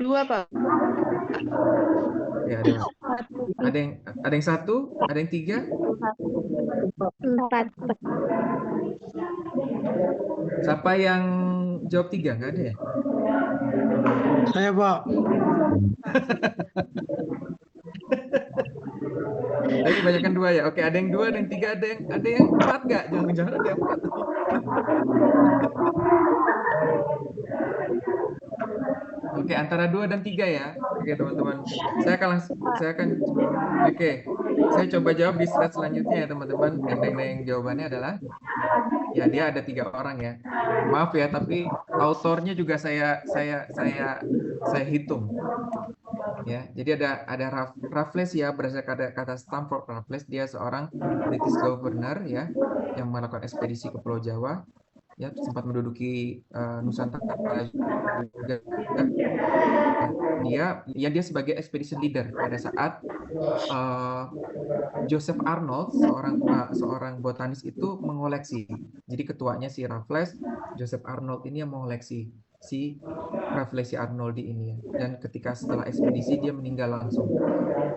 2, Pak. Ya, ada yang 1, ada yang 3? 4. Siapa yang jawab 3? Nggak ada ya? Saya, Pak. Tapi kebanyakan 2 ya. Oke, ada yang 2, ada yang 3, ada yang 4 nggak? Jangan-jangan ada yang 4. Oke, antara 2 dan 3 ya. Oke, teman-teman. Oke. Saya coba jawab di slide selanjutnya ya, teman-teman. Yang jawabannya adalah Ya, dia ada 3 orang ya. Maaf ya, tapi autornya juga saya hitung. Ya, jadi ada Raffles ya, berdasarkan kata Stamford Raffles, dia seorang British governor ya yang melakukan ekspedisi ke Pulau Jawa. Ya, sempat menduduki Nusantara juga. Dia sebagai expedition leader pada saat Joseph Arnold, seorang botanis itu mengoleksi. Jadi ketuanya si Raffles, Joseph Arnold ini yang mengoleksi si Raffles Arnoldi ini ya. Dan ketika setelah ekspedisi dia meninggal langsung.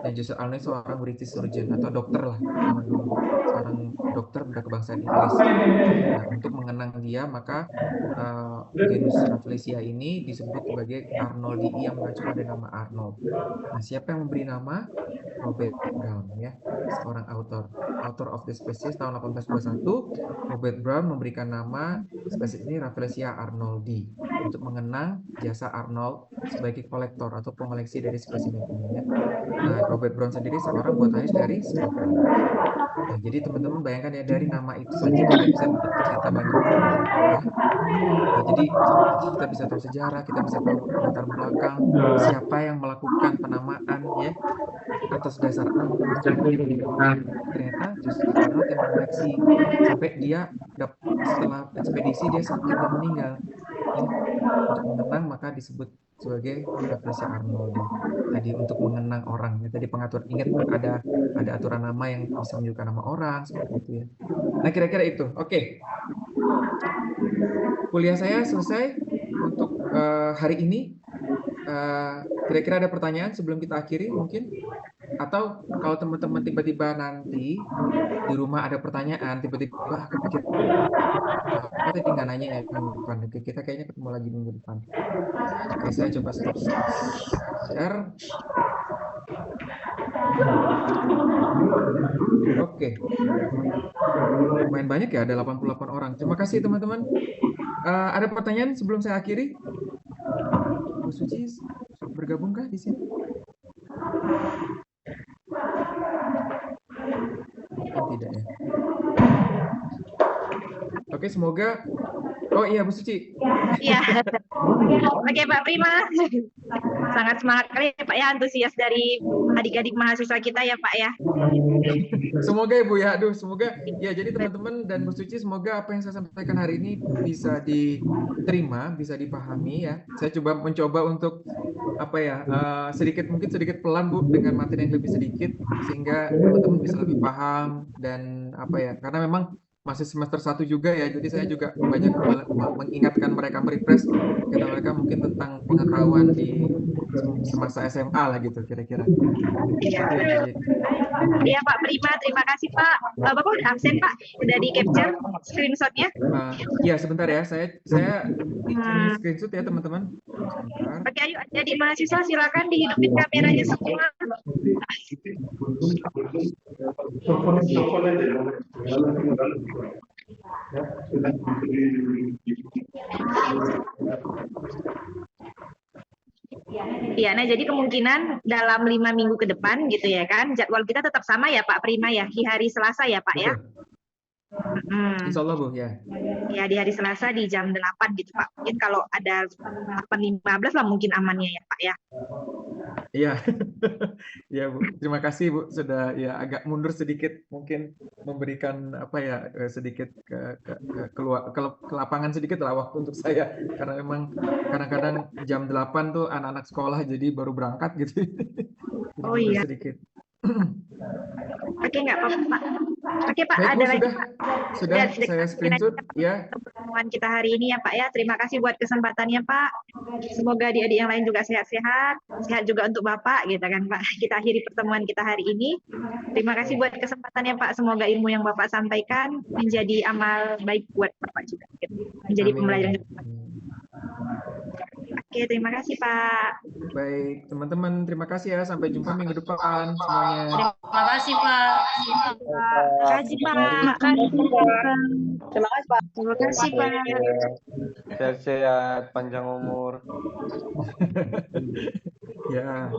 Dan Joseph Arnold seorang British surgeon atau dokter lah zaman dulu, seorang dokter berkebangsaan Inggris. Nah, untuk mengenang dia maka genus Rafflesia ini disebut sebagai Arnoldii yang mengacu pada nama Arnold. Nah, siapa yang memberi nama? Robert Brown ya, seorang author of the species tahun 1821. Robert Brown memberikan nama spesies ini Rafflesia arnoldi untuk mengenang jasa Arnold sebagai kolektor atau pengoleksi dari spesimen ini ya. Nah, Robert Brown sendiri seorang botanis dari Scotland. Nah, jadi teman-teman bayangkan ya, dari nama itu saja kita bisa bikin cerita banyak ya. Nah, jadi kita bisa tahu sejarah, kita bisa tahu latar belakang siapa yang melakukan penamaan ya, atas dasar ternyata justru Arnold yang mengoleksi sampai dia setelah ekspedisi dia sakit dan meninggal ya. Untuk mengenang maka disebut sebagai Rafflesia arnoldi tadi, untuk mengenang orang ya. Tadi pengatur, ingat ada aturan nama yang bisa menunjukkan nama orang seperti itu ya. Nah, kira-kira itu. Oke. Kuliah saya selesai untuk hari ini. Kira-kira ada pertanyaan sebelum kita akhiri mungkin? Atau kalau teman-teman tiba-tiba nanti di rumah ada pertanyaan, tiba-tiba kepikir, apa tadi nggak nanya ya minggu depan? Kita kayaknya ketemu lagi minggu depan. Oke, saya coba stop share. Oke. Lumayan banyak ya, ada 88 orang. Terima kasih teman-teman. Ada pertanyaan sebelum saya akhiri? Bu Suci bergabungkah di sini? Tidak ya. Oke, semoga. Oh iya, Bu Suci. Iya. Oke, Pak Prima. Sangat semangat kali ya, Pak ya, antusias dari adik-adik mahasiswa kita ya, Pak ya. Semoga ya, Bu ya. Aduh, semoga ya. Jadi teman-teman dan Bu Suci, semoga apa yang saya sampaikan hari ini bisa diterima, bisa dipahami ya. Saya mencoba untuk apa ya, mungkin sedikit pelan Bu, dengan materi yang lebih sedikit sehingga teman-teman bisa lebih paham dan apa ya, karena memang masih semester 1 juga ya, jadi saya juga banyak mengingatkan mereka, merefresh kata mereka mungkin tentang pengetahuan di semasa SMA lah gitu kira-kira. Iya Pak Prima, terima kasih Pak. Bapak udah absen Pak, udah di capture screenshotnya? Iya sebentar ya, saya screenshot ya teman-teman. Oke, ayo jadi mahasiswa silakan dihidupin kameranya semua. Iya, nah jadi kemungkinan dalam 5 minggu ke depan gitu ya kan, jadwal kita tetap sama ya Pak Prima ya, di hari Selasa ya Pak ya. Insya Allah Bu ya. Ya di hari Selasa di jam 8 gitu Pak. Mungkin kalau ada 8.15 lah mungkin amannya ya Pak ya. Iya, ya Bu. Terima kasih Bu sudah ya agak mundur sedikit, mungkin memberikan apa ya sedikit ke lapangan sedikit lah waktu untuk saya, karena memang kadang-kadang jam 8 tuh anak-anak sekolah jadi baru berangkat gitu. Oh iya. Sedikit. Oke, nggak apa-apa Pak. Oke Pak, baik, ada Bu, lagi Pak. Pak. Sudah saya screenshot ya. Pertemuan kita hari ini ya Pak ya. Terima kasih buat kesempatannya Pak. Semoga adik-adik yang lain juga sehat-sehat. Sehat juga untuk Bapak gitu kan Pak. Kita akhiri pertemuan kita hari ini. Terima kasih buat kesempatannya Pak. Semoga ilmu yang Bapak sampaikan menjadi amal baik buat Bapak juga. Menjadi pembelajaran. Oke, terima kasih Pak. Baik, teman-teman, terima kasih ya. Sampai jumpa minggu depan semuanya. Terima kasih Pak. Terima kasih Pak. Terima kasih Pak. Terima kasih Pak. Sehat-sehat, panjang umur. Ya.